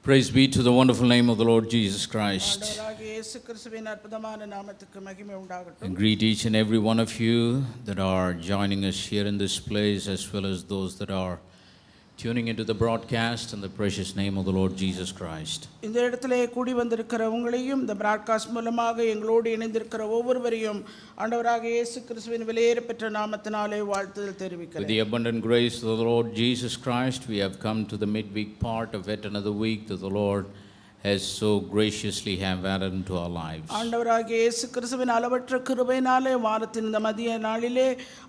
Praise be to the wonderful name of the Lord Jesus Christ. And greet each and every one of you that are joining us here in this place, as well as those that are tuning into the broadcast in the precious name of the Lord Jesus Christ. இந்த இடத்திலே கூடி வந்திருக்கிற உங்களையும் இந்த broadcast மூலமாக எங்களோடு இணைந்திருக்கிற ஒவ்வொருவரையும் ஆண்டவராகிய இயேசு கிறிஸ்துவின் விலையேறப்பெற்ற நாமத்தினாலே வாழ்த்துதல் தெரிவிக்கிறேன். With the abundant grace of the Lord Jesus Christ, we have come to the midweek part of yet another week that the Lord has so graciously have added into our lives. ஆண்டவராகிய இயேசு கிறிஸ்துவின் அளவற்ற கிருபையினாலே வாரத்தின் இந்த மதிய நாளிலே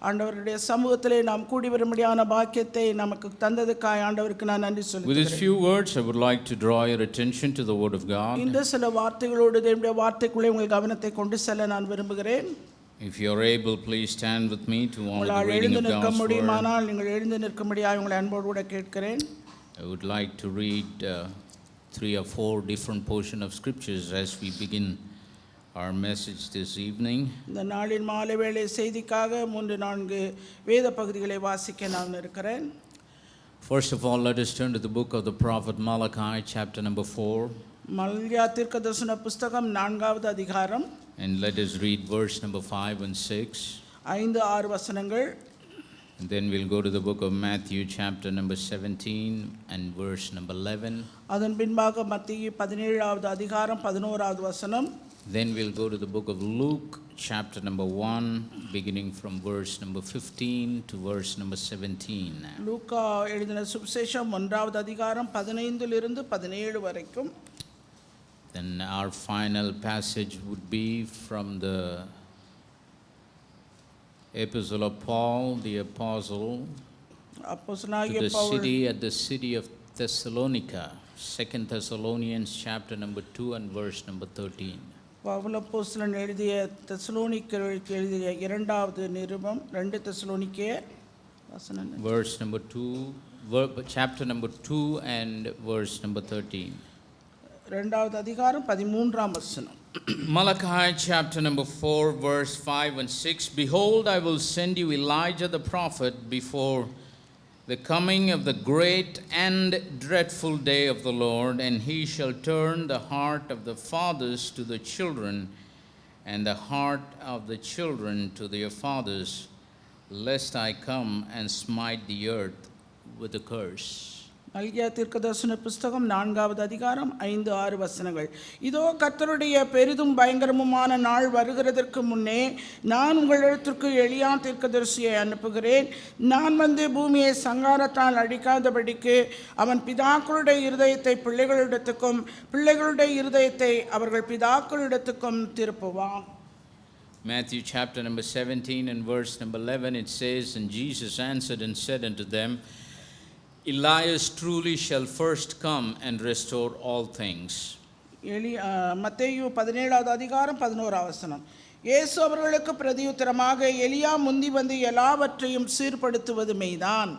ஆண்டவருடைய சமூகத்திலே நாம் கூடி வரும்படியான பாக்கியத்தை நமக்கு தந்ததுக்காக ஆண்டவருக்கு நான் நன்றி சொல்லுகிறேன். With these few words, I would like to draw your attention to the Word of God. இந்த சில வார்த்தைகளோடு தேவனுடைய வார்த்தைக்குள்ளே உங்கள் கவனத்தை கொண்டு செல்ல நான் விரும்புகிறேன். If you are able, please stand with me to honor the reading of God's Word. முடியுமானால் நீங்கள் எழுந்து நிற்கும்படியாக உங்களை அன்போடு கூட கேட்கிறேன். I would like to read 3 or 4 different portions of scriptures as we begin our message this evening. இந்த நாளின் மாலை வேளை செய்திக்காக 3-4 வேத பகுதிகளை வாசிக்க நான் இருக்கிறேன். First of all, let us turn to the book of the prophet Malachi, chapter number 4. மல்கியா தீர்க்கதரிசன புத்தகம் 4வது அதிகாரம். And let us read verse number 5 and 6. 5-6 வசனங்கள். And then we'll go to the book of Matthew, chapter number 17 and verse number 11. அதன் பின்பாக மத்தேயு 17வது அதிகாரம் 11வது வசனம். Then we'll go to the book of Luke, chapter number 1, beginning from verse number 15 to verse number 17. லூக்கா எழுதின சுவிசேஷம் 1வது அதிகாரம் 15 17 வரைக்கும். Then our final passage would be from the Epistle of Paul, the apostle, to the city of Thessalonica, 2 Thessalonians chapter number 2 and verse number 13. Pavul அப்போஸ்தலன் எழுதிய தெசலோனிக்கேயருக்கு எழுதிய 2வது நிருபம் 2 தெசலோனிக்கேயர் வசனம் verse number 2, chapter number 2 and verse number 13. 2வது அதிகாரம் 13ஆம் வசனம். Malachi chapter number 4 verse 5 and 6. Behold, I will send you Elijah the prophet before the coming of the great and dreadful day of the Lord, and he shall turn the heart of the fathers to the children, and the heart of the children to their fathers, lest I come and smite the earth with a curse. மல்கியா தீர்க்கதரிசன புத்தகம் 4வது அதிகாரம் 5-6 வசனங்கள். இதோ கர்த்தருடைய பெரிதும் பயங்கரமுமான நாள் வருகிறதற்கு முன்னே நான் உங்களிடத்திற்கு எலியா தீர்க்கதரிசியை அனுப்புகிறேன். நான் வந்து பூமியை சங்காரத்தால் அழிக்காதபடிக்கு அவன் பிதாக்களுடைய இருதயத்தை பிள்ளைகளிடத்துக்கும் பிள்ளைகளுடைய இருதயத்தை அவர்கள் பிதாக்களிடத்துக்கும் திருப்புவான். Matthew chapter number 17 and verse number 11, it says, And Jesus answered and said unto them, Elias truly shall first come and restore all things. மத்தேயு 17வது அதிகாரம் 11வது வசனம். இயேசு அவர்களுக்கு பிரதியுத்தரமாக எலியா முந்தி வந்து எல்லாவற்றையும் சீர்படுத்துவது மெய்தான்.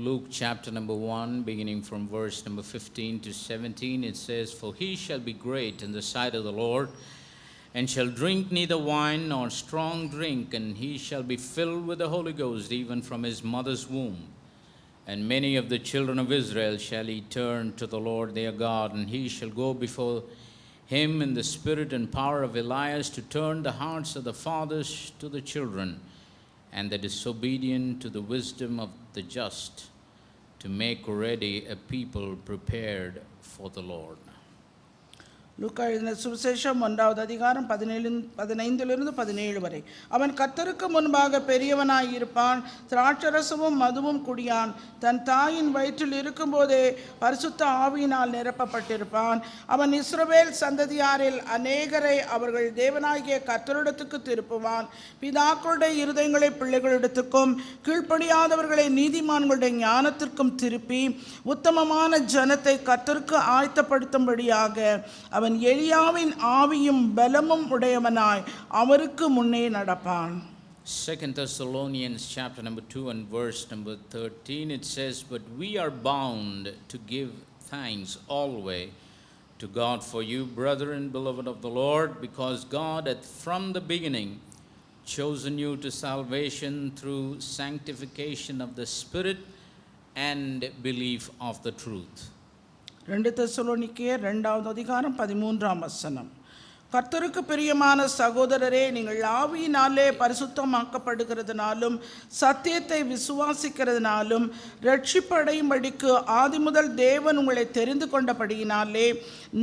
Luke chapter number 1, beginning from verse number 15 to 17, it says, For he shall be great in the sight of the Lord, and shall drink neither wine nor strong drink, and he shall be filled with the Holy Ghost even from his mother's womb. And many of the children of Israel shall he turn to the Lord their God, and he shall go before him in the spirit and power of Elias to turn the hearts of the fathers to the children, and the disobedient to the wisdom of the just, to make ready a people prepared for the Lord. லூக்கா எழுதின சுவிசேஷம் 1வது அதிகாரம் 15 வரை. அவன் கர்த்தருக்கு முன்பாக பெரியவனாய் இருப்பான், திராட்சரசமும் மதுவும் குடியான், தன் தாயின் வயிற்றில் இருக்கும்போதே பரிசுத்த ஆவியினால் நிரப்பப்பட்டிருப்பான். அவன் இஸ்ரவேல் சந்ததியாரில் அநேகரை அவர்கள் தேவனாகிய கர்த்தரிடத்துக்கு திருப்புவான். பிதாக்களுடைய இருதயங்களை பிள்ளைகளிடத்துக்கும் கீழ்ப்படியாதவர்களை நீதிமான்களுடைய ஞானத்திற்கும் திருப்பி உத்தமமான ஜனத்தை கர்த்தருக்கு ஆயத்தப்படுத்தும்படியாக அவன் எலியாவின் ஆவியும் பலமும் உடையவனாய் அவருக்கு முன்னே நடப்பான். 2 Thessalonians chapter number 2 and verse number 13, it says, But we are bound to give thanks always to God for you, brethren, beloved of the Lord, because God hath from the beginning chosen you to salvation through sanctification of the Spirit and belief of the truth. 2 தெசலோனிக்கேயர் 2வது அதிகாரம் 13ஆம் வசனம். கர்த்தருக்கு பிரியமான சகோதரரே, நீங்கள் ஆவியினாலே பரிசுத்தமாக்கப்படுகிறதுனாலும் சத்தியத்தை விசுவாசிக்கிறதுனாலும் ரட்சிப்படையும்படிக்கு ஆதிமுதல் தேவன் உங்களை தெரிந்து கொண்டபடியினாலே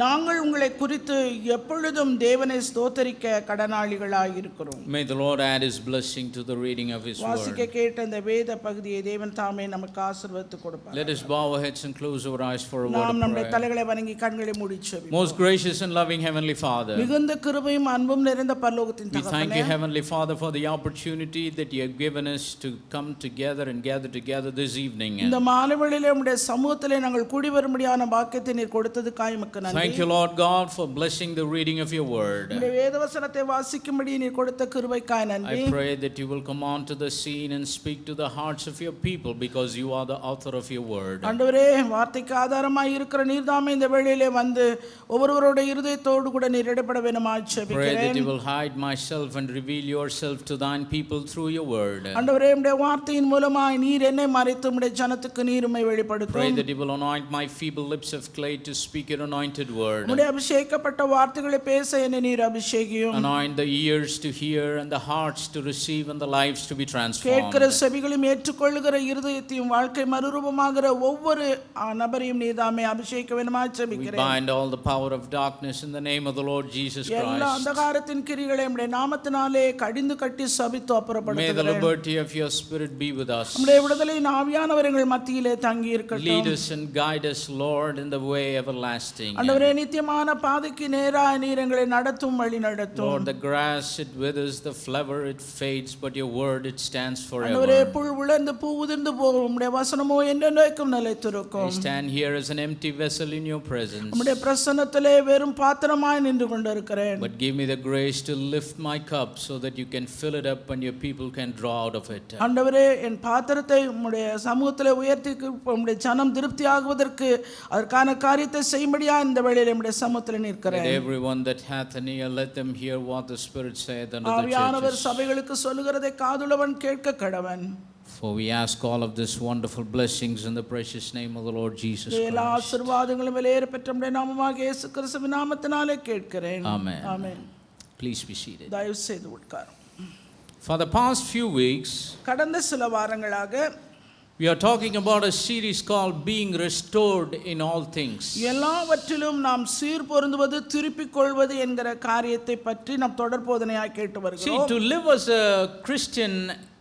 நாங்கள் உங்களை குறித்து எப்பொழுதும் தேவனை ஸ்தோத்தரிக்க கடனாளிகளாயிருக்கிறோம். May the Lord add his blessing to the reading of his வாசிக்க word. கேட்ட இந்த வேத பகுதியை தேவன் தாமே நமக்கு ஆசீர்வதித்து கொடுப்பார். Let us bow our heads and close our eyes for a word நாம் of நம்முடைய prayer. தலைகளை வணங்கி கண்களை மூடி ஜெபிப்போம். Most gracious and loving Heavenly Father, மிகுந்த கிருபையும் அன்பும் நிறைந்த பரலோகத்தின் we thank தகப்பனே, you, Heavenly Father, for the opportunity that you have given us to come together and gather together this evening. இந்த மாலைவேளையிலே உம்முடைய சமூகத்திலே நாங்கள் கூடி வரும்படியான பாக்கியத்தை நீர் கொடுத்ததுக்காய் உமக்கு நன்றி. Thank you, Lord God, for blessing the reading of your word. உம்முடைய வேதவசனத்தை வாசிக்கும்படி நீர் கொடுத்த கிருபைக்காய் நன்றி. I pray that you will come onto the scene and speak to the hearts of your people because you are the author of your word. ஆண்டவரே, வார்த்தைக்கு ஆதாரமாய் இருக்கிற நீர்தாமே இந்த வேளையிலே வந்து ஒவ்வொருவருடைய இருதயத்தோடு கூட நீர் இடைப்பட வேண்டுமாய் Pray ஜெபிக்கிறேன். that you will hide myself and reveal yourself to thine people through your word. ஆண்டவரே, உம்முடைய வார்த்தையின் மூலமாய் நீர் என்னை மறைத்து உம்முடைய ஜனத்துக்கு நீர் உம்மை Pray வெளிப்படுத்தும். that you will anoint my feeble lips of clay to speak your anointed word. உம்முடைய அபிஷேகப்பட்ட வார்த்தைகளை பேச என்னை நீர் அபிஷேகியும். Anoint the ears to hear and the hearts to receive and the lives to be transformed. கேட்கிற செவிகளையும் ஏற்றுக்கொள்ளுகிற இருதயத்தையும் வாழ்க்கை மறுரூபமாகிற ஒவ்வொரு நபரையும் நீதாமே அபிஷேக வேண்டுமாய் We ஜெபிக்கிறேன். bind all the power of darkness in the name of the Lord Jesus எல்லா Christ. அந்தகாரத்தின் கிரிகளை உம்முடைய நாமத்தினாலே கடிந்து கட்டி சபித்து May the அப்புறப்படுத்துகிறேன். liberty of your spirit be with us. உம்முடைய விடுதலையின் ஆவியானவர் எங்கள் மத்தியிலே தங்கி இருக்கட்டும். Lead us and guide us, Lord, in the way everlasting. ஆண்டவரே, நித்தியமான பாதைக்கு நேராய் நீர் எங்களை நடத்தும் வழி நடத்தும். Lord, the grass it withers, the flower it fades, but your word it stands ஆண்டவரே, forever. புல் உலர்ந்து பூ உதிர்ந்து போகும், உம்முடைய வசனமோ என்றென்றைக்கும் I நிலைத்திருக்கும். stand here as an empty vessel in your presence. உம்முடைய பிரசன்னத்திலே வெறும் பாத்திரமாய் நின்று கொண்டிருக்கிறேன். But give me the grace to lift my cup so that you can fill it up and your people can draw out of it. ஆண்டவரே, என் பாத்திரத்தை உம்முடைய சமூகத்திலே உயர்த்தி உம்முடைய ஜனம் திருப்தி ஆகுவதற்கு அதற்கான காரியத்தை செய்யும்படியா இந்த வேளையிலே உம்முடைய சமூகத்திலே Let நிற்கிறேன். everyone that hath an ear, let them hear what the Spirit saith unto the ஆவியானவர் churches. சபைகளுக்கு சொல்லுகிறதை காதுள்ளவன் கேட்க கடவன். For we ask all of this wonderful blessings in the precious name of the Lord Jesus எல்லா Christ. ஆசீர்வாதங்களும் வெளியேற பெற்ற உம்முடைய நாமமாக இயேசு கிறிஸ்துவின் நாமத்தினாலே கேட்கிறேன். Amen. Amen. Please be seated. தயவு செய்து உட்காரும். For the past few weeks, கடந்த சில வாரங்களாக we are talking about a series called Being Restored in All Things. எல்லாவற்றிலும் நாம் சீர் பொருந்துவது திருப்பிக் கொள்வது என்கிற காரியத்தை பற்றி நாம் தொடர் போதனையாய் கேட்டு See, வருகிறோம். to live as a Christian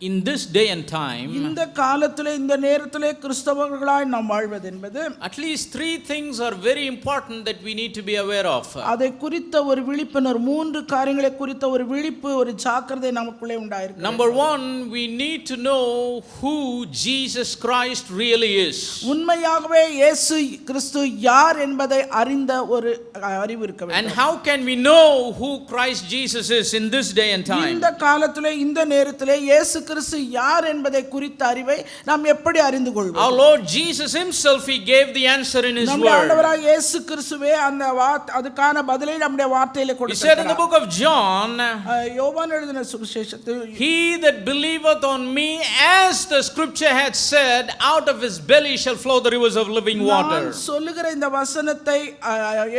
in this day and time, இந்த காலத்திலே இந்த நேரத்திலே கிறிஸ்தவர்களாய் நாம் வாழ்வது என்பது at least three things are very important that we need to be aware of. அதை குறித்த ஒரு விழிப்புணர்வு, மூன்று காரியங்களை குறித்த ஒரு விழிப்பு, ஒரு ஜாக்கிரதை நமக்குள்ளே உண்டாயிருக்கு. Number one, we need to know who Jesus Christ really is. உண்மையாகவே இயேசு கிறிஸ்து யார் என்பதை அறிந்த ஒரு அறிவு இருக்க And வேண்டும். how can we know who Christ Jesus is in this day and time? இந்த காலத்திலே இந்த நேரத்திலே இயேசு கிறிஸ்து யார் என்பதை குறித்த அறிவை நாம் எப்படி அறிந்து Our கொள்வோம்? Lord Jesus himself, he gave the answer in his நம்முடைய word. ஆண்டவராகிய இயேசு கிறிஸ்துவே அந்த அதுக்கான பதிலை நம்முடைய வார்த்தையிலே He said in the கொடுத்தார். book of John, யோவான் எழுதின சுவிசேஷத்தில் he that believeth on me, as the scripture had said, out of his belly shall flow the rivers of living water. நான் சொல்லுகிற இந்த வசனத்தை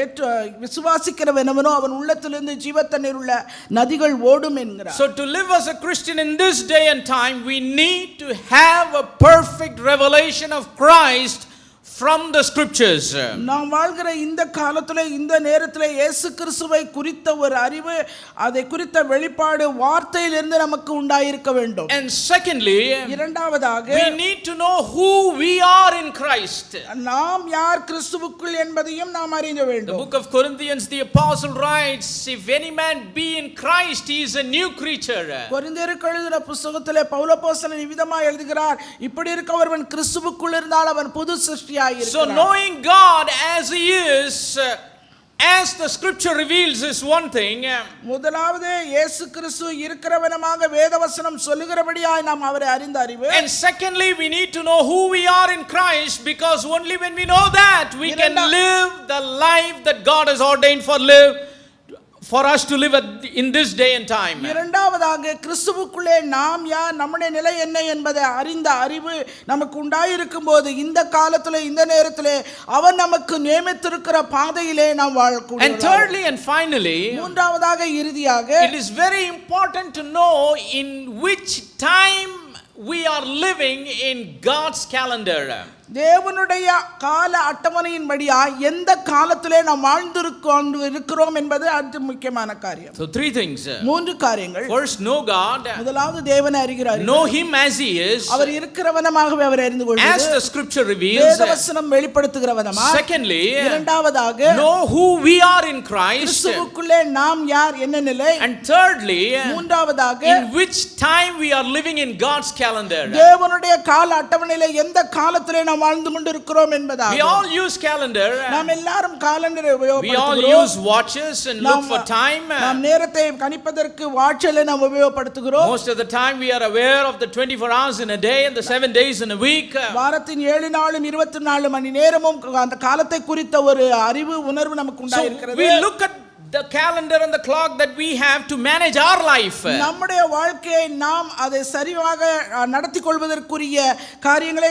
ஏற்று விசுவாசிக்கிறவனோ அவன் உள்ளத்திலிருந்து ஜீவத்தண்ணீர் உள்ள நதிகள் ஓடும் என்கிறார். So to live as a Christian in this day and time, we need to have a perfect revelation of Christ from the scriptures. நாம் வாழ்கிற இந்த காலத்திலே இந்த நேரத்திலே இயேசு கிறிஸ்துவை குறித்த ஒரு அறிவு, அதை குறித்த வெளிப்பாடு வார்த்தையிலிருந்து நமக்கு உண்டாயிருக்க வேண்டும். And secondly, இரண்டாவதாக we need to know who we are in Christ. நாம் யார் கிறிஸ்துவுக்குள் என்பதையும் நாம் அறிய The வேண்டும். book of Corinthians, the apostle writes, if any man be in Christ, he is a new creature. கொரிந்தியருக்கு எழுதின புத்தகத்திலே பவுலப்போஸ்தலன் இவ்விதமாய் எழுதுகிறார், இப்படி இருக்க ஒருவன் கிறிஸ்துவுக்குள் இருந்தால் அவன் புது சிருஷ்டியாய் So இருக்கிறான். knowing God as he is, as the scripture reveals, is one thing. முதலாவது இயேசு கிறிஸ்து இருக்கிறவனமாக வேதவசனம் சொல்லுகிறபடியாய் நாம் அவரை அறிந்த அறிவு. And secondly, we need to know who we are in Christ, because only when we know that, we can live the life that God has ordained for us to live in this day and time. இரண்டாவதாக கிறிஸ்துவுக்குள்ளே நாம் யார், நம்முடைய நிலை என்ன என்பதை அறிந்த அறிவு நமக்கு உண்டாயிருக்கும் போது இந்த காலத்திலே இந்த நேரத்திலே அவர் நமக்கு நியமித்திருக்கிற பாதையிலே நாம் வாழக்கூடிய. And thirdly and finally, மூன்றாவதாக இறுதியாக, it is very important to know in which time we are living in God's calendar. தேவனுடைய கால அட்டவணையின்படியா எந்த காலத்திலே நாம் இருக்கிறோம் என்பது அது முக்கியமான காரியம். So three things. மூன்று காரியங்கள். First, know God. முதலாவது தேவனை அறிகிறார். Know him as he is. அவர் இருக்கிறவனமாகவே அவர் அறிந்து கொள்வது. As the scripture reveals. வேதவசனம் வெளிப்படுத்துகிறவனமா. Secondly, இரண்டாவதாக know who we are in Christ. கிறிஸ்துவுக்குள்ளே நாம் யார், என்ன நிலை. And thirdly, மூன்றாவதாக in which time we are living in God's calendar. தேவனுடைய கால அட்டவணையிலே எந்த காலத்திலே நாம் வாழ்ந்து கொண்டிருக்கிறோம் என்பதாக. We all use calendar. நாம் எல்லாரும் காலண்டரை உபயோகப்படுத்துகிறோம். We all use watches and look for time. நாம் நேரத்தை கணிப்பதற்கு வாட்சை நாம் உபயோகப்படுத்துகிறோம். Most of the time we are aware of the 24 hours in a day and the 7 days in a week. வாரத்தின் 7 நாளும் 24 மணி நேரமும் அந்த காலத்தை குறித்த ஒரு அறிவு உணர்வு நமக்கு உண்டாயிருக்கிறது. So we look at the calendar and the clock that we have to manage our life. நம்முடைய வாழ்க்கையை நாம் அதை சரியாக நடத்தி கொள்வதற்குரிய காரியங்களை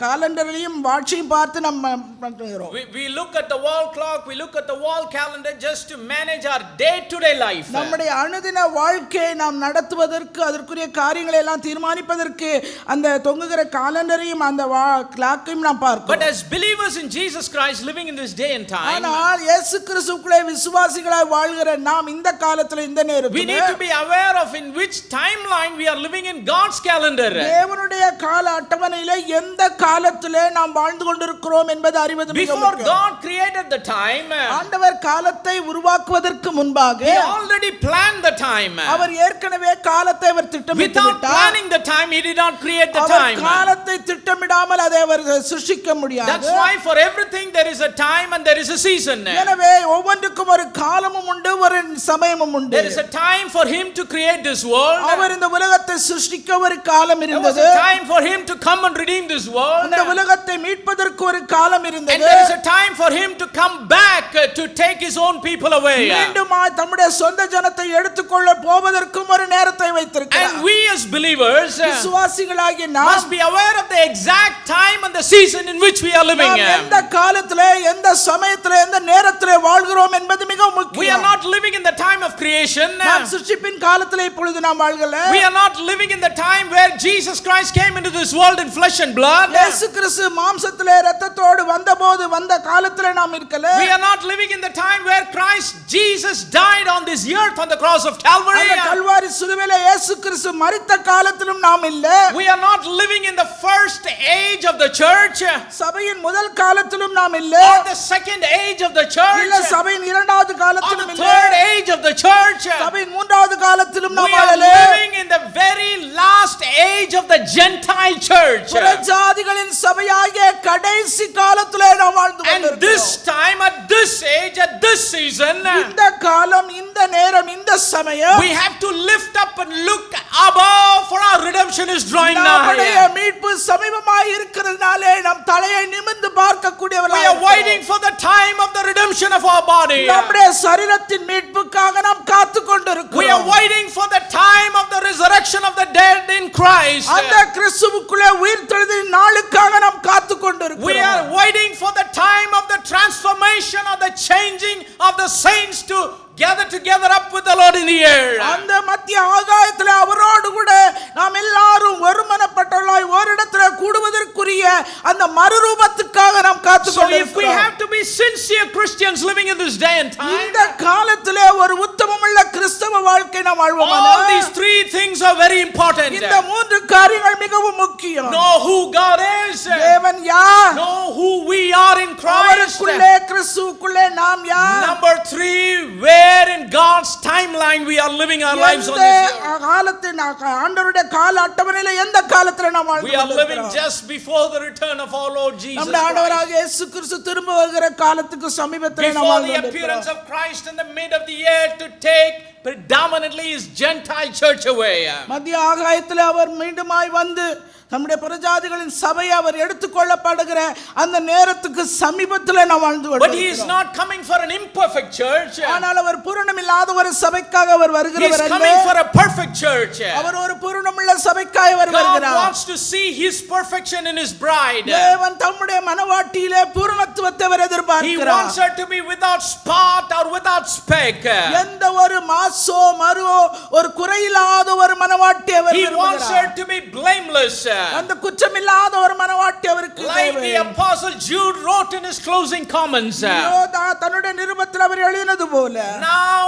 காலண்டரையும் வாட்சையும் பார்த்து நாம் பண்ணுகிறோம். We look at the wall clock, we look at the wall calendar just to manage our day to day life. நம்முடைய அனுதின வாழ்க்கையை நாம் நடத்துவதற்கு அதற்குரிய காரியங்களை எல்லாம் தீர்மானிப்பதற்கு அந்த தொங்குகிற காலண்டரையும் அந்த கிளாக்கையும் நாம் பார்க்கிறோம். But as believers in Jesus Christ living in this day and time, ஆனால் இயேசு கிறிஸ்துவுக்குள்ளே விசுவாசி வாழ்கிற நாம் இந்த காலத்துல இந்த நேரத்துல we need to be aware of in which timeline we are living in God's calendar. தேவனுடைய கால அட்டவணையிலே எந்த காலத்திலே நாம் வாழ்ந்து கொண்டிருக்கிறோம் என்பது அறிவது மிக முக்கியம். Before God created the time, ஆண்டவர் காலத்தை உருவாக்குவதற்கு முன்பாக He already planned the time. அவர் ஏற்கனவே காலத்தை அவர் திட்டமிட்டு விட்டார். Without planning the time, He did not create the time. அவர் காலத்தை திட்டமிடாமல் அதை அவர் சிருஷ்டிக்க முடியாது. That's why for everything there is a time and there is a season. எனவே ஒவ்வொன்றுக்கும் ஒரு காலமும் உண்டு, ஒரு சமயமும் உண்டு. There is a time for him to create this world. அவர் இந்த உலகத்தை சிருஷ்டிக்க ஒரு காலம் இருந்தது. There was a time for him to come and redeem this world. இந்த உலகத்தை மீட்பதற்கு ஒரு காலம் இருந்தது. And there is a time for him to come back to take his own people away. மீண்டும் தம்முடைய சொந்த ஜனத்தை எடுத்துக்கொள்ள போவதற்கும் ஒரு நேரத்தை வைத்திருக்கிறார். And we as believers விசுவாசிகளாகிய நாம் must be aware of the exact time and the season in which we are living. எந்த காலத்திலே எந்த சமயத்திலே எந்த நேரத்திலே வாழ்கிறோம் என்பது மிக முக்கியம். We are not living in the time of creation. நாம் சிருஷ்டிப்பின் காலத்திலே இப்பொழுது நாம் வாழ்கல. We are not living in the time where Jesus Christ came into this world in flesh and blood. இயேசு கிறிஸ்து மாம்சத்திலே இரத்தத்தோடு வந்தபோது வந்த காலத்திலே நாம் இருக்கல. We are not living in the time where Christ Jesus died on this earth on the cross of Calvary. அந்த கல்வாரி சிலுவையிலே இயேசு கிறிஸ்து மரித்த காலத்திலும் நாம் இல்ல. We are not living in the first age of the church. சபையின் முதல் காலத்திலும் நாம் இல்ல. Or the second age of the church. இல்ல சபையின் இரண்டாவது காலத்திலும் இல்ல. Third age of the church. சபையின் மூன்றாவது காலத்திலும் நாம் We are வாழல. living in the very last age of the Gentile church. புறஜாதிகளின் சபையாகிய கடைசி காலத்திலே நாம் வாழ்ந்து கொண்டிருக்கிறோம். And this time, at this age, at this season, இந்த காலம், இந்த நேரம், இந்த சமயம் we have to lift up and look above, for our redemption is drawing நம்முடைய nigh. மீட்பு சமீபமாய் இருக்கிறதுனாலே நாம் தலையை நிமிர்ந்து பார்க்கக்கூடியவர்களாக We are waiting for the time of the redemption of our body. நம்முடைய சரீரத்தின் மீட்புக்காக நாம் காத்துக் கொண்டிருக்கிறோம். We are waiting for the time of the resurrection of the dead in Christ. அந்த கிறிஸ்துவுக்குள்ளே உயிர்த்தெழுதலின் நாளுக்காக நாம் காத்துக் கொண்டிருக்கிறோம். We are waiting for the time of the transformation of the changing of the saints to gather together up with the Lord in the air. அந்த மத்திய ஆகாயத்திலே அவரோடு கூட நாம் எல்லாரும் ஒருமனப்பட்டவர்களாய் ஓரிடத்திலே கூடுவதற்குரிய அந்த மறுரூபத்துக்காக நாம் காத்துக் கொண்டிருக்கிறோம். So if we have to be sincere Christians living in this day and time, இந்த காலத்திலே ஒரு உத்தமமுள்ள கிறிஸ்தவ வாழ்க்கை நாம் வாழ்வோமானால் all these three things are very important. இந்த மூன்று காரியங்கள் மிகவும் முக்கியம். Know who God is. தேவன் யார்? Know who we are in Christ. அவருக்குள்ளே கிறிஸ்துவுக்குள்ளே நாம் யார்? Number 3, where in God's timeline we are living our lives on this earth. காலத்தின் ஆண்டவருடைய கால அட்டவணையிலே எந்த காலத்திலே நாம் வாழ்ந்து We are living கொண்டிருக்கிறோம்? just before the return of our Lord Jesus நம்முடைய Christ. ஆண்டவராகிய இயேசு கிறிஸ்து திரும்ப வருகிற காலத்துக்கு சமீபத்திலே நாம் Before வாழ்ந்து the கொண்டிருக்கிறோம். appearance of Christ in the mid of the year to take predominantly his Gentile church away. மத்திய ஆகாயத்திலே அவர் மீண்டுமாய் வந்து நம்முடைய புறஜாதிகளின் சபை அவர் எடுத்துக்கொள்ளப்படுகிற அந்த நேரத்துக்கு சமீபத்தில் நாம் வாழ்ந்து But he is not coming for an imperfect church. ஆனால் அவர் பூரணமில்லாத ஒரு சபைக்காக அவர் He வருகிறவர் is அல்ல. coming for a perfect church. அவர் ஒரு பூரணமுள்ள சபைக்காக அவர் God வருகிறார். wants to see his perfection in his bride. தேவன் தம்முடைய மனவாட்டியிலே பூரணத்துவத்தை அவர் He எதிர்பார்க்கிறார். wants her to be without spot or without speck. எந்த ஒரு மாசோ மருவோ ஒரு குறையில்லாத ஒரு மனவாட்டி அவர் He wants her விரும்புகிறார். to be blameless. அந்த குற்றமில்லாத ஒரு மனவாட்டி அவருக்கு Like the தேவை. apostle Jude wrote in his closing comments. Yodha தன்னுடைய நிருபத்தில் அவர் எழுதினது போல Now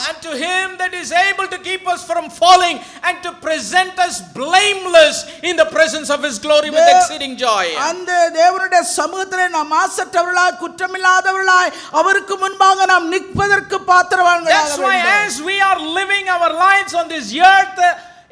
unto him that is able to keep us from falling and to present us blameless in the presence of his glory with exceeding joy. அந்த தேவனுடைய சமூகத்திலே நாம் மாசற்றவர்களாய் குற்றமில்லாதவர்களாய் அவருக்கு முன்பாக நாம் நிற்பதற்கு பாத்திரவான்களாக That's why வேண்டும். as we are living our lives on this earth,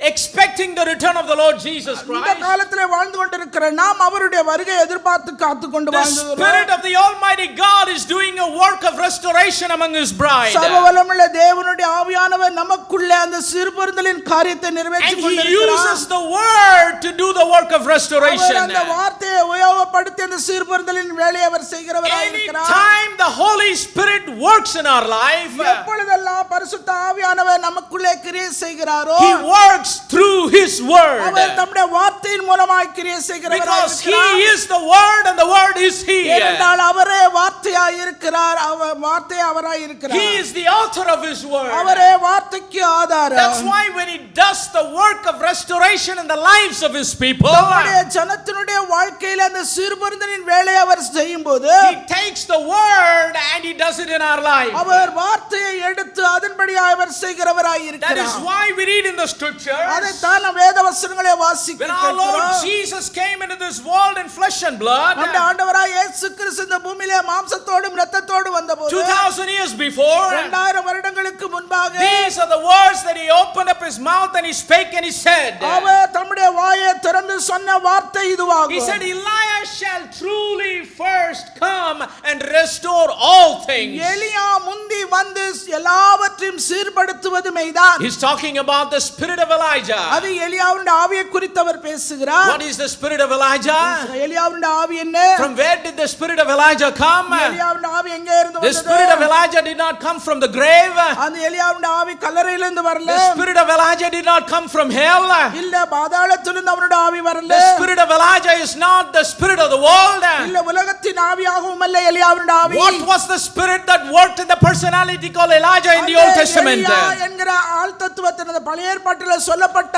expecting the return of the Lord Jesus இந்த Christ, காலத்திலே வாழ்ந்து கொண்டிருக்கிற நாம் அவருடைய வருகை எதிர்பார்த்து காத்துக்கொண்டு the வாழ்ந்து Spirit of the Almighty God is doing a work of restoration among His bride. சர்வவல்லமையுள்ள தேவனுடைய ஆவியானவர் நமக்குள்ளே அந்த சிறுபொருந்தலின் காரியத்தை நிறைவேற்றி And He கொண்டிருக்கிறார். uses the Word to do the work of our restoration. அந்த வார்த்தையை உபயோகப்படுத்தி அந்த சிறுபொருந்தலின் வேலையை அவர் செய்கிறவராய் இருக்கிறார். Anytime the Holy Spirit works in our life, எப்பொழுதெல்லாம் பரிசுத்த ஆவியானவர் நமக்குள்ளே கிரியை செய்கிறாரோ He works through His Word. அவர் தம்முடைய வார்த்தையின் மூலமாய் கிரியை செய்கிறவராய் Because He இருக்கிறார். is the Word and the Word is He. ஏனென்றால் அவரே வார்த்தையாய் இருக்கிறார். அவர் வார்த்தை அவராய் இருக்கிறார். He is the author of His Word. அவரே வார்த்தைக்கு ஆதாரம். That's why when He does the work of restoration in the lives of His people, நம்முடைய ஜனத்தினுடைய வாழ்க்கையில அந்த சிறுபொருந்தலின் வேலையை அவர் செய்யும்போது He takes the Word and He does it in our life. அவர் வார்த்தையை எடுத்து அதன்படியாய் அவர் செய்கிறவராய் That is இருக்கிறார். why we read in the Scriptures, அதைத்தான் நாம் வேத வசனங்களை when our Lord வாசிக்கிறோம். Jesus came into this world in flesh and blood, நம்முடைய ஆண்டவராய் இயேசு கிறிஸ்து இந்த பூமியிலே மாம்சத்தோடும் இரத்தத்தோடும் வந்தபோது 2000 years before, 2000 வருடங்களுக்கு முன்பாக these are the words that He opened up His mouth and He spake and He said, அவர் தம்முடைய வாயை திறந்து சொன்ன வார்த்தை He இதுவாகும். said, Elias shall truly first come and restore all things. எலியா முந்தி வந்து எல்லாவற்றையும் சீர்படுத்துவது மெய்தான். He's talking about the spirit of Elijah. அது எலியாவுடைய ஆவியை குறித்து அவர் பேசுகிறார். What is the spirit of Elijah? எலியாவுடைய ஆவி என்ன? From where did the spirit of Elijah come? எலியாவுடைய ஆவி எங்கே இருந்து The spirit of வந்தது? Elijah did not come from the grave. அந்த எலியாவுடைய ஆவி கல்லறையிலிருந்து வரல. The spirit of Elijah did not come from hell. இல்ல பாதாளத்திலிருந்து அவருடைய ஆவி வரல. The spirit of Elijah is not the spirit of the world. இல்ல உலகத்தின் ஆவியாகவும் அல்ல எலியாவுடைய ஆவி. What was the spirit that worked in the personality called Elijah in the Old Testament? எலியா என்கிற ஆள் தத்துவத்தின் அந்த பழைய ஏற்பாட்டில் சொல்லப்பட்ட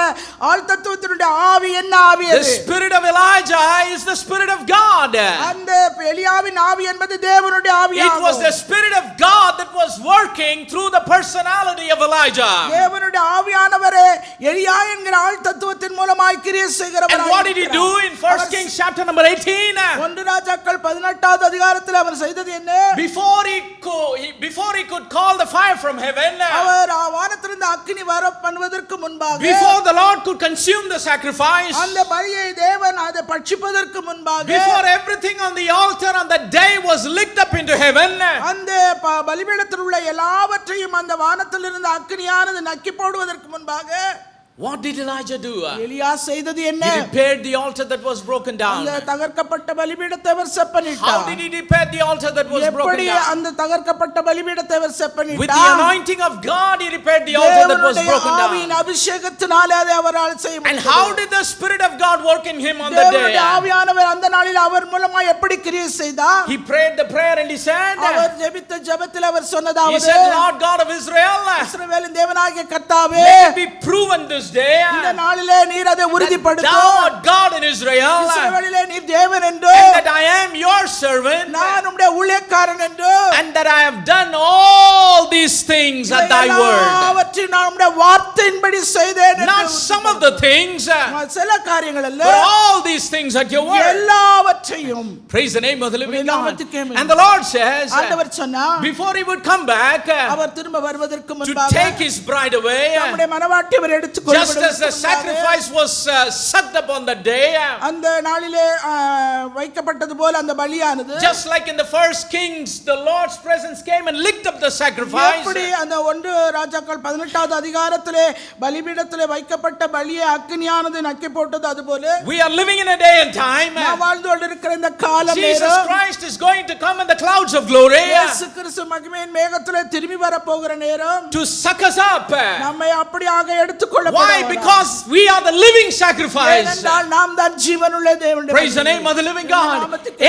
ஆள் தத்துவத்தினுடைய ஆவி என்ன ஆவி The அது? spirit of Elijah is the spirit of God. அந்த எலியாவின் ஆவி என்பது தேவனுடைய It ஆவியாகும். was the spirit of God that was working through the personality of Elijah. தேவனுடைய ஆவியானவரே எலியா என்கிற ஆள் தத்துவத்தின் மூலமாய் கிரியை செய்கிறவராய் And what did he do in 1 Kings chapter number 18? 1 ராஜாக்கள் 18வது அதிகாரத்தில் அவர் செய்தது என்ன? Before he could call the fire from heaven, அவர் வானத்திலிருந்து அக்கினி வர பண்ணுவதற்கு முன்பாக before the Lord could consume the sacrifice, அந்த பலியை தேவன் அதை பட்சிப்பதற்கு முன்பாக before everything on the altar on that day was licked up into heaven, அந்த பலிபீடத்தில் உள்ள எல்லாவற்றையும் அந்த வானத்திலிருந்து அக்கினியானது நக்கி போடுவதற்கு முன்பாக what did Elijah do? எலியா செய்தது என்ன? He repaired the altar that was broken down. அந்த தகர்க்கப்பட்ட பலிபீடத்தை அவர் How செப்பனிட்டார். did he repair the altar that was broken எப்படி down? அந்த தகர்க்கப்பட்ட பலிபீடத்தை அவர் With the செப்பனிட்டார்? anointing of God, he repaired the altar that was தேவனுடைய broken ஆவியின் down. அபிஷேகத்தினாலே அதை அவரால் செய்ய And முடிந்தது. how did the Spirit of God work in him on the தேவனுடைய day? ஆவியானவர் அந்த நாளில் அவர் மூலமா எப்படி கிரியை செய்தார்? He prayed the prayer and he said, அவர் ஜெபித்த ஜெபத்தில் அவர் he சொன்னதாவது said, Lord God of Israel, இஸ்ரவேலின் தேவனாகிய கர்த்தாவே, let it be proven this day இந்த நாளிலே நீர் அதை that thou உறுதிப்படுத்தும். art God in Israel, இஸ்ரவேலிலே நீர் தேவன் என்று, and that I am your servant, நான் உம்முடைய ஊழியக்காரன் என்று, and that I have done all these things at thy word. எல்லாவற்றையும் நான் உம்முடைய வார்த்தையின்படி செய்தேன் என்று. Not some of the things, சில காரியங்கள் அல்ல, but all these things at your word. எல்லாவற்றையும். Praise the name of the living God. நாமத்துக்கே மகிமை. And the Lord says, ஆண்டவர் சொன்னார், before he would come back அவர் திரும்ப வருவதற்கு to முன்பாக take his bride away, நம்முடைய மனவாட்டி அவர் எடுத்துக்கொள்வார். Just as the sacrifice was sucked up on that day, அந்த நாளிலே வைக்கப்பட்டது போல அந்த பலியானது just like in the first Kings, the Lord's presence came and licked up the sacrifice. எப்படி அந்த 1 ராஜாக்கள் 18வது அதிகாரத்திலே பலிபீடத்திலே வைக்கப்பட்ட பலியை அக்கினியானது நக்கி போட்டது அதுபோல We are living in a day and time. நாம் வாழ்ந்து கொண்டிருக்கிற இந்த காலம் Jesus நேரம் Christ is going to come in the clouds of glory இயேசு கிறிஸ்து மகிமையின் மேகத்திலே திரும்பி வர போகிற நேரம் to suck us up. நம்மை அப்படியாக எடுத்துக்கொள்ள Why? Because we are the living sacrifice. ஏனென்றால் நாம் தான் ஜீவனுள்ள தேவனுடைய Praise the name of the living God.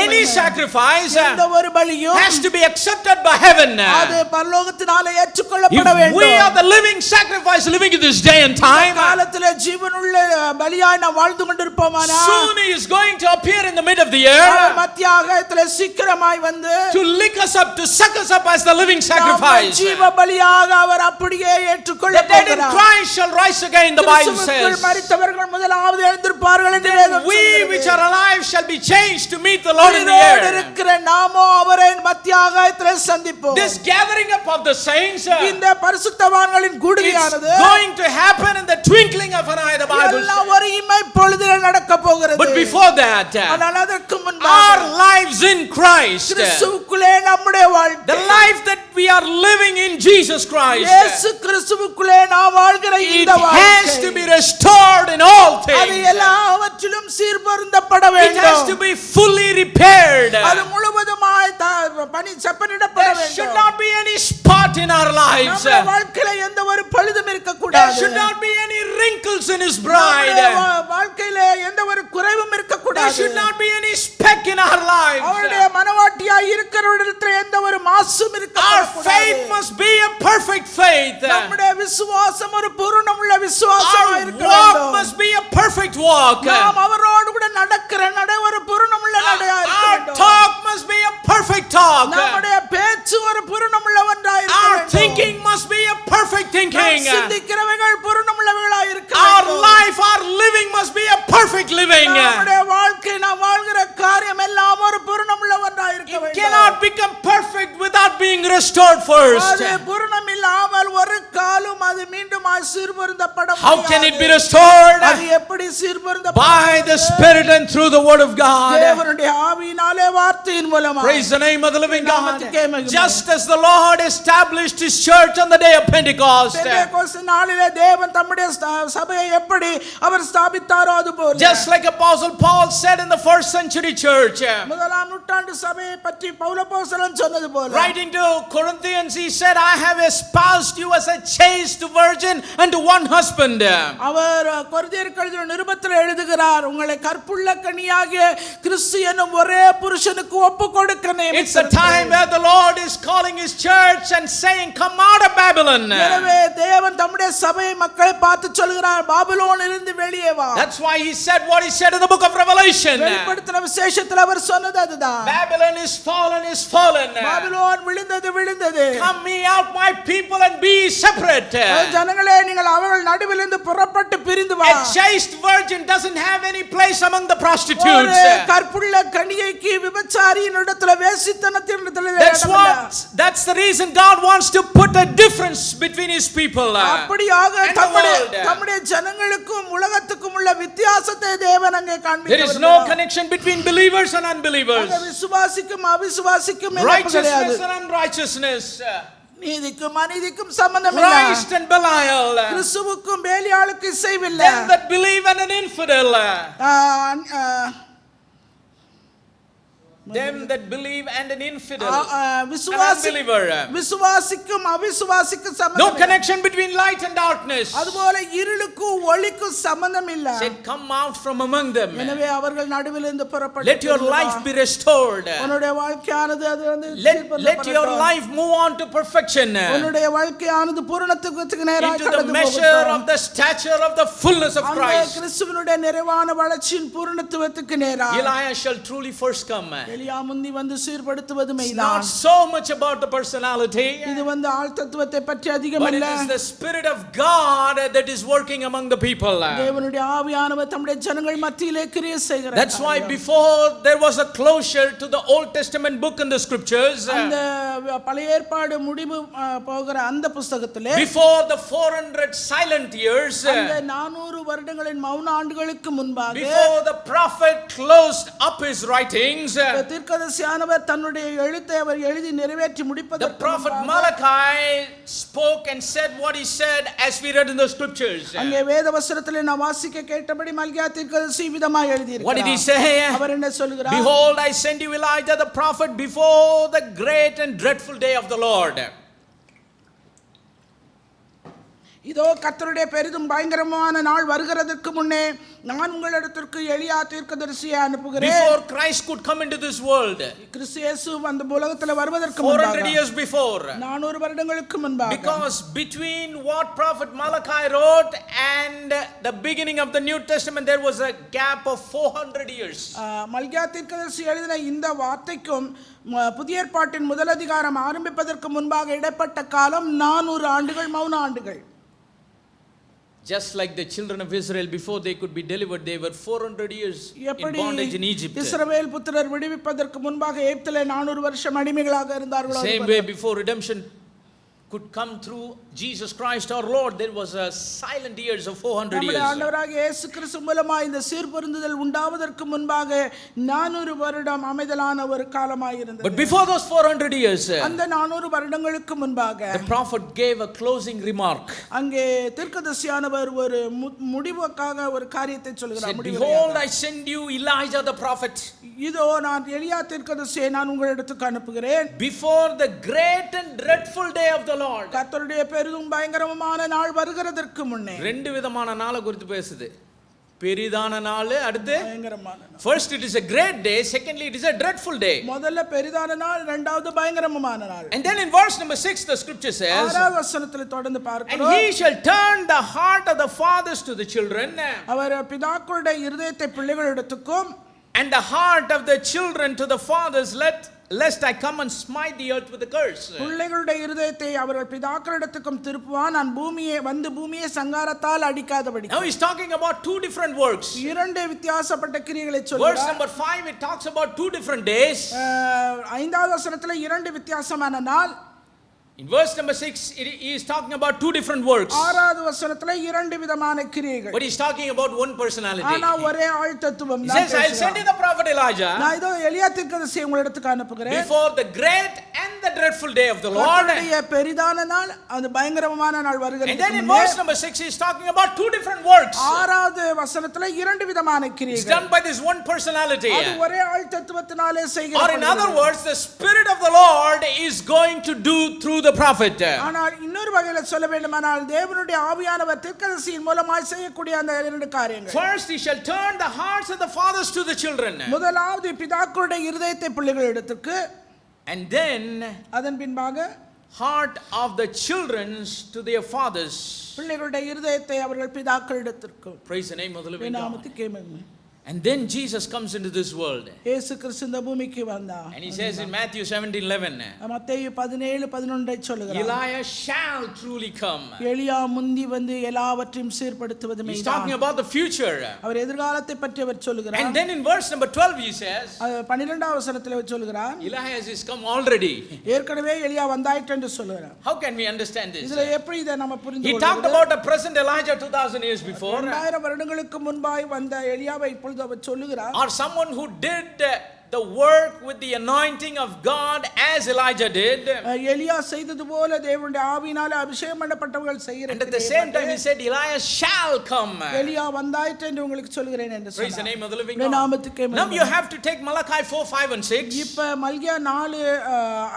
Any sacrifice எந்த ஒரு பலியும் has to be accepted by heaven. அது பரலோகத்தினாலே ஏற்றுக்கொள்ளப்பட If வேண்டும் we are the living sacrifice living in this day and time, காலத்திலே ஜீவனுள்ள பலியாய் நாம் வாழ்ந்து கொண்டிருப்போமானா soon he is going to appear in the mid of the year மத்தியாகத்திலே சீக்கிரமாய் வந்து to lick us up, to suck us up as the living sacrifice. ஜீவ பலியாக அவர் அப்படியே ஏற்றுக்கொள்ள The dead in போகிறார் Christ shall rise again, the Bible says. மரித்தவர்கள் முதலாவது எழுந்திருப்பார்கள் என்று வேதம் We சொல்கிறது. which are alive shall be changed to meet the Lord in the உயிரோடு air. இருக்கிற நாமோ அவரை மத்தியாகத்திலே சந்திப்போம். This gathering up of the saints இந்த பரிசுத்தவான்களின் கூடுகையானது it's going to happen in the twinkling of an eye, the Bible எல்லாம் says. ஒரு இமை பொழுதிலே நடக்க போகிறது. But before that, ஆனால் அதற்கு our முன்பாக lives in Christ, கிறிஸ்துவுக்குள்ளே நம்முடைய வாழ்க்கை the life that we are living in Jesus Christ, இயேசு கிறிஸ்துவுக்குள்ளே நாம் வாழ்கிற it இந்த has வாழ்க்கை to be restored in all அது things. எல்லாவற்றிலும் சீர்பொருந்தப்பட It has வேண்டும். to be fully repaired. அது முழுவதுமாய் பணி செப்பனிடப்பட There should வேண்டும். not be any spot in our lives. நம்முடைய வாழ்க்கையில எந்த ஒரு பழுதும் இருக்க There கூடாது. should not be any wrinkles in His நம்முடைய bride. வாழ்க்கையில எந்த ஒரு குறைவும் இருக்க There கூடாது. should not be any speck in our lives. அவருடைய மனவாட்டியாய் இருக்கிறவரிடத்தில் எந்த ஒரு மாசும் இருக்க Our faith கூடாது. must be a perfect faith. நம்முடைய விசுவாசம் ஒரு பூரணமுள்ள விசுவாசமாக Our இருக்க walk வேண்டும். must be a perfect walk. நாம் அவரோடு கூட நடக்கிற நடை ஒரு பூரணமுள்ள நடையா இருக்க Our வேண்டும். talk must be a perfect talk. நம்முடைய பேச்சு ஒரு பூரணமுள்ள ஒன்றாய் இருக்க Our வேண்டும். thinking must be a perfect thinking. நாம் சிந்திக்கிறவைகள் பூரணமுள்ளவைகளாய் இருக்க Our வேண்டும். life, our living must be a perfect living. நம்முடைய வாழ்க்கை நாம் வாழ்கிற காரியம் எல்லாம் ஒரு பூரணமுள்ள ஒன்றாய் இருக்க It வேண்டும். cannot become perfect without being restored first. அது பூரணம் இல்லாமல் ஒரு காலும் அது மீண்டுமாய் சீர்பொருந்தப்பட How can it be முடியாது. restored? அது எப்படி சீர்பொருந்தப்பட By the Spirit and through the Word of God. தேவனுடைய ஆவியினாலே வார்த்தையின் மூலமாக Praise the name of the living God. நாமத்துக்கே மகிமை. Just as the Lord established His church on the day of Pentecost. Pentecost நாளிலே தேவன் தம்முடைய சபையை எப்படி அவர் ஸ்தாபித்தாரோ அதுபோல Just like Apostle Paul said in the first century church. முதலாம் நூற்றாண்டு சபையை பற்றி பவுலப்போஸ்தலன் சொன்னது போல Writing to Corinthians, he said, I have espoused you as a chaste virgin unto one husband. அவர் கொரிந்தியருக்கு எழுதின நிருபத்தில் எழுதுகிறார் உங்களை கற்புள்ள கன்னியாகிய கிறிஸ்து என்னும் ஒரே புருஷனுக்கு ஒப்புக்கொடுக்க It's a time where the Lord is calling His church and saying, come out of Babylon. எனவே தேவன் தம்முடைய சபை மக்களை பார்த்து சொல்கிறார் பாபிலோனிலிருந்து வெளியே வா. That's why He said what He said in the book of Revelation. வெளிப்படுத்தின விசேஷத்தில் அவர் சொன்னது அதுதான். Babylon is fallen. பாபிலோன் விழுந்தது விழுந்தது. Come ye out, my people, and be separate. ஜனங்களே நீங்கள் அவர்கள் நடுவிலிருந்து புறப்பட்டு பிரிந்து வா. A chaste virgin doesn't have any place among the ஒரு prostitutes. கற்புள்ள கன்னிகைக்கு விபச்சாரியின் இடத்துல வேசித்தனத்தின் இடத்துல That's the reason God wants to put a difference between His people. அப்படியாக and the world. தம்முடைய ஜனங்களுக்கும் உலகத்துக்கும் உள்ள வித்தியாசத்தை தேவன் அங்கே There is no connection between believers and unbelievers. விசுவாசிக்கும் அவிசுவாசிக்கும் Righteousness and unrighteousness. நீதிக்கும் அநீதிக்கும் சம்பந்தம் இல்லை. Christ and Belial. கிறிஸ்துவுக்கும் பேலியாளுக்கு இசைவில்லை. Them that believe and an infidel. Them that believe and an infidel. An unbeliever. விசுவாசிக்கும் அவிசுவாசிக்கும் No சம்பந்தம் இல்லை. connection between light and darkness. அதுபோல இருளுக்கும் ஒளிக்கும் சம்பந்தம் இல்லை. Said, come out from among them. எனவே அவர்கள் நடுவிலிருந்து புறப்பட்டு Let your life be restored. உன்னுடைய வாழ்க்கையானது அது வந்து Let your life move on to perfection. உன்னுடைய வாழ்க்கையானது பூரணத்துவத்துக்கு நேராக Into the கடந்து measure போகட்டும். of the stature of the fullness of அந்த Christ. கிறிஸ்துவினுடைய நிறைவான வளர்ச்சியின் பூரணத்துவத்துக்கு நேராக Elias shall truly first come. எலியா முந்தி வந்து சீர்படுத்துவது It's மெய்தான். not so much about the personality, இது வந்து ஆள் தத்துவத்தை பற்றி but it அதிகமல்ல. is the Spirit of God that is working among the people. தேவனுடைய ஆவியானவர் தம்முடைய ஜனங்கள் மத்தியிலே கிரியை செய்கிறார். That's why before there was a closure to the Old Testament book in the scriptures, அந்த பழைய ஏற்பாடு முடிவு போகிற அந்த புத்தகத்திலே before the 400 silent years, அந்த 400 வருடங்களின் மௌன ஆண்டுகளுக்கு முன்பாக before the prophet closed up his writings, தீர்க்கதரிசியானவர் தன்னுடைய எழுத்தை அவர் எழுதி நிறைவேற்றி the முடிப்பதற்கு prophet முன்பாக Malachi spoke and said what he said as we read in the scriptures. அங்கே வேத வசனத்திலே நாம் வாசிக்க கேட்டபடி மல்கியா தீர்க்கதரிசி விதமாய் எழுதி What did he இருக்கிறார். say? அவர் என்ன சொல்கிறார்? Behold, I send you Elijah the prophet before the great and dreadful day of the Lord. இதோ கர்த்தருடைய பெரிதும் பயங்கரமான நாள் வருகிறதற்கு முன்னே நான் உங்களிடத்திற்கு எலியா தீர்க்கதரிசியை அனுப்புகிறேன். Before Christ could come into this world, கிறிஸ்து இயேசு அந்த உலகத்தில் வருவதற்கு 400 முன்பாக years before, 400 வருடங்களுக்கு முன்பாக because between what prophet Malachi wrote and the beginning of the New Testament there was a gap of 400 years. மல்கியா தீர்க்கதரிசி எழுதின இந்த வார்த்தைக்கும் புதிய ஏற்பாட்டின் முதல் அதிகாரம் ஆரம்பிப்பதற்கு முன்பாக இடைப்பட்ட காலம் 400 ஆண்டுகள் மௌன ஆண்டுகள். Just like the children of Israel before they could be delivered, they were 400 years in bondage in Egypt. இஸ்ரவேல் புத்திரர் விடுவிப்பதற்கு முன்பாக எகிப்திலே 400 வருஷம் அடிமைகளாக இருந்தார்களோ Same way before redemption could come through Jesus Christ our Lord, there was a silent years of 400 நம்முடைய years. ஆண்டவராகிய இயேசு கிறிஸ்து மூலமாக இந்த சீர்பொருந்துதல் உண்டாவதற்கு முன்பாக 400 வருடம் அமைதலான ஒரு காலமாய் இருந்தது. But before those 400 years, அந்த 400 வருடங்களுக்கு முன்பாக the prophet gave a closing remark. அங்கே தீர்க்கதரிசியானவர் ஒரு முடிவுக்காக ஒரு காரியத்தை சொல்கிறார். Said, behold, I send you Elijah the prophet இதோ நான் எலியா தீர்க்கதரிசியை நான் உங்களிடத்துக்கு அனுப்புகிறேன். before the great and dreadful day of the Lord. கர்த்தருடைய பெரிதும் பயங்கரமான நாள் வருகிறதற்கு முன்னே ரெண்டு விதமான நாளை குறித்து பேசுது. பெரிதான நாள், அடுத்து பயங்கரமான நாள். first it is a great day, secondly it is a dreadful day. முதல்ல பெரிதான நாள், இரண்டாவது பயங்கரமான நாள். And then in verse number 6 the scripture says, ஆறாவது வசனத்தில் தொடர்ந்து and பார்க்கிறோம். he shall turn the heart of the fathers to the children, அவர் பிதாக்களுடைய இருதயத்தை பிள்ளைகளிடத்துக்கும் and the heart of the children to the fathers, lest I come and smite the earth with a curse. பிள்ளைகளுடைய இருதயத்தை அவர்கள் பிதாக்களிடத்துக்கும் திருப்புவான், நான் பூமியை சங்காரத்தால் அடிக்காதபடி. Now he's talking about two different works. இரண்டு வித்தியாசப்பட்ட கிரியைகளை Verse சொல்கிறார். number 5 it talks about two different days. ஐந்தாவது வசனத்தில் இரண்டு வித்தியாசமான நாள். In verse number 6 he is talking about two different works. ஆறாவது வசனத்தில் இரண்டு விதமான கிரியைகள். But he's talking about one personality. ஆனா ஒரே ஆள் தத்துவம் He தான் says, I'll send you the prophet Elijah நான் இதோ எலியா தீர்க்கதரிசியை உங்களிடத்துக்கு அனுப்புகிறேன். before the great and the dreadful day of the Lord. கர்த்தருடைய பெரிதான நாள், அந்த பயங்கரமான நாள் And then வருகிறது. in verse number 6 he's talking about two different works. ஆறாவது வசனத்தில் இரண்டு விதமான It's கிரியைகள். done by this one personality. அது ஒரே ஆள் தத்துவத்தினாலே Or in செய்கிறது. other words, the Spirit of the Lord is going to do through the prophet. ஆனால் இன்னொரு வகையில சொல்ல வேண்டுமானால் தேவனுடைய ஆவியானவர் தீர்க்கதரிசியின் மூலமாய் செய்யக்கூடிய அந்த இரண்டு காரியங்கள். First he shall turn the hearts of the fathers to the children. முதலாவது பிதாக்களுடைய இருதயத்தை பிள்ளைகளிடத்துக்கு, And then அதன் பின்பாக heart of the children to their fathers. பிள்ளைகளுடைய இருதயத்தை அவர்கள் பிதாக்களிடத்திற்கு. Praise the name of the living God. நாமத்துக்கே மகிமை. And then Jesus comes into this world. இயேசு கிறிஸ்து இந்த பூமிக்கு வந்தார். And he says in Matthew 17:11, மத்தேயு 17:11 சொல்லுகிறார். Elijah shall truly come. எலியா முந்தி வந்து எல்லாவற்றையும் சீர்படுத்துவது He's மெய்தான். talking about the future. அவர் எதிர்காலத்தை பற்றி அவர் சொல்லுகிறார். And then in verse number 12 he says, 12வது வசனத்தில் அவர் சொல்லுகிறார், Elias is come already. ஏற்கனவே எலியா வந்தாயிற்று என்று சொல்லுகிறார். How can we understand this? இதுல எப்படி இதை நம்ம புரிந்து He கொள்வது? talked about the present Elijah 2000 years before. 2000 வருடங்களுக்கு முன்பாய் வந்த எலியாவை இப்பொழுது அவர் சொல்லுகிறார். Or someone who did the work with the anointing of God as Elijah did. எலியா செய்தது போல தேவனுடைய ஆவியினாலே அபிஷேகம் பண்ணப்பட்டவர்கள் செய்கிறார்கள். And at the same time he said Elias shall come. எலியா வந்தாயிற்று என்று உங்களுக்கு சொல்கிறேன் என்று சொன்னார். Praise the name of the living உம்முடைய God. நாமத்துக்கே மகிமை. Now you have to take Malachi 4, 5 and 6. இப்ப மல்கியா 4,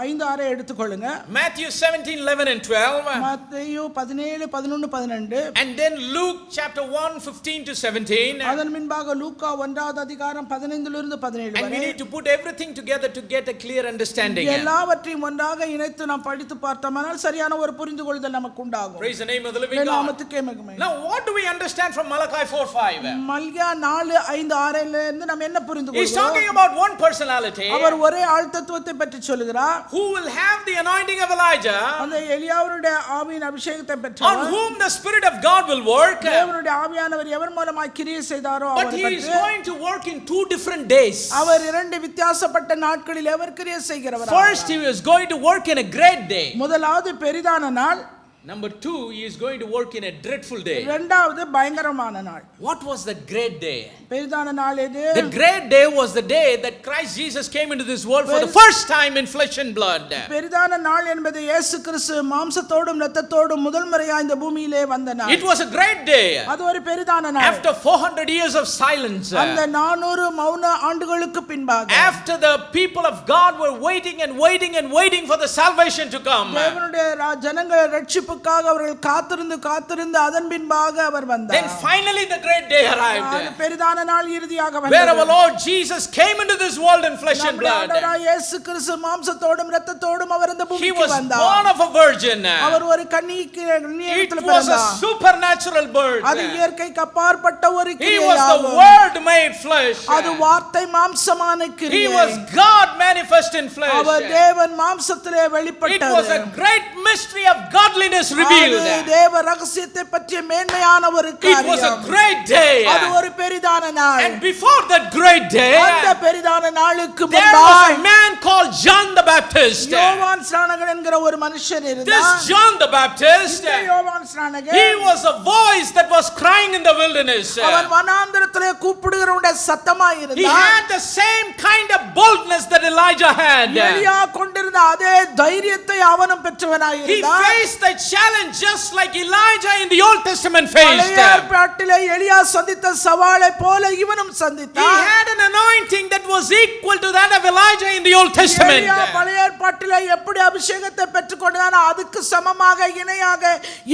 5, 6 எடுத்துக்கொள்ளுங்க. Matthew 17, 11 and 12. மத்தேயு 17, 11, 12. And then Luke chapter 1, 15 to 17. அதன் பின்பாக லூக்கா 1வது அதிகாரம் 15 லிருந்து 17 And we வரை. need to put everything together to get a clear understanding. எல்லாவற்றையும் ஒன்றாக இணைத்து நாம் படித்து பார்த்தோமானால் சரியான ஒரு புரிந்துகொள்ளுதல் நமக்கு உண்டாகும். Praise the name of the living God. நாமத்துக்கே மகிமை. Now what do we understand from Malachi 4:5? மல்கியா 4:5-6 இருந்து நாம் என்ன புரிந்துகொள்கிறோம்? He's talking about one personality. அவர் ஒரே ஆள் தத்துவத்தை பற்றி சொல்கிறார். Who will have the anointing of Elijah? அந்த எலியாவுடைய ஆவியின் அபிஷேகத்தை On பெற்றவர். whom the Spirit of God will work. தேவனுடைய ஆவியானவர் எவர் மூலமாய் கிரியை செய்தாரோ But அவரை he is பற்றி. going to work in two different days. அவர் இரண்டு வித்தியாசப்பட்ட நாட்களில் அவர் கிரியை செய்கிறவர். First, he is going to work in a great day. முதலாவது பெரிதான நாள். Number two, he is going to work in a dreadful day. இரண்டாவது பயங்கரமான நாள். What was the great day? பெரிதான நாள் எது? The great day was the day that Christ Jesus came into this world for the first time in flesh and blood. பெரிதான நாள் என்பது இயேசு கிறிஸ்து மாம்சத்தோடும் இரத்தத்தோடும் முதல் முறையாக இந்த பூமியிலே வந்த நாள். It was a great day. அது ஒரு பெரிதான நாள். After 400 years of silence. அந்த 400 மௌன ஆண்டுகளுக்கு பின்பாக. After the people of God were waiting and waiting and waiting for the salvation to come. தேவனுடைய ஜனங்கள் ரட்சிப்புக்காக அவர்கள் காத்திருந்து அதன் பின்பாக அவர் வந்தார். Then finally the great day arrived. அது பெரிதான நாள் இறுதியாக வந்தது. Where our Lord Jesus came into this world in flesh and blood. இயேசு கிறிஸ்து மாம்சத்தோடும் இரத்தத்தோடும் அவர் இந்த He பூமிக்கு was வந்தார். born of a virgin. அவர் ஒரு கன்னிகைக்கு It கன்னியத்தில் was a பிறந்தார். supernatural birth. அது இயற்கைக்கு அப்பாற்பட்ட ஒரு He was the கிரியாகும். word made flesh. அது வார்த்தை மாம்சமான He கிரியை. was God manifest in flesh. அவர் தேவன் மாம்சத்திலே It was வெளிப்பட்டது. a great mystery of godliness அது revealed. தேவ ரகசியத்தை பற்றிய மேன்மையான ஒரு It was a காரியம். great day. அது ஒரு பெரிதான நாள். And before that great day, அந்த பெரிதான நாளுக்கு there was முன்பாக a man called John the Baptist. யோவான் ஸ்நானகன் என்கிற ஒரு மனுஷன் This இருந்தார். John the Baptist, இந்த யோவான் ஸ்நானகன் he was a voice that was crying in the wilderness. அவன் வனாந்தரத்திலே கூப்பிடுகிறவனுடைய சத்தமாய் He இருந்தார். had the same kind of boldness that Elijah had. எலியா கொண்டிருந்த அதே தைரியத்தை அவனும் பெற்றவனாய் He இருந்தார். faced the challenge just like Elijah in the Old Testament faced. பழைய ஏற்பாட்டிலே எலியா சந்தித்த சவாலை போல இவனும் He சந்தித்தார். had an anointing that was equal to that of Elijah in the Old Testament. எலியா பழைய ஏற்பாட்டிலே எப்படி அபிஷேகத்தை பெற்றுக்கொண்டானோ அதுக்கு சமமாக இணையாக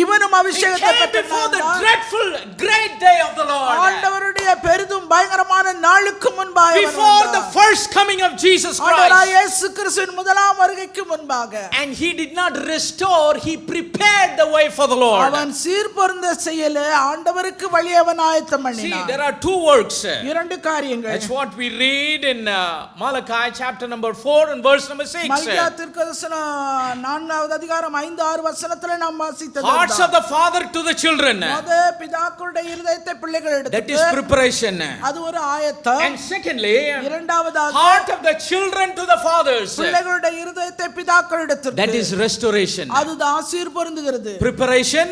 இவனும் He அபிஷேகத்தை came before the பெற்றான். dreadful great day of the Lord. ஆண்டவருடைய பெரிதும் பயங்கரமான நாளுக்கு முன்பாக அவன் Before the வந்தான். first coming of Jesus ஆண்டவராய் Christ. இயேசு கிறிஸ்துவின் முதலாம் வருகைக்கு முன்பாக And he did not restore, he prepared the way for the Lord. அவன் சீர்பொருந்த செய்யல ஆண்டவருக்கு வழி அவன் ஆயத்தம் See, பண்ணினான். there are two works. இரண்டு காரியங்கள். That's what we read in Malachi chapter number 4 and verse number 6. மல்கியா தீர்க்கதரிசனம் 4வது அதிகாரம் 5-6 வசனத்திலே நாம் வாசித்தது. Hearts of the father to the children. பிதாக்களுடைய இருதயத்தை பிள்ளைகள் That is எடுத்து preparation. அது ஒரு ஆயத்தம். And secondly, இரண்டாவதாக heart of the children to the fathers. பிள்ளைகளுடைய இருதயத்தை பிதாக்கள் எடுத்து That is restoration. அதுதான் சீர்பொருந்துகிறது. Preparation,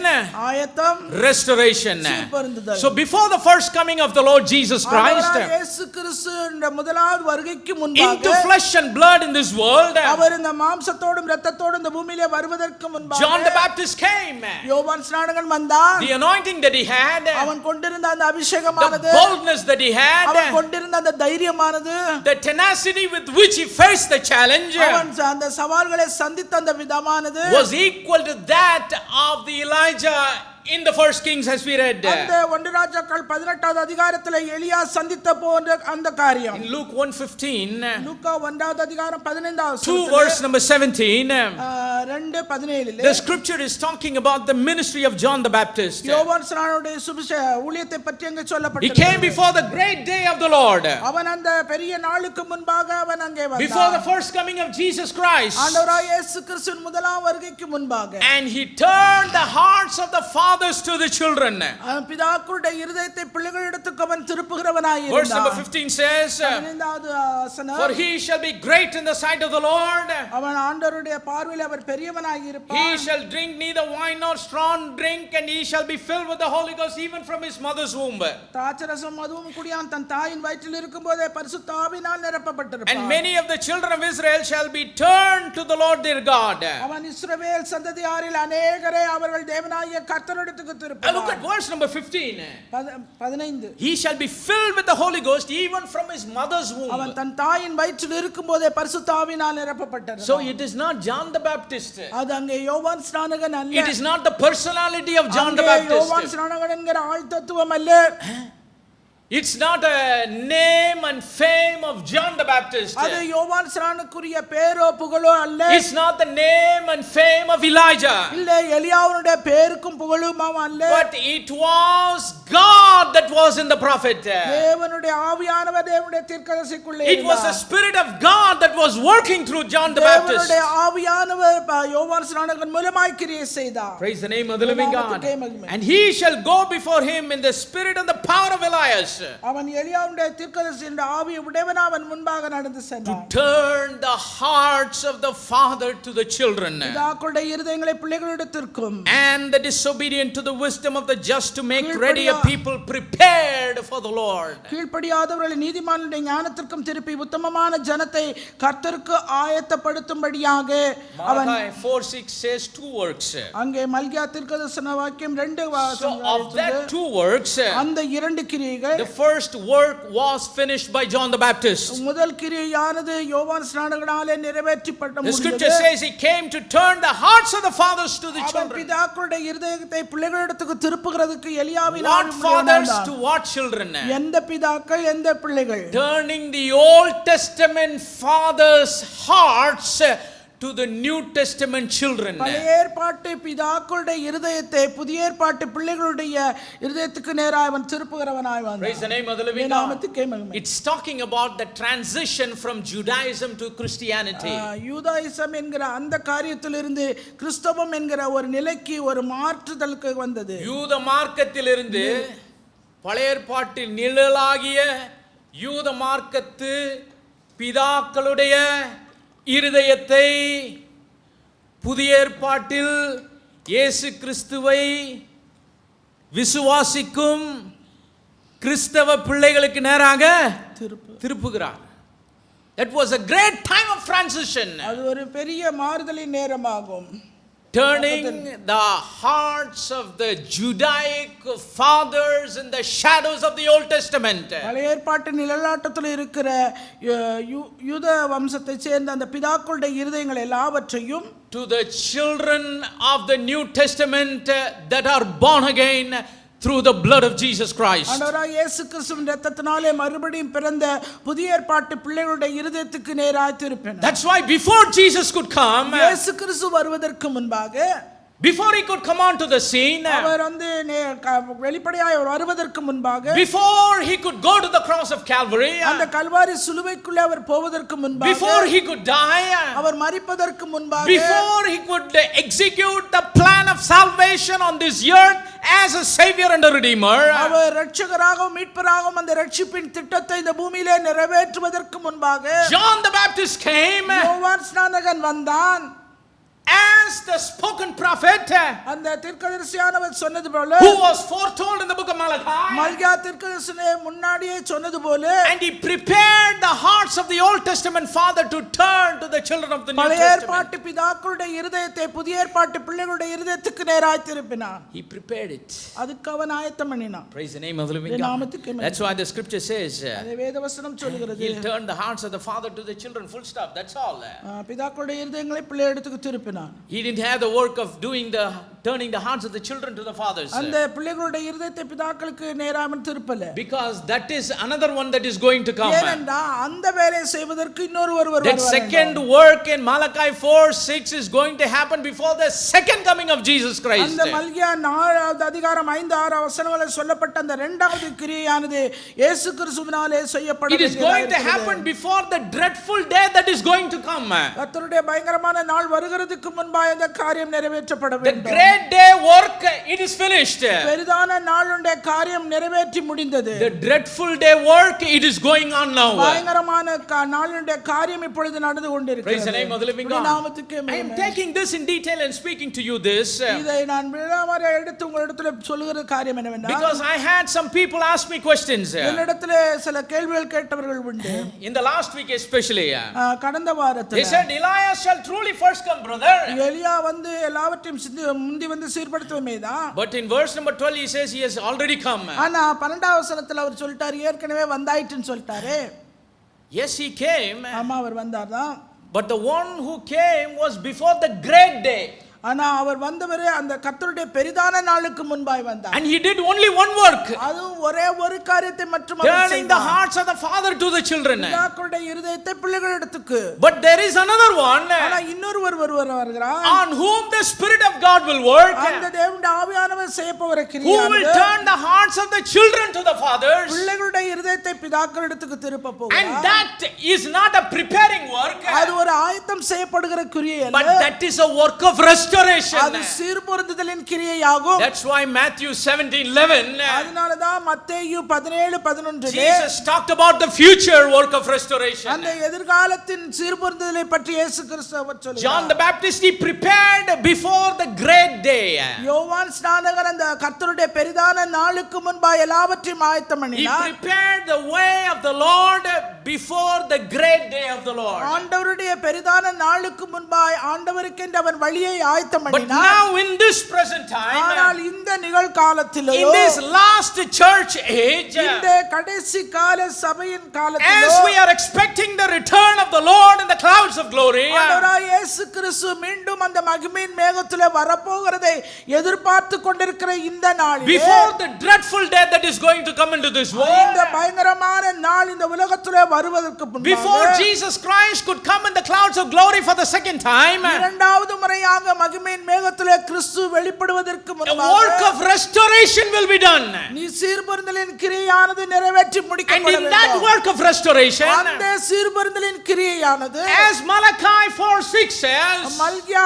ஆயத்தம், restoration. சீர்பொருந்துதல். So before the first coming of the Lord Jesus Christ ஆண்டவராகிய இயேசு கிறிஸ்துவின் முதலாவது வருகைக்கு முன்பாக into flesh and blood in this world, அவர் இந்த மாம்சத்தோடும் இரத்தத்தோடும் இந்த பூமியிலே வருவதற்கு முன்பாக John the Baptist came. யோவான் ஸ்நானகன் வந்தான். The anointing that he had, அவன் கொண்டிருந்த அந்த the அபிஷேகமானது, boldness that he அவன் had, கொண்டிருந்த அந்த தைரியமானது, the tenacity with which he faced the challenge அவன் அந்த சவால்களை சந்தித்த அந்த விதமானது was equal to that of the Elijah in the first Kings as we read. அந்த 1 ராஜாக்கள் 18வது அதிகாரத்திலே எலியா சந்தித்த போன்ற அந்த காரியம். In Luke 1:15, லூக்கா 1வது அதிகாரம் 15வது 2 verse number 17, 2:17 the scripture is talking about the ministry of John the Baptist. யோவான் ஸ்நானனுடைய ஊழியத்தை பற்றி அங்கே He சொல்லப்பட்டிருக்கிறது. came before the great day of the Lord, அவன் அந்த பெரிய நாளுக்கு முன்பாக அவன் அங்கே before the வந்தான். first coming of Jesus Christ, ஆண்டவராகிய இயேசு கிறிஸ்துவின் முதலாம் வருகைக்கு முன்பாக and he turned the hearts of the fathers to the children. அவன் பிதாக்களுடைய இருதயத்தை பிள்ளைகளிடத்துக்கு அவன் திருப்புகிறவனாய் Verse number இருந்தான். 15 says, 15வது வசனம், for he shall be great in the sight of the Lord. அவன் ஆண்டவருடைய பார்வையில் அவர் பெரியவனாய் He இருப்பான். shall drink neither wine nor strong drink, and he shall be filled with the Holy Ghost even from his mother's womb. திராட்சரசம் மதுவும் குடியான் தன் தாயின் வயிற்றில் இருக்கும்போதே பரிசுத்த ஆவியினால் And நிரப்பப்பட்டிருப்பான். many of the children of Israel shall be turned to the Lord their God. அவன் இஸ்ரவேல் சந்ததியாரில் அநேகரை அவர்கள் தேவனாகிய கர்த்தரிடத்துக்கு And look திருப்புவான். at verse number 15. 15 He shall be filled with the Holy Ghost even from his mother's அவன் womb. தன் தாயின் வயிற்றில் இருக்கும்போதே பரிசுத்த ஆவியினால் நிரப்பப்பட்டார். So it is not John the Baptist. அது அங்கே யோவான் ஸ்நானகன் அல்ல. It is not the personality of John the அங்கே யோவான் Baptist. ஸ்நானகன் என்கிற ஆள் தத்துவம் அல்ல. It's not a name and fame of John the Baptist. அது யோவான் ஸ்நானனுக்குரிய பேரோ புகழோ அல்ல. It's not the name and fame of Elijah. இல்ல எலியாவுடைய பேருக்கும் புகழும் அல்ல. But it was God that was in the prophet. தேவனுடைய ஆவியானவர் தேவனுடைய தீர்க்கதரிசிக்குள்ளே It was the Spirit of God that was working through John the Baptist. தேவனுடைய ஆவியானவர் யோவான் ஸ்நானகன் மூலமாய் கிரியை செய்தார். Praise the name of the living God. And he shall go before him in the spirit and the power of Elias. அவன் எலியாவுடைய தீர்க்கதரிசியின் ஆவியை உடையவனாய் அவன் முன்பாக நடந்து சென்றான். To turn the hearts of the father to the children. பிதாக்களுடைய இருதயங்களை பிள்ளைகளிடத்திற்கும். And the disobedient to the wisdom of the just, to make ready a people prepared for the Lord. கீழ்ப்படியாதவர்களை நீதிமானுடைய ஞானத்திற்கும் திருப்பி உத்தமமான ஜனத்தை கர்த்தருக்கு ஆயத்தப்படுத்தும்படியாக அவன். Malachi 4:6 says two works. அங்கே மல்கியா தீர்க்கதரிசன வாக்கியம் 2 So of that two works, அந்த 2 கிரியைகள், the first work was finished by John the Baptist. முதல் கிரியையானது யோவான் ஸ்நானகனாலே நிறைவேற்றப்பட்ட The scripture says he came to turn the hearts of the fathers to the அவன் children. பிதாக்களுடைய இருதயத்தை பிள்ளைகளிடத்துக்கு திருப்புகிறதுக்கு எலியாவின் What fathers to what children? எந்த பிதாக்கள் எந்த பிள்ளைகள்? Turning the Old Testament fathers' hearts to the New Testament children. பழைய ஏற்பாட்டு பிதாக்களுடைய இருதயத்தை புதிய ஏற்பாட்டு பிள்ளைகளுடைய இருதயத்துக்கு நேராக அவன் திருப்புகிறவனாய் வந்தான். Praise the name of the living God. It's talking about the transition from Judaism to Christianity. யூதாயிசம் என்கிற அந்த காரியத்திலிருந்து கிறிஸ்தவம் என்கிற ஒரு நிலைக்கு ஒரு மாற்றுதலுக்கு வந்தது. யூத மார்க்கத்திலிருந்து பழைய ஏற்பாட்டில் நிழலாகிய யூத மார்க்கத்து பிதாக்களுடைய இருதயத்தை புதிய ஏற்பாட்டில் இயேசு கிறிஸ்துவை விசுவாசிக்கும் கிறிஸ்தவ பிள்ளைகளுக்கு நேராக திருப்புகிறார். That was a great time of transition. அது ஒரு பெரிய மாறுதலின் நேரமாகும். Turning the hearts of the Judaic fathers in the shadows of the Old Testament. பழைய ஏற்பாட்டு நிழலாட்டத்தில் இருக்கிற யூத வம்சத்தைச் சேர்ந்த அந்த பிதாக்களுடைய இருதயங்கள் எல்லாவற்றையும் to the children of the New Testament that are born again through the blood of Jesus Christ. ஆண்டவராகிய இயேசு கிறிஸ்துவின் இரத்தத்தினாலே மறுபடியும் பிறந்த புதிய ஏற்பாட்டு பிள்ளைகளுடைய இருதயத்துக்கு நேராய் திருப்பினார். That's why before Jesus could come, இயேசு கிறிஸ்து வருவதற்கு முன்பாக, before he could come onto the scene, அவர் வந்து வெளிப்படையாய் வருவதற்கு முன்பாக, before he could go to the cross of Calvary, அந்த கல்வாரி சிலுவைக்குள்ளே அவர் போவதற்கு முன்பாக, before he could die, அவர் மரிப்பதற்கு முன்பாக, before he could execute the plan of salvation on this earth as a savior and a redeemer, அவர் இரட்சகராகவும் மீட்பராகவும் அந்த இரட்சிப்பின் திட்டத்தை இந்த பூமியிலே நிறைவேற்றுவதற்கு முன்பாக, John the Baptist came யோவான் ஸ்நானகன் வந்தான். as the spoken prophet, அந்த தீர்க்கதரிசியானவர் சொன்னது போல, who was foretold in the book of Malachi, மல்கியா தீர்க்கதரிசனே முன்னாடியே சொன்னது போல, and he prepared the hearts of the Old Testament father to turn to the children of the New பழைய Testament. ஏற்பாட்டு பிதாக்களுடைய இருதயத்தை புதிய ஏற்பாட்டு பிள்ளைகளுடைய இருதயத்துக்கு நேராய் திருப்பினான். He prepared it. அதுக்கு அவன் ஆயத்தம் பண்ணினான். Praise the name of the living God. That's why the scripture says அதே வேதவசனம் சொல்கிறது, he'll turn the hearts of the father to the children, full stop. That's all. பிதாக்களுடைய இருதயங்களை பிள்ளைகளுக்கு திருப்பினான். He didn't have the work of turning the hearts of the children to the fathers. அந்த பிள்ளைகளுடைய இருதயத்தை பிதாக்களுக்கு நேராக திருப்பல. Because that is another one that is going to come. ஏனென்றால் அந்த வேலையை செய்வதற்கு இன்னொரு ஒருவர் That second work in Malachi 4:6 is going to happen before the second coming of Jesus Christ. அந்த மல்கியா 4வது அதிகாரம் 5-6 வசனங்களில் சொல்லப்பட்ட அந்த இரண்டாவது கிரியையானது இயேசு கிறிஸ்துவினாலே செய்யப்பட It is going to happen before the dreadful day that is going to come. கர்த்தருடைய பயங்கரமான நாள் வருகிறதுக்கு முன்பாக இந்த காரியம் நிறைவேற்றப்பட The வேண்டும். great day work, it is finished. பெரிதான நாளுடைய காரியம் நிறைவேற்றி முடிந்தது. The dreadful day work, it is going on now. பயங்கரமான நாளுடைய காரியம் இப்பொழுது நடந்து கொண்டிருக்கிறது. Praise the name of the living God. நாமத்துக்கே மகிமை. I am taking this in detail and speaking to you this இதை நான் விழாவாக எடுத்து உங்களிடத்தில் சொல்லுகிற காரியம் என்னவென்றால், because I had some people ask me questions. என்னிடத்தில் சில கேள்விகள் கேட்டவர்கள் உண்டு. In the last week especially. கடந்த வாரத்தில் They said Elias shall truly first come, brother. எலியா வந்து எல்லாவற்றையும் முந்தி வந்து சீர்படுத்துவமேதான். But in verse number 12 he says he has already come. ஆனா 12வது வசனத்துல அவர் சொல்லிட்டார், ஏற்கனவே வந்தாயிட்டுன்னு சொல்லிட்டாரு. Yes, he came. ஆமா, அவர் வந்தார்தான். But the one who came was before the great day. ஆனா அவர் வந்தவரே அந்த கர்த்தருடைய பெரிதான நாளுக்கு முன்பாய் வந்தார். And he did only one work. அதுவும் ஒரே ஒரு காரியத்தை மட்டும் அவர் Turning the செய்தார். hearts of the father to the children. பிதாக்களுடைய இருதயத்தை பிள்ளைகளிடத்துக்கு. But there is another one ஆனா இன்னொருவர் வருகிறார். on whom the spirit of God will work. அந்த தேவனுடைய ஆவியானவர் செய்யப்போகிற Who கிரியானது will turn the hearts of the children to the fathers. பிள்ளைகளுடைய இருதயத்தை பிதாக்களிடத்துக்கு திருப்ப And போகிறார். that is not a preparing work. அது ஒரு ஆயத்தம் செய்யப்படுகிற கிரியை But அல்ல. that is a work of restoration. அது சீர்பொருந்துதலின் கிரியையாகும். That's why Matthew 17:11 அதனால தான் மத்தேயு 17:11 Jesus talked about the future work of restoration. அந்த எதிர்காலத்தின் சீர்பொருந்துதலை பற்றி இயேசு கிறிஸ்து அவர் John சொல்கிறார். the Baptist, he prepared before the great day. யோவான் ஸ்நானகர் அந்த கர்த்தருடைய பெரிதான நாளுக்கு முன்பாக எல்லாவற்றையும் ஆயத்தம் He பண்ணினார். prepared the way of the Lord before the great day of the Lord. ஆண்டவருடைய பெரிதான நாளுக்கு முன்பாக ஆண்டவருக்கென்று அவன் வழியை ஆயத்தம் But பண்ணினார். now in this present ஆனால் time, இந்த நிகழ்காலத்திலோ in this last church age, இந்த கடைசி கால சபையின் as காலத்திலோ we are expecting the return of the Lord in the clouds of glory, ஆண்டவராய் இயேசு கிறிஸ்து மீண்டும் அந்த மகிமையின் மேகத்திலே வரப்போகிறதை எதிர்பார்த்து கொண்டிருக்கிற இந்த நாளிலே before the dreadful day that is going to come into this world, இந்த பயங்கரமான நாள் இந்த உலகத்திலே வருவதற்கு before முன்பாக Jesus Christ could come in the clouds of glory for the second time, இரண்டாவது முறையாக மகிமையின் மேகத்திலே கிறிஸ்து வெளிப்படுவதற்கு a முன்பாக work of restoration will be done. நீ சீர்பொருந்தலின் கிரியானது நிறைவேற்றி And முடிக்கப்பட in that வேண்டும். work of restoration, அந்த சீர்பொருந்தலின் கிரியையானது as Malachi 4:6 says, மல்கியா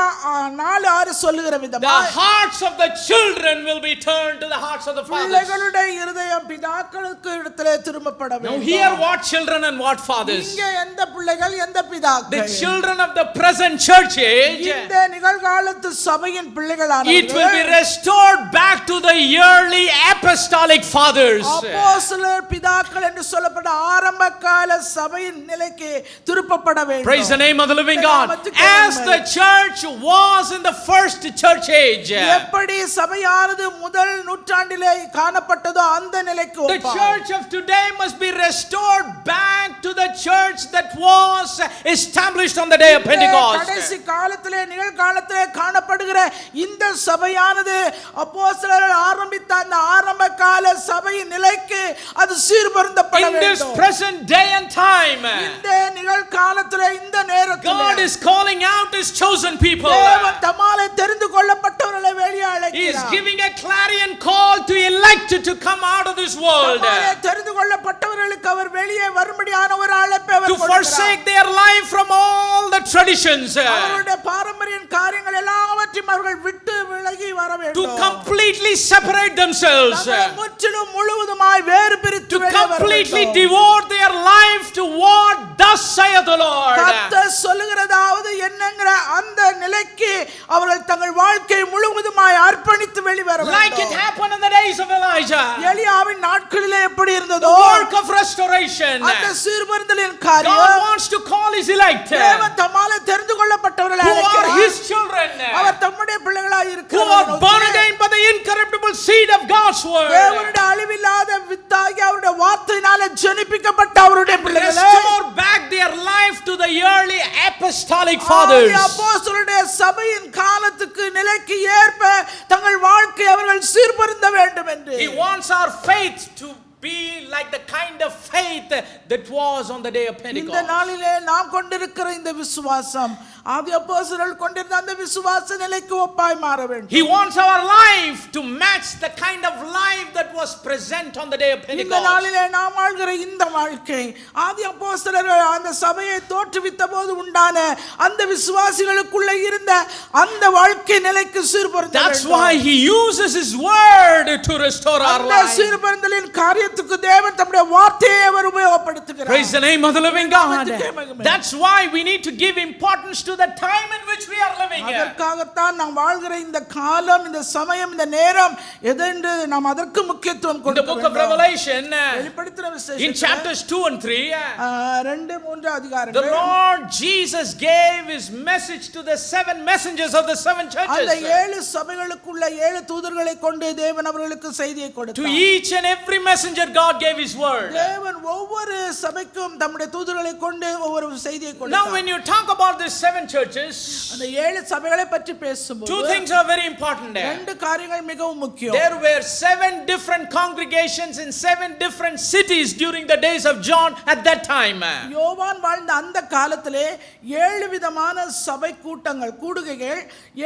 4:6 சொல்லுகிற the விதமாய் hearts of the children will be turned to the hearts of the fathers. பிள்ளைகளுடைய இருதயம் பிதாக்களுக்கு இடத்திலே திரும்பப்பட Now வேண்டும். here what children and what fathers? இங்கே எந்த பிள்ளைகள் எந்த The பிதாக்கள்? children of the present church age, இந்த நிகழ்காலத்து சபையின் it will be பிள்ளைகளானவர்கள் restored back to the yearly apostolic fathers. அப்போஸ்தலர் பிதாக்கள் என்று சொல்லப்பட்ட ஆரம்ப கால சபையின் நிலைக்கு திருப்பப்பட வேண்டும். Praise the name of the living God. As the church was in the first church age, எப்படி சபையானது முதல் நூற்றாண்டிலே காணப்பட்டதோ அந்த நிலைக்கு the ஒப்பாய். church of today must be restored back to the church that was established on the day of இந்த Pentecost. கடைசி காலத்திலே நிகழ்காலத்திலே காணப்படுகிற இந்த சபையானது அப்போஸ்தலர் ஆரம்பித்த அந்த ஆரம்ப கால சபையின் நிலைக்கு அது சீர்பொருந்தப்பட In this வேண்டும். present day and time, இந்த நிகழ்காலத்திலே இந்த நேரத்திலே God is calling out His chosen people. தேவன் தம்மாலே தெரிந்து கொள்ளப்பட்டவர்களை வெளியே He is அழைக்கிறார். giving a clarion call to elect to come out of this world, தம்மாலே தெரிந்து கொள்ளப்பட்டவர்களுக்கு அவர் வெளியே வரும்படியான ஒரு அழைப்பை அவர் to கொடுக்கிறார். forsake their life from all the traditions, அவருடைய பாரம்பரிய காரியங்கள் எல்லாவற்றையும் அவர்கள் விட்டு விலகி வர to வேண்டும். completely separate themselves, தங்களை முற்றிலும் முழுவதுமாய் வேறு பிரித்து to வெளியே வர completely வேண்டும். devote their life to what thus saith the Lord. கர்த்தர் சொல்லுகிறதாவது என்னங்கிற அந்த நிலைக்கு அவர்கள் தங்கள் வாழ்க்கையை முழுவதுமாய் அர்ப்பணித்து வெளிவர Like it வேண்டும். happened in the days of Elijah. எலியாவின் நாட்களிலே எப்படி The இருந்ததோ work of restoration. அந்த சீர்பொருந்தலின் God காரியம் wants to call His elect, தேவன் தம்மாலே தெரிந்து கொள்ளப்பட்டவர்களை who are அழைக்கிறார். His children, அவர் தம்முடைய பிள்ளைகளாய் who are இருக்கிறார்கள். born again by the incorruptible seed of God's word. தேவனுடைய அழிவில்லாத வித்தாகி அவருடைய வார்த்தையினாலே ஜெனிப்பிக்கப்பட்ட அவருடைய பிள்ளைகளே Restore back their life to the early apostolic fathers. அப்போஸ்தலருடைய சபையின் காலத்துக்கு நிலைக்கு ஏற்ப தங்கள் வாழ்க்கை அவர்கள் சீர்பொருந்த வேண்டும் என்று He wants our faith to be like the kind of faith that was on the day of இந்த Pentecost. நாளிலே நாம் கொண்டிருக்கிற இந்த விசுவாசம் ஆதி அப்போஸ்தலர்கள் கொண்டிருந்த அந்த விசுவாச நிலைக்கு ஒப்பாய் மாற வேண்டும். He wants our life to match the kind of life that was present on the day of இந்த Pentecost. நாளிலே நாம் வாழ்கிற இந்த வாழ்க்கை ஆதி அப்போஸ்தலர்கள் அந்த சபையை தோற்றுவித்த போது உண்டான அந்த விசுவாசிகளுக்குள்ள இருந்த அந்த வாழ்க்கை நிலைக்கு சீர்பொருந்த That's வேண்டும். why He uses His word to restore our அந்த life. சீர்பொருந்தலின் காரியத்துக்கு தேவன் தம்முடைய வார்த்தையை அவர் உபயோகப்படுத்துகிறார். Praise the name of the living God. That's why we need to give importance to the time in which we are living. அதற்காகத்தான் நாம் வாழ்கிற இந்த காலம் இந்த சமயம் இந்த நேரம் எதென்று நாம் அதற்கு முக்கியத்துவம் In the கொடுக்க book of வேண்டும். Revelation, வெளிப்படுத்தின in விசேஷத்துல chapters 2 and 3, 2-3 the அதிகாரங்கள் Lord Jesus gave His message to the 7 messengers of the 7 அந்த churches. 7 சபைகளுக்குள்ள 7 தூதர்களை கொண்டு தேவன் அவர்களுக்கு செய்தியை To கொடுத்தார். each and every messenger, God gave His word. தேவன் ஒவ்வொரு சபைக்கும் தம்முடைய தூதர்களை கொண்டு ஒவ்வொரு செய்தியை Now கொடுத்தார். when you talk about these 7 churches, அந்த 7 சபைகளை பற்றி பேசும்போது 2 things are very important there. 2 காரியங்கள் மிகவும் முக்கியம். There were 7 different congregations in 7 different cities during the days of John at that time. யோவான் வாழ்ந்த அந்த காலத்திலே 7 விதமான சபை கூட்டங்கள் கூடுகைகள்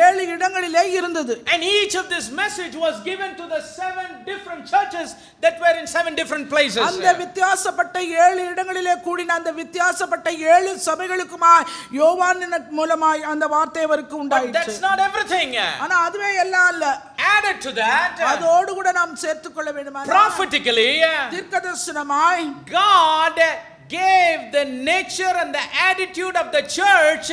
7 இடங்களிலே இருந்தது. And each of this message was given to the 7 different churches that were in 7 different places. அந்த வித்தியாசப்பட்ட 7 இடங்களிலே கூடின அந்த வித்தியாசப்பட்ட 7 சபைகளுக்குமாய் யோவானின் மூலமாய் அந்த வார்த்தை அவருக்கு But உண்டாயிற்று. that's not everything. ஆனா அதுவே எல்லாம் அல்ல. Added to that, அதோடு கூட நாம் சேர்த்துக்கொள்ள வேண்டுமானால் prophetically, தீர்க்கதரிசனமாய் God gave the nature and the attitude of the church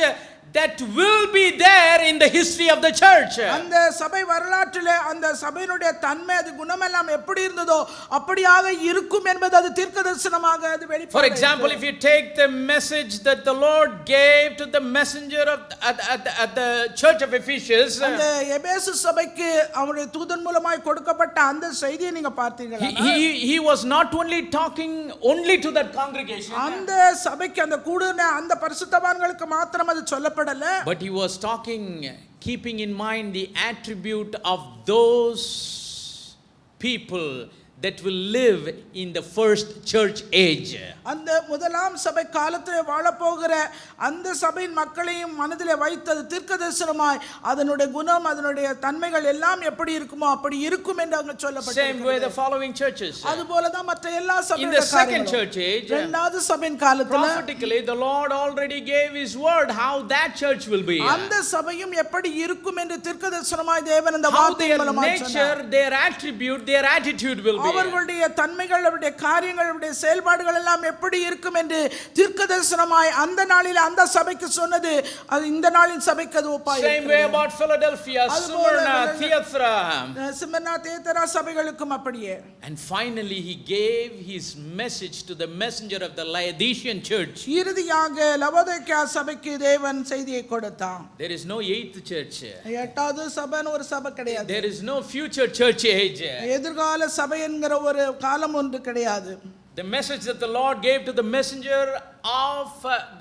that will be there in the history of the church. அந்த சபை வரலாற்றிலே அந்த சபையினுடைய தன்மை அது குணமெல்லாம் எப்படி இருந்ததோ அப்படியாக இருக்கும் என்பது அது தீர்க்கதரிசனமாக அது For வெளிப்படுகிறது. example, if you take the message that the Lord gave to the messenger of at the church of Ephesus, அந்த எபேசு சபைக்கு அவருடைய தூதன் மூலமாய் கொடுக்கப்பட்ட அந்த செய்தியை நீங்க பார்த்தீங்களா? he was not only talking only to that congregation, அந்த சபைக்கு அந்த கூடுன அந்த பரிசுத்தவான்களுக்கு மாத்திரம் அது சொல்லப்படல. but he was talking keeping in mind the attribute of those people that will live in the first church age. அந்த முதலாம் சபை காலத்திலே வாழப்போகிற அந்த சபையின் மக்களையும் மனதிலே வைத்தது தீர்க்கதரிசனமாய் அதனுடைய குணம் அதனுடைய தன்மைகள் எல்லாம் எப்படி இருக்குமோ அப்படி இருக்கும் என்று அங்க Same way சொல்லப்பட்டிருக்கிறது. the following churches. அதுபோல தான் மற்ற எல்லா In the சபையுடைய second காரியங்களும். church age, இரண்டாவது சபையின் காலத்துல prophetically the Lord already gave his word how that church will be. அந்த சபையும் எப்படி இருக்கும் என்று தீர்க்கதரிசனமாய் தேவன் அந்த How வார்த்தையின் their மூலமாக nature, சொன்னார். their attribute, their attitude will be. அவர்களுடைய தன்மைகள் அவருடைய காரியங்கள் அவருடைய செயல்பாடுகள் எல்லாம் எப்படி இருக்கும் என்று தீர்க்கதரிசனமாய் அந்த நாளில் அந்த சபைக்கு சொன்னது அது இந்த நாளின் சபைக்கு அது ஒப்பாய் Same way about Philadelphia, Smyrna, Thyatira. Smyrna Thyatira சபைகளுக்கும் அப்படியே. And finally he gave his message to the messenger of the Laodicean church. இறுதியாக லவோதிக்கேயா சபைக்கு தேவன் செய்தியை கொடுத்தான். There is no 8th church. 8வது சபைன்னு ஒரு சபை கிடையாது. There is no future church age. எதிர்கால சபை என்கிற ஒரு காலம் ஒன்று கிடையாது. The message that the Lord gave to the messenger of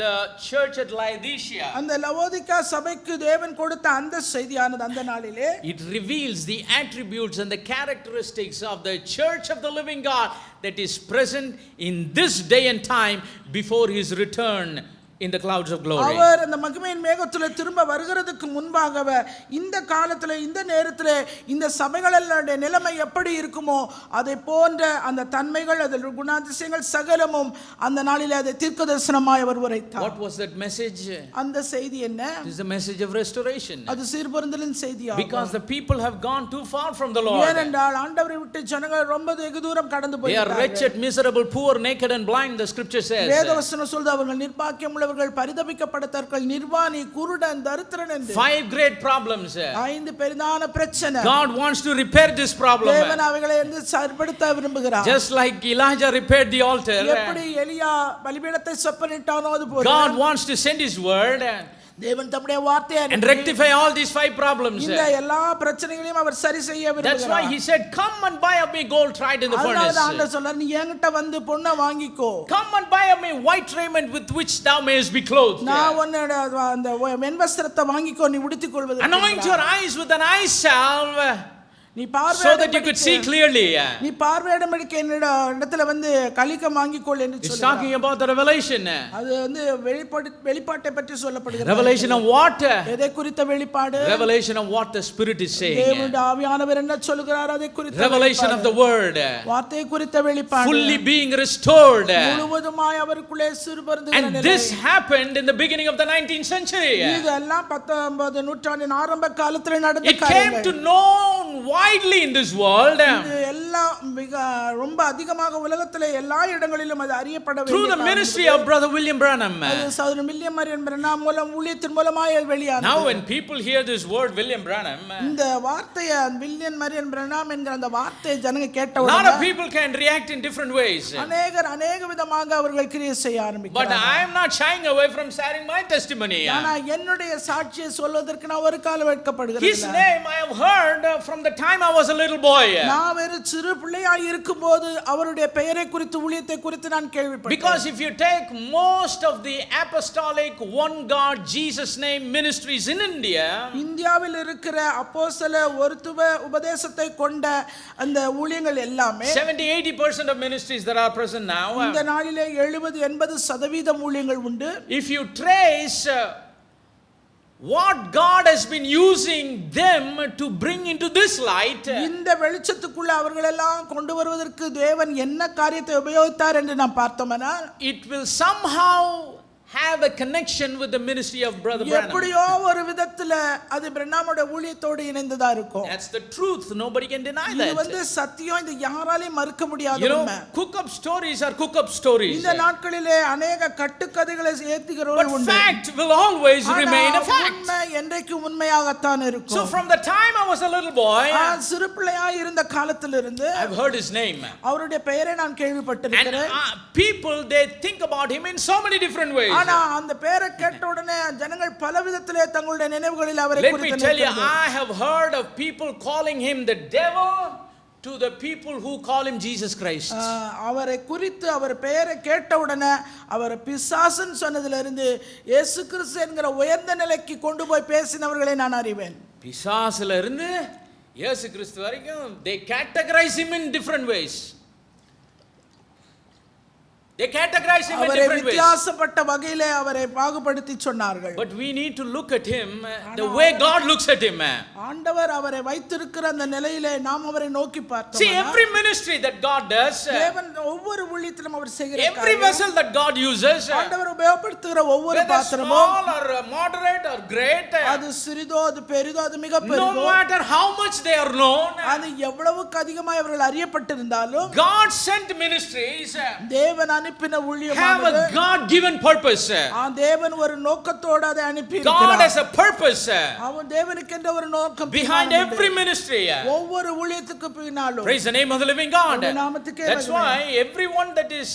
the church at Laodicea, அந்த லவோதிக்கேயா சபைக்கு தேவன் கொடுத்த அந்த செய்தியானது அந்த நாளிலே it reveals the attributes and the characteristics of the church of the living God that is present in this day and time before his return in the clouds of glory. அவர் அந்த மகிமையின் மேகத்திலே திரும்ப வருகிறதுக்கு முன்பாகவே இந்த காலத்திலே இந்த நேரத்திலே இந்த சபைகளுடைய நிலைமை எப்படி இருக்குமோ அதை போன்ற அந்த தன்மைகள் அதில் குணாதிசயங்கள் சகலமும் அந்த நாளிலே அதை தீர்க்கதரிசனமாய் அவர் உரைத்தார். What was that message? அந்த செய்தி என்ன? It is the message of restoration. அது சீர்பொருந்தலின் செய்தியாகும். Because the people have gone too far from the Lord. ஏனென்றால் ஆண்டவரை விட்டு ஜனங்கள் ரொம்ப வெகு தூரம் கடந்து They are போய்விட்டார்கள். wretched, miserable, poor, naked and blind, the scripture says. வேதவசனம் சொல்லுது அவர்கள் நிர்பாக்கியம் உள்ளவர்கள் பரிதபிக்கப்பட்டவர்கள் நிர்வாணி குருடன் தரித்திரன் என்று. 5 great problems. 5 பெரிதான பிரச்சனை. God wants to repair this problem. தேவன் அவைகளை சரிப்படுத்த விரும்புகிறார். Just like Elijah repaired the altar, எப்படி எலியா பலிபீடத்தை செப்பனிட்டானோ அது போல God wants to send his word தேவன் தம்முடைய வார்த்தையை and rectify all these 5 problems. இந்த எல்லா பிரச்சனைகளையும் அவர் சரி செய்ய That's விரும்புகிறார். why he said, come and buy of me gold tried in the அதனால furnace. ஆண்டவர் சொல்றார் நீ என்கிட்ட வந்து பொன்னை வாங்கிக்கோ. Come and buy of me white raiment with which thou mayest be clothed. நான் உன்னோட அந்த வெண்வஸ்திரத்தை வாங்கிக்கோ நீ உடுத்திக் கொள்வதற்கு. Anoint your eyes with an eye salve நீ so that you could see clearly. நீ பார்வையிடம்படிக்கு என்னிடத்துல வந்து கலிக்கம் வாங்கிக்கொள் என்று It's சொல்றார். talking about the revelation. அது வந்து வெளிப்பாட்டை பற்றி சொல்லப்படுகிறது. Revelation of what? எதை குறித்த வெளிப்பாடு? Revelation of what the Spirit is saying. தேவனுடைய ஆவியானவர் என்ன சொல்கிறார் அதை குறித்த Revelation of the word. வார்த்தையை குறித்த வெளிப்பாடு. Fully being restored. முழுவதுமாய் அவருக்குள்ளே சிறுபருந்துகிற And நிலை. this happened in the beginning of the 19th century. இதெல்லாம் 19 நூற்றாண்டின் ஆரம்ப காலத்தில் நடந்த It came காரியங்கள். to known widely in this world இது எல்லாம் மிக ரொம்ப அதிகமாக உலகத்திலே எல்லா இடங்களிலும் அது அறியப்பட through the வேண்டிய ministry of Brother William Branham. அது சகோதரன் வில்லியம் மரியன் பிரனாம் மூலம் ஊழியத்தின் மூலமாய் வெளியானது. Now when people hear this word William Branham, இந்த வார்த்தையை வில்லியம் மரியன் பிரனாம் என்கிற அந்த வார்த்தையை ஜனங்க கேட்ட a lot உடனே of people can react in different ways. அநேக விதமாக அவர்கள் கிரியை செய்ய But ஆரம்பிக்கிறார்கள். I am not shying away from sharing my testimony. ஆனா என்னுடைய சாட்சியை சொல்வதற்கு நான் ஒரு காலம் His வெட்கப்படுகிறேன். name I have heard from the time time I was a little boy. நான் ஒரு சிறு பிள்ளையாய் இருக்கும்போது அவருடைய பெயரை குறித்து ஊழியத்தை குறித்து நான் கேள்விப்பட்டேன். Because if you take most of the apostolic one God Jesus name ministries in India, இந்தியாவில் இருக்கிற அப்போஸ்தல ஒருத்துவ உபதேசத்தை கொண்ட அந்த ஊழியங்கள் எல்லாமே 70-80% of ministries that are present now, இந்த நாளிலே 70-80% ஊழியங்கள் உண்டு. if you trace what God has been using them to bring into this light, இந்த வெளிச்சத்துக்குள்ள அவர்கள் எல்லாம் கொண்டு வருவதற்கு தேவன் என்ன காரியத்தை உபயோகித்தார் என்று நாம் பார்த்தோம்னா, it will somehow have a connection with the ministry of Brother Branham. எப்படியோ ஒரு விதத்துல அது பிரண்ணாமோட ஊழியத்தோடு இணைந்ததா இருக்கும். That's the truth. Nobody can deny இது that. வந்து சத்தியம், இது யாராலையும் மறுக்க முடியாத You know, உண்மை. cook up stories are cook up stories. இந்த நாட்களிலே அநேக கட்டுக்கதைகளை ஏத்துகிறவர்கள் But உண்டு. fact will always remain a ஆனா fact. உண்மை என்றைக்கு உண்மையாகத்தான் So இருக்கும். from the time I was a little boy, சிறு பிள்ளையாய் இருந்த காலத்திலிருந்து I've heard his name. அவருடைய பெயரை நான் And கேள்விப்பட்டிருக்கிறேன். people, they think about him in so many different ways. ஆனா அந்த பெயரை கேட்ட உடனே ஜனங்கள் பல விதத்திலே தங்களுடைய நினைவுகளில் அவரை Let me குறித்து tell you, நினைக்கிறார்கள். I have heard of people calling him the devil to the people who call him Jesus Christ. அவரை குறித்து அவர் பெயரை கேட்ட உடனே அவர் பிசாசுன்னு சொன்னதிலிருந்து இயேசு கிறிஸ்து என்கிற உயர்ந்த நிலைக்கு கொண்டு போய் பேசினவர்களை நான் அறிவேன். பிசாசுல இருந்து இயேசு கிறிஸ்து வரைக்கும் they categorize him in different ways. They categorize him in அவரை different ways. வித்தியாசப்பட்ட வகையிலே அவரை பாகுபடுத்தி சொன்னார்கள். But we need to look at him the way God looks at him. ஆண்டவர் அவரை வைத்திருக்கிற அந்த நிலையிலே நாம் அவரை நோக்கி பார்த்தோம். See, every ministry that God does, தேவன் ஒவ்வொரு ஊழியத்திலும் அவர் செய்கிற every vessel that God uses, ஆண்டவர் உபயோகப்படுத்துகிற ஒவ்வொரு whether பாத்திரமும் small or moderate or great, அது சிறிதோ அது பெரிதோ அது மிக no பெரிதோ matter how much they are known, அது எவ்வளவுக்கு அதிகமாய் அவர்கள் அறியப்பட்டிருந்தாலும் God sent ministries தேவன் அனுப்பின have ஊழியமானது a God given purpose. தேவன் ஒரு நோக்கத்தோடு அதை அனுப்பி God இருக்கிறார். has a purpose அவன் தேவனுக்கென்ற ஒரு நோக்கம் behind பின்னாலும் உண்டு. every ministry. ஒவ்வொரு ஊழியத்துக்கு பின்னாலும் Praise the name of the living God. அவருடைய நாமத்துக்கே That's மகிமை. why everyone that is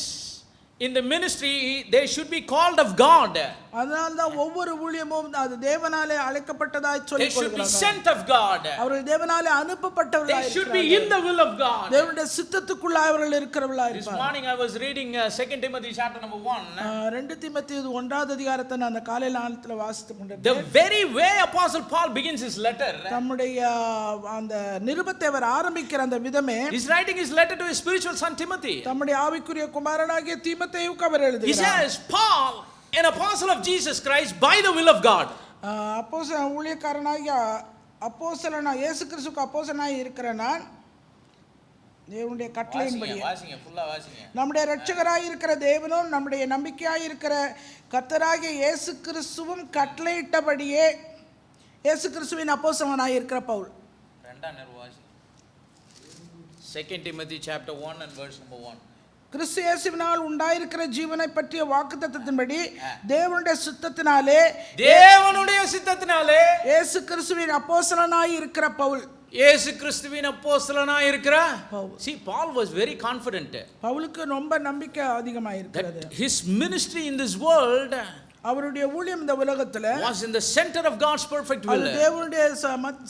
in the ministry, they should be called of God. அதனால்தான் ஒவ்வொரு ஊழியமும் அது தேவனாலே அழைக்கப்பட்டதாய் They சொல்லிக் should be கொள்கிறார்கள். sent of God. அவர்கள் தேவனாலே They அனுப்பப்பட்டவர்களாய் should be இருக்கிறார்கள். in the will of God. தேவனுடைய சித்தத்துக்குள்ளாய் அவர்கள் இருக்கிறவர்களாய் This இருப்பார்கள். morning I was reading 2 Timothy chapter number 1. 2 தீமோத்தேயு 1வது அதிகாரத்தை நான் அந்த காலை நேரத்துல வாசித்துக் The கொண்டிருந்தேன். very way Apostle Paul begins his letter, தம்முடைய அந்த நிருபத்தை அவர் ஆரம்பிக்கிற அந்த விதமே he's writing his letter to his spiritual son Timothy. தம்முடைய ஆவிக்குரிய குமாரனாகிய தீமோத்தேயுவுக்கு அவர் He எழுதுகிறார். says, Paul, an apostle of Jesus Christ by the will of God. ஊழியக்காரனாகிய அப்போஸ்தலனா இயேசு கிறிஸ்துவுக்கு அப்போஸ்தலனாய் இருக்கிற நான் தேவனுடைய கட்டளையின்படி நம்முடைய இரட்சகராய் இருக்கிற தேவனும் நம்முடைய நம்பிக்கையாய் இருக்கிற கர்த்தராகிய இயேசு கிறிஸ்துவும் கட்டளையிட்டபடியே இயேசு கிறிஸ்துவின் அப்போஸ்தலனாய் இருக்கிற Pavul. 2 Timothy chapter 1 and verse number 1. கிறிஸ்து இயேசுவினால் உண்டாயிருக்கிற ஜீவனை பற்றிய வாக்குத்தத்தத்தின்படி தேவனுடைய சித்தத்தினாலே இயேசு கிறிஸ்துவின் அப்போஸ்தலனாய் இருக்கிற பவுல். இயேசு கிறிஸ்துவின் அப்போஸ்தலனாய் இருக்கிற Pavul. See, Paul was very confident. பவுலுக்கு ரொம்ப நம்பிக்கை அதிகமாக இருக்கிறது. His ministry in this world அவருடைய ஊழியம் இந்த உலகத்துல was in the center of God's perfect will. தேவனுடைய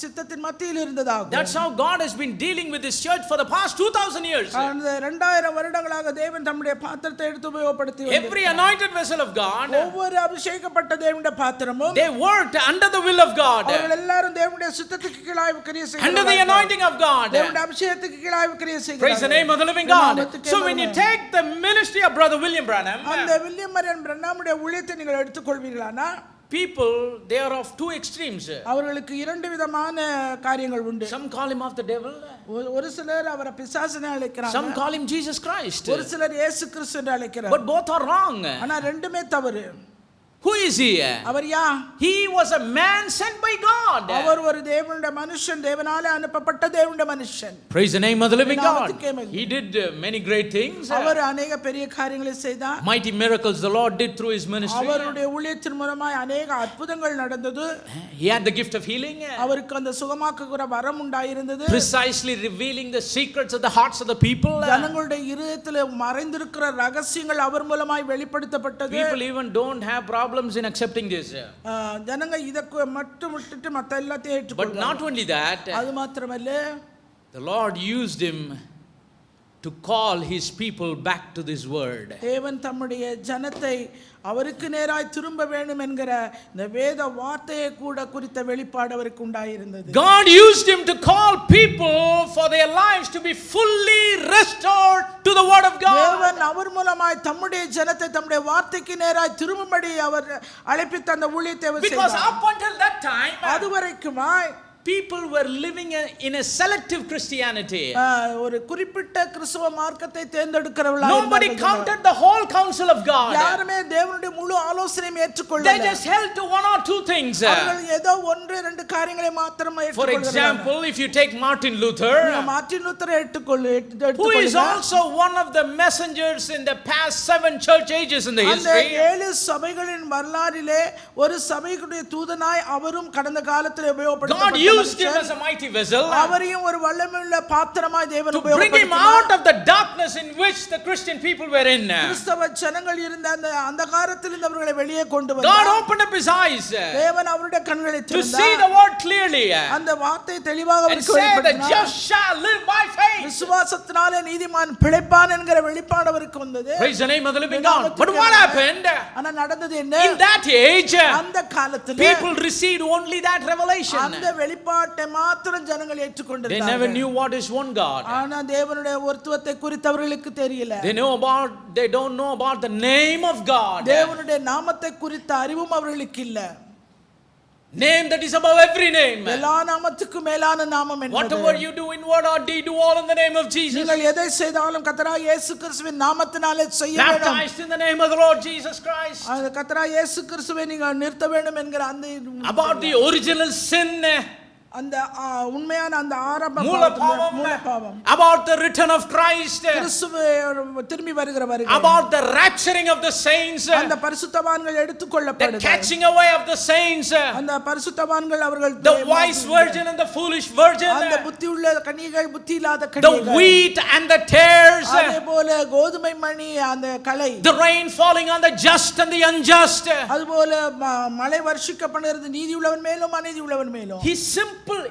சித்தத்தின் மத்தியில் இருந்ததாகும். That's how God has been dealing with His church for the past 2000 years. அந்த 2000 வருடங்களாக தேவன் தம்முடைய பாத்திரத்தை எடுத்து உபயோகப்படுத்தி வந்தார். Every anointed vessel of God, ஒவ்வொரு அபிஷேகப்பட்ட தேவனுடைய பாத்திரமும் they worked under the will of God, அவர்கள் எல்லாரும் தேவனுடைய சித்தத்துக்கு கீழாய் கிரியை செய்கிறார்கள். under the anointing of God. தேவனுடைய அபிஷேகத்துக்கு கீழாய் கிரியை செய்கிறார்கள். Praise the name of the living God. So when you take the ministry of Brother William Branham, அந்த வில்லியம் மரியன் பிரண்ணாமுடைய ஊழியத்தை நீங்கள் எடுத்துக்கொள்வீர்களானா people, they are of two extremes. அவர்களுக்கு இரண்டு விதமான காரியங்கள் உண்டு. Some call him of the devil, ஒரு சிலர் அவரை பிசாசுன்னு அழைக்கிறாங்க. some call him Jesus Christ. ஒரு சிலர் இயேசு கிறிஸ்து என்று அழைக்கிறாங்க. But both are wrong. ஆனா ரெண்டுமே தவறு. Who is he? அவர் யார்? He was a man sent by God. அவர் ஒரு தேவனுடைய மனுஷன், தேவனாலே அனுப்பப்பட்ட தேவனுடைய மனுஷன். Praise the name of the living God. He did many great things. அவர் अनेक பெரிய காரியங்களை செய்தார். Mighty miracles the Lord did through his ministry. அவருடைய ஊழியத்தின் மூலமாய் अनेक அற்புதங்கள் நடந்தது. He had the gift of healing. அவருக்கு அந்த சுகமாக்குகிற வரம் உண்டாயிருந்தது. Precisely revealing the secrets of the hearts of the people. ஜனங்களுடைய இதயத்திலே மறைந்திருக்கிற ரகசியங்கள் அவர் மூலமாய் வெளிப்படுத்தப்பட்டது. People even don't have problems in accepting this. ஜனங்க இத மட்டும் விட்டுட்டு மத்த எல்லாத்தையும் But ஏற்றுக்கொள்றாங்க. not only that, அது மாத்திரமல்ல, The Lord used him to call his people back to this word. தேவன் தம்முடைய ஜனத்தை அவருக்கு நேராய் திரும்ப வேண்டும் என்கிற இந்த வேத வார்த்தையை கூட குறித்த வெளிப்பாடு அவருக்கு உண்டாயிருந்தது. God used him to call people for their lives to be fully restored to the word of God. தேவன் அவர் மூலமாய் தம்முடைய ஜனத்தை தம்முடைய வார்த்தைக்கு நேராய் திரும்பும்படி அவர் அழைப்பித்த அந்த ஊழியத்தை அவர் Because செய்தார். up until that time, அதுவரைக்குமாய் people were living in a selective Christianity. ஒரு குறிப்பிட்ட கிறிஸ்தவ மார்க்கத்தை தேர்ந்தெடுக்கிறவர்களாக Nobody counted the whole counsel of God. யாருமே தேவனுடைய முழு ஆலோசனையும் They ஏற்றுக்கொள்ளல. just held to one or two things. அவர்கள் ஏதோ ஒன்று இரண்டு காரியங்களை மாத்திரம் For ஏற்றுக்கொள்கிறார்கள். example, if you take Martin Luther, Martin லூத்தரை who is also one of the messengers in the past 7 church ages in the அந்த history, 7 சபைகளின் வரலாறிலே ஒரு சபைக்குடைய தூதனாய் அவரும் கடந்த காலத்தில் God உபயோகப்படுத்தப்பட்டார். used him as a mighty vessel அவரையும் ஒரு வல்லமையுள்ள பாத்திரமாய் தேவன் to bring him out உபயோகப்படுத்தினார். of the darkness in which the Christian people were in. கிறிஸ்தவ ஜனங்கள் இருந்த அந்த அந்தகாரத்தில் இருந்தவர்களை வெளியே கொண்டு God வந்தார். opened up his eyes தேவன் அவருடைய கண்களை to see திறந்தார். the word clearly அந்த வார்த்தை தெளிவாக and அவருக்கு say the வெளிப்படுத்தினார். just shall live by faith. விசுவாசத்தினாலே நீதிமான் பிழைப்பான் என்கிற வெளிப்பாடு அவருக்கு வந்தது. Praise the name of the living God. But what happened? ஆனா நடந்தது என்ன? In that age, அந்த காலத்துல people received only that revelation. அந்த வெளிப்பாட்டை மாத்திரம் ஜனங்கள் They ஏற்றுக்கொண்டிருந்தார்கள். never knew what is one God. ஆனா தேவனுடைய ஒருத்துவத்தை குறித்து அவர்களுக்கு தெரியல. They don't know about the name of God. தேவனுடைய நாமத்தை குறித்த அறிவும் அவர்களுக்கு இல்ல. Name that is above every name. எல்லா நாமத்துக்கும் மேலான நாமம் என்பது. Whatever you do in word or deed, do all in the name of Jesus. நீங்கள் எதை செய்தாலும் கர்த்தராகிய இயேசு கிறிஸ்துவின் நாமத்தினாலே செய்ய வேண்டும். Baptized in the name of the Lord Jesus Christ. அந்த கர்த்தராகிய இயேசு கிறிஸ்துவை நீங்கள் நிறுத்த வேண்டும் என்கிற அந்த About the original sin. அந்த உண்மையான அந்த ஆரம்ப மூலபாவம். மூலபாவம். About the return of Christ. கிறிஸ்துவே திரும்பி வருகிற வருகை. About the rapturing of the saints. அந்த பரிசுத்தவான்கள் The எடுத்துக்கொள்ளப்படுதல். catching away of the saints. அந்த பரிசுத்தவான்கள் அவர்கள் The wise virgin and the foolish virgin. அந்த புத்தியுள்ள கன்னிகைகள் புத்தி இல்லாத The கன்னிகைகள். wheat and the tares. அதேபோல கோதுமை மணி அந்த களை. The rain falling on the just and the unjust. அதுபோல மழை வர்ஷிக்கப்படுகிறது நீதி உள்ளவன் மேலும் அநீதி உள்ளவன் மேலும்.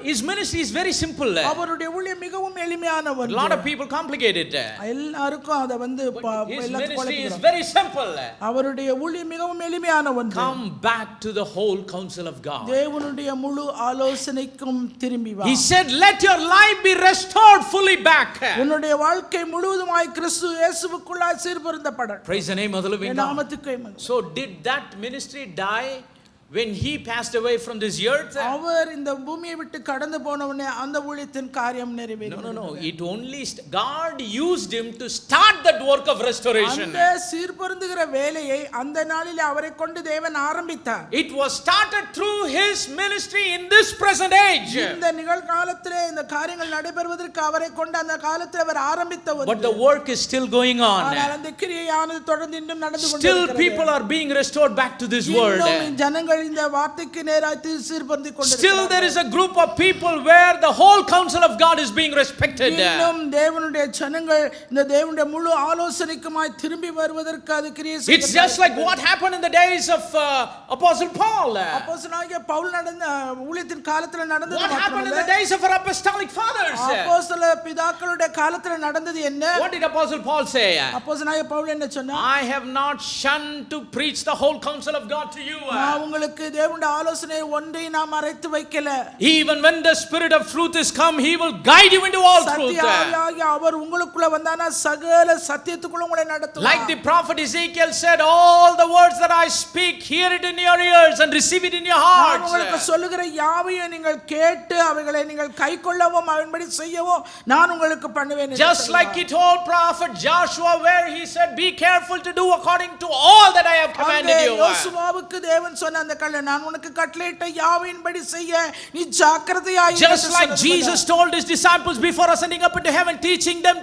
His ministry is very simple. அவருடைய ஊழியம் மிகவும் எளிமையான A ஒன்று. lot of people complicate it. எல்லாருக்கும் அத வந்து His ministry is very simple. அவருடைய ஊழியம் மிகவும் எளிமையான ஒன்று. Come back to the whole counsel of God. தேவனுடைய முழு ஆலோசனைக்கும் திரும்பி வா. He said, let your life be restored fully back. உன்னுடைய வாழ்க்கை முழுவதுமாய் கிறிஸ்து இயேசுவுக்குள்ளாய் சீர்பொருந்தப்பட. Praise the name of the living God. நாமத்துக்கு மகிமை. So did that ministry die when he passed away from this earth? அவர் இந்த பூமியை விட்டு கடந்து போனவனே அந்த ஊழியத்தின் காரியம் நிறைவேறியது. No. It only God used him to start that work of restoration. அந்த சீர்பொருந்துகிற வேலையை அந்த நாளிலே அவரை கொண்டு தேவன் ஆரம்பித்தார். It was started through his ministry in this present age. இந்த நிகழ்காலத்திலே இந்த காரியங்கள் நடைபெறுவதற்கு அவரை கொண்டு அந்த காலத்தில் அவர் ஆரம்பித்த ஒரு. But the work is still going on. ஆனால் அந்த கிரியையானது தொடர்ந்து இன்னும் நடந்து Still கொண்டிருக்கிறது. people are being restored back to this word. இன்னும் ஜனங்கள் இந்த வார்த்தைக்கு நேராய் சீர்பொருந்திக் கொண்டிருக்கிறார்கள். Still there is a group of people where the whole counsel of God is being respected. இன்னும் தேவனுடைய ஜனங்கள் இந்த தேவனுடைய முழு ஆலோசனைக்குமாய் திரும்பி வருவதற்கு அது கிரியை செய்கிறது. It's just like what happened in the days of Apostle Paul. அப்போஸ்தலனாகிய பவுல் நடந்த ஊழியத்தின் காலத்துல நடந்தது What happened in the மட்டுமல்ல. days of our apostolic fathers? அப்போஸ்தல பிதாக்களுடைய காலத்துல நடந்தது என்ன? What did Apostle Paul say? அப்போஸ்தலனாகிய பவுல் என்ன சொன்னார்? I have not shunned to preach the whole counsel of God to you. நான் உங்களுக்கு தேவனுடைய ஆலோசனை ஒன்றை நான் மறைத்து வைக்கல. Even when the spirit of truth is come, he will guide you into all truth. சத்தியமாகிய அவர் உங்களுக்குள்ள வந்தானா சகல சத்தியத்துக்குள்ள உங்களை நடத்துவார். Like the prophet Ezekiel said, all the words that I speak, hear it in your ears and receive it in your நான் hearts. உங்களுக்கு சொல்லுகிற யாவையும் நீங்கள் கேட்டு அவைகளை நீங்கள் கைக்கொள்ளவும் அதன்படி செய்யவும் நான் உங்களுக்கு பண்ணுவேன். Just like he told prophet Joshua where he said, be careful to do according to all that I have commanded you. யோசுவாவுக்கு தேவன் சொன்ன அந்த நான் உனக்கு கட்டளையிட்ட யாவையின்படி செய்ய நீ ஜாக்கிரதையாய் இரு. Just like Jesus told his disciples before ascending up into heaven, teaching them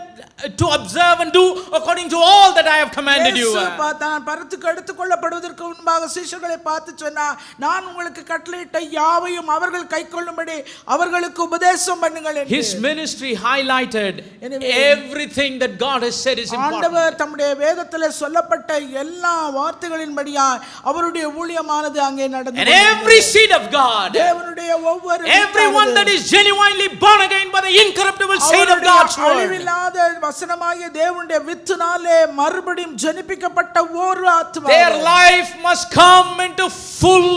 to observe and do according to all that I have commanded you. இயேசு தான் பரத்துக்கு எடுத்துக்கொள்ளப்படுவதற்கு முன்பாக சீஷர்களை பார்த்து சொன்னார், நான் உங்களுக்கு கட்டளையிட்ட யாவையும் அவர்கள் கைக்கொள்ளும்படி அவர்களுக்கு உபதேசம் பண்ணுங்கள் என்று. His ministry highlighted everything that God has said is important. ஆண்டவர் தம்முடைய வேதத்திலே சொல்லப்பட்ட எல்லா வார்த்தைகளின்படியாய் அவருடைய ஊழியமானது அங்கே நடந்தது. And every seed of God, தேவனுடைய ஒவ்வொரு everyone that is genuinely born again by the incorruptible seed of God's word, அழிவில்லாத வசனமாகிய தேவனுடைய வித்தினாலே மறுபடியும் ஜனிப்பிக்கப்பட்ட ஒரு ஆத்துமா, their life must come into full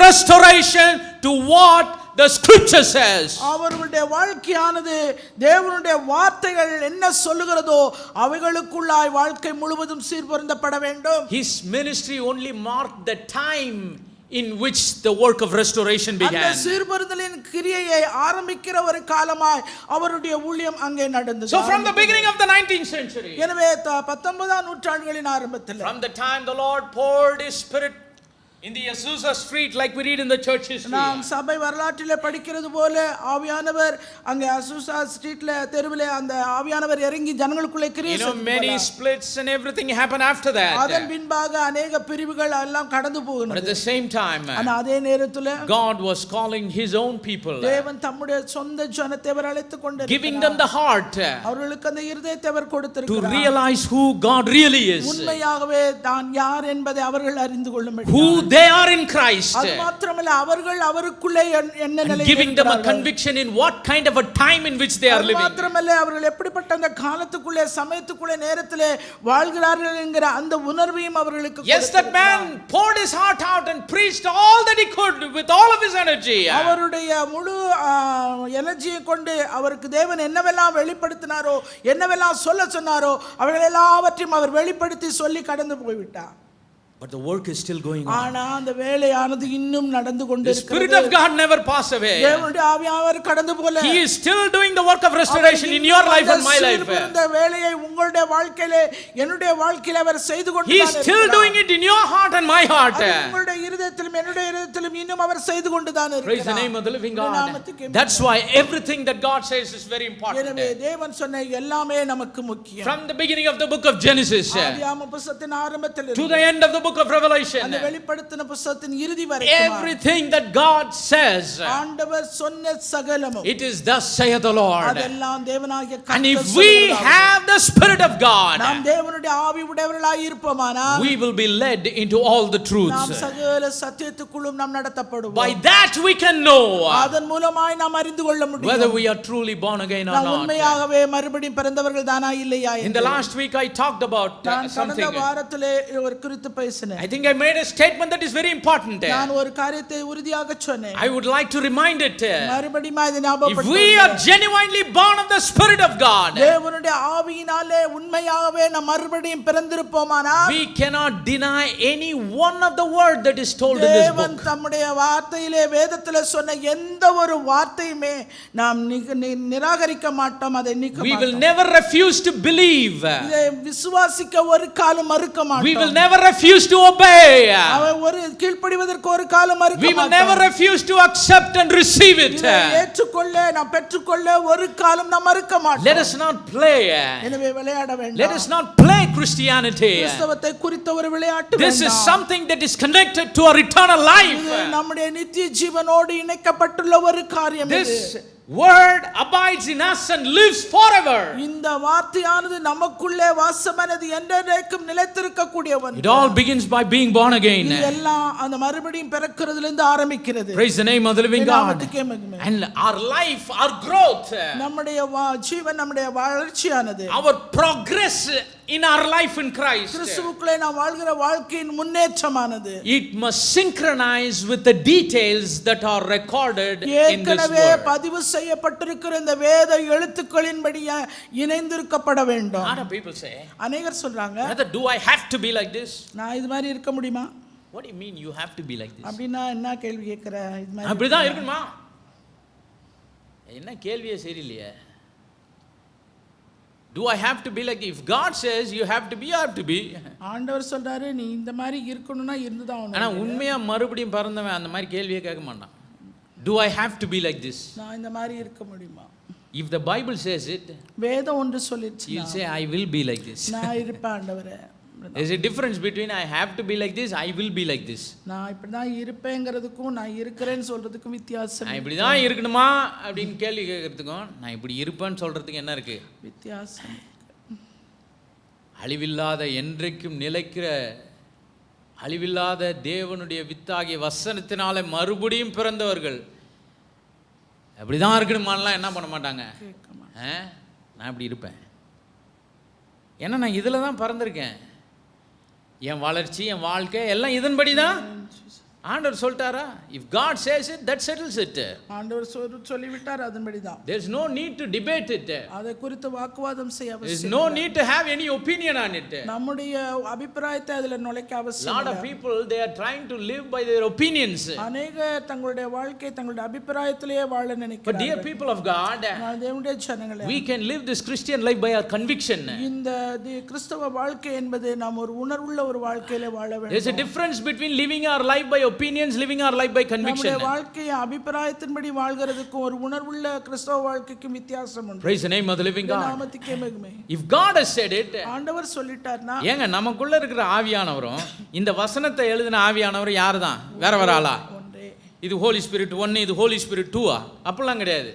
restoration to what the scripture says. அவர்களுடைய வாழ்க்கையானது தேவனுடைய வார்த்தைகள் என்ன சொல்லுகிறதோ அவைகளுக்குள்ளாய் வாழ்க்கை முழுவதும் சீர்பொருந்தப்பட வேண்டும். His ministry only marked the time in which the work of restoration அந்த began. சீர்பொருந்தலின் கிரியையை ஆரம்பிக்கிற ஒரு காலமாய் அவருடைய ஊழியம் அங்கே நடந்தது. So from the beginning of the 19th century, எனவே 19ஆம் நூற்றாண்டுகளின் ஆரம்பத்தில், from the time the Lord poured his spirit in the Azusa street, like we read in the church history, நாம் சபை வரலாற்றிலே படிக்கிறது போல ஆவியானவர் அங்கே அசூசா ஸ்ட்ரீட்ல தெருவிலே அந்த ஆவியானவர் இறங்கி ஜனங்களுக்குள்ளே கிரியை செய்தார். many splits and everything happened after that. அதன் பின்பாக अनेक பிரிவுகள் எல்லாம் கடந்து But at போகின்றன. the same time, ஆனா அதே நேரத்துல God was calling his own people, தேவன் தம்முடைய சொந்த ஜனத்தை அவர் அழைத்துக் கொண்டிருக்கிறார். giving them the heart அவர்களுக்கு அந்த இருதயத்தை அவர் to கொடுத்திருக்கிறார். realize who God really is, உண்மையாகவே தான் யார் என்பதை அவர்கள் அறிந்து கொள்ளும்படி, who they are in Christ, அது மாத்திரமல்ல அவர்கள் அவருக்குள்ளே என்ன and நிலையில் giving them a இருக்கிறார்கள். conviction in what kind of a time in which they are அது living. மாத்திரமல்ல அவர்கள் எப்படிப்பட்ட அந்த காலத்துக்குள்ளே சமயத்துக்குள்ளே நேரத்திலே வாழ்கிறார்கள் என்கிற அந்த உணர்வையும் அவர்களுக்கு Yes, that man poured his heart out and preached all that he could with all of his energy. அவருடைய முழு எனர்ஜியை கொண்டு அவருக்கு தேவன் என்னவெல்லாம் வெளிப்படுத்தினாரோ, என்னவெல்லாம் சொல்ல சொன்னாரோ அவைகள் எல்லாவற்றையும் அவர் வெளிப்படுத்தி சொல்லி கடந்து போய்விட்டார். But the work is still going on. ஆனா அந்த வேலையானது இன்னும் நடந்து The கொண்டிருக்கிறது. Spirit of God never pass away. தேவனுடைய ஆவியானவர் கடந்து போல He is still doing the work of restoration in your life and my life. இந்த வேலையை உங்களுடைய வாழ்க்கையிலே என்னுடைய வாழ்க்கையிலே அவர் செய்து He கொண்டிருக்கிறார். is still doing it in your heart and my heart. உங்களுடைய இருதயத்திலும் என்னுடைய இருதயத்திலும் இன்னும் அவர் செய்து கொண்டுதான் இருக்கிறார். Praise the name of the living God. That's why everything that God says is very important. எனவே தேவன் சொன்ன எல்லாமே நமக்கு முக்கியம். From the beginning of the book of Genesis ஆதியாகம புத்தகத்தின் ஆரம்பத்தில் to the end of the book of Revelation, அந்த வெளிப்படுத்தின புத்தகத்தின் இறுதி வரைக்கும் everything that God says, ஆண்டவர் சொன்ன சகலமும், it is thus saith the Lord. அதெல்லாம் தேவனாகிய And கர்த்தர் if we சொல்லுகிறார். have the Spirit of God, நாம் தேவனுடைய ஆவி உடையவர்களாய் இருப்போமானால் we will be led into all the நாம் truths. சகல சத்தியத்துக்குள்ளும் நாம் நடத்தப்படுவோம். By that we can know அதன் மூலமாய் நாம் அறிந்து கொள்ள முடியும் whether we are truly born again or நாம் not. உண்மையாகவே மறுபடியும் பிறந்தவர்கள் தானா இல்லையா In the last week I talked about நான் கடந்த something. வாரத்திலே ஒரு குறித்து பேசினேன். I think I made a statement that is very important. நான் ஒரு காரியத்தை உறுதியாக சொன்னேன். I would like to remind it. மறுபடியும் அதை If ஞாபகப்படுத்த we are genuinely born of the Spirit of God, தேவனுடைய ஆவியினாலே உண்மையாகவே நாம் மறுபடியும் பிறந்திருப்போமானால் we cannot deny any one of the word that is told in this தேவன் book. தம்முடைய வார்த்தையிலே வேதத்திலே சொன்ன எந்த ஒரு வார்த்தையுமே நாம் நிராகரிக்க மாட்டோம், அதை நீக்க We will மாட்டோம். never refuse to believe. இதை விசுவாசிக்க ஒரு காலம் மறுக்க We மாட்டோம். will never refuse to obey. அவன் ஒரு கீழ்ப்படிவதற்கு ஒரு காலம் மறுக்க We will never மாட்டோம். refuse to accept and receive it. இதை ஏற்றுக்கொள்ள நாம் பெற்றுக்கொள்ள ஒரு காலம் நாம் மறுக்க Let மாட்டோம். us not play. எனவே விளையாட Let வேண்டாம். us not play Christianity. கிறிஸ்தவத்தை குறித்த ஒரு விளையாட்டு This is வேண்டாம். something that is connected to our eternal life. இது நம்முடைய நித்திய ஜீவனோடு இணைக்கப்பட்டுள்ள ஒரு காரியம் இது. This word abides in us and lives forever. இந்த வார்த்தையானது நமக்குள்ளே வாசமானது என்றென்றைக்கும் நிலைத்திருக்க கூடியவன். It all begins by being born again. இது எல்லாம் அந்த மறுபடியும் பிறக்கிறதிலிருந்து ஆரம்பிக்கிறது. Praise the name of the living God. நாமத்துக்கே மகிமை. And our life, our growth, நம்முடைய ஜீவன், நம்முடைய வளர்ச்சியானது, our progress in our life in Christ, கிறிஸ்துவுக்குள்ளே நாம் வாழ்கிற வாழ்க்கையின் முன்னேற்றமானது it must synchronize with the details that are recorded in this ஏற்கனவே word. பதிவு செய்யப்பட்டிருக்கிற இந்த வேத எழுத்துக்களின்படி இணைந்திருக்கப்பட வேண்டும். What do people say? அநேகர் சொல்றாங்க, Brother, do I have to be like this? நான் இது மாதிரி இருக்க முடியுமா? What do you mean you have to be like this? அப்படின்னா என்ன கேள்வி கேட்கிற? இது மாதிரி அப்படிதான் இருக்கணுமா? என்ன கேள்வியே சரியில்லையே. Do I have to be like, if God says you have to be, you have to be. ஆண்டவர் சொல்றாரு நீ இந்த மாதிரி இருக்கணும்னா இருந்துதான் ஆனா ஆகணும். உண்மையா மறுபடியும் பிறந்தவன் அந்த மாதிரி கேள்வியே கேட்க மாட்டான். Do I have to be like this? நான் இந்த மாதிரி இருக்க முடியுமா? If the Bible says it, வேதம் ஒன்று சொல்லிடுச்சு, you'll say, I will be like this. நான் இருப்பேன் ஆண்டவரே. There's a difference between I have to be like this, I will be like this. நான் இப்படி தான் இருப்பேங்கிறதுக்கும் நான் இருக்கிறேன்னு சொல்றதுக்கும் வித்தியாசம். நான் இப்படி தான் இருக்கணுமா அப்படின்னு கேள்வி கேட்கறதுக்கும் நான் இப்படி இருப்பேன்னு சொல்றதுக்கு என்ன இருக்கு? வித்தியாசம். அழிவில்லாத என்றைக்கும் நிலைக்கிற அழிவில்லாத தேவனுடைய வித்தாகிய வசனத்தினால மறுபடியும் பிறந்தவர்கள் அப்படிதான் இருக்கணுமான்லாம் என்ன பண்ண மாட்டாங்க. நான் இப்படி இருப்பேன், ஏன்னா நான் இதில் தான் பிறந்திருக்கேன், என் வளர்ச்சி என் வாழ்க்கை எல்லாம் இதன்படி தான். ஆண்டவர் சொல்லிட்டாரா? If God says it, that settles it. ஆண்டவர் சொல்லிவிட்டார், அதன்படி தான். there is no need to debate it. அதை குறித்து வாக்குவாதம் செய்ய அவசியம் இல்லை. there is no need to have any opinion on it. நம்முடைய அபிப்பிராயத்தை அதில் நுழைக்க அவசியம் இல்லை. lot of people they are trying to live by their opinions. அநேகர் தங்களுடைய வாழ்க்கை தங்களுடைய அபிப்பிராயத்திலேயே வாழ நினைக்கிறார்கள். but dear people of God, தேவனுடைய ஜனங்களே, we can live this Christian life by our conviction. இந்த கிறிஸ்தவ வாழ்க்கை என்பது நாம் ஒரு உணர்வுள்ள ஒரு வாழ்க்கையிலே வாழ வேண்டும். there is a difference between living our life by opinions, living our life by conviction. நம்முடைய வாழ்க்கையை அபிப்பிராயத்தின்படி வாழ்கிறதுக்கும் ஒரு உணர்வுள்ள கிறிஸ்தவ வாழ்க்கைக்கும் வித்தியாசம் உண்டு. Praise the name of the living God. நாமத்துக்கே மகிமை. If God has said it, ஆண்டவர் சொல்லிட்டார்னா, ஏங்க நமக்குள்ள இருக்கிற ஆவியானவரும் இந்த வசனத்தை எழுதின ஆவியானவரும் யார்தான்? வேற வேற ஆளா? இது ஹோலி ஸ்பிரிட் 1, இது ஹோலி ஸ்பிரிட் 2 அப்படிலாம் கிடையாது.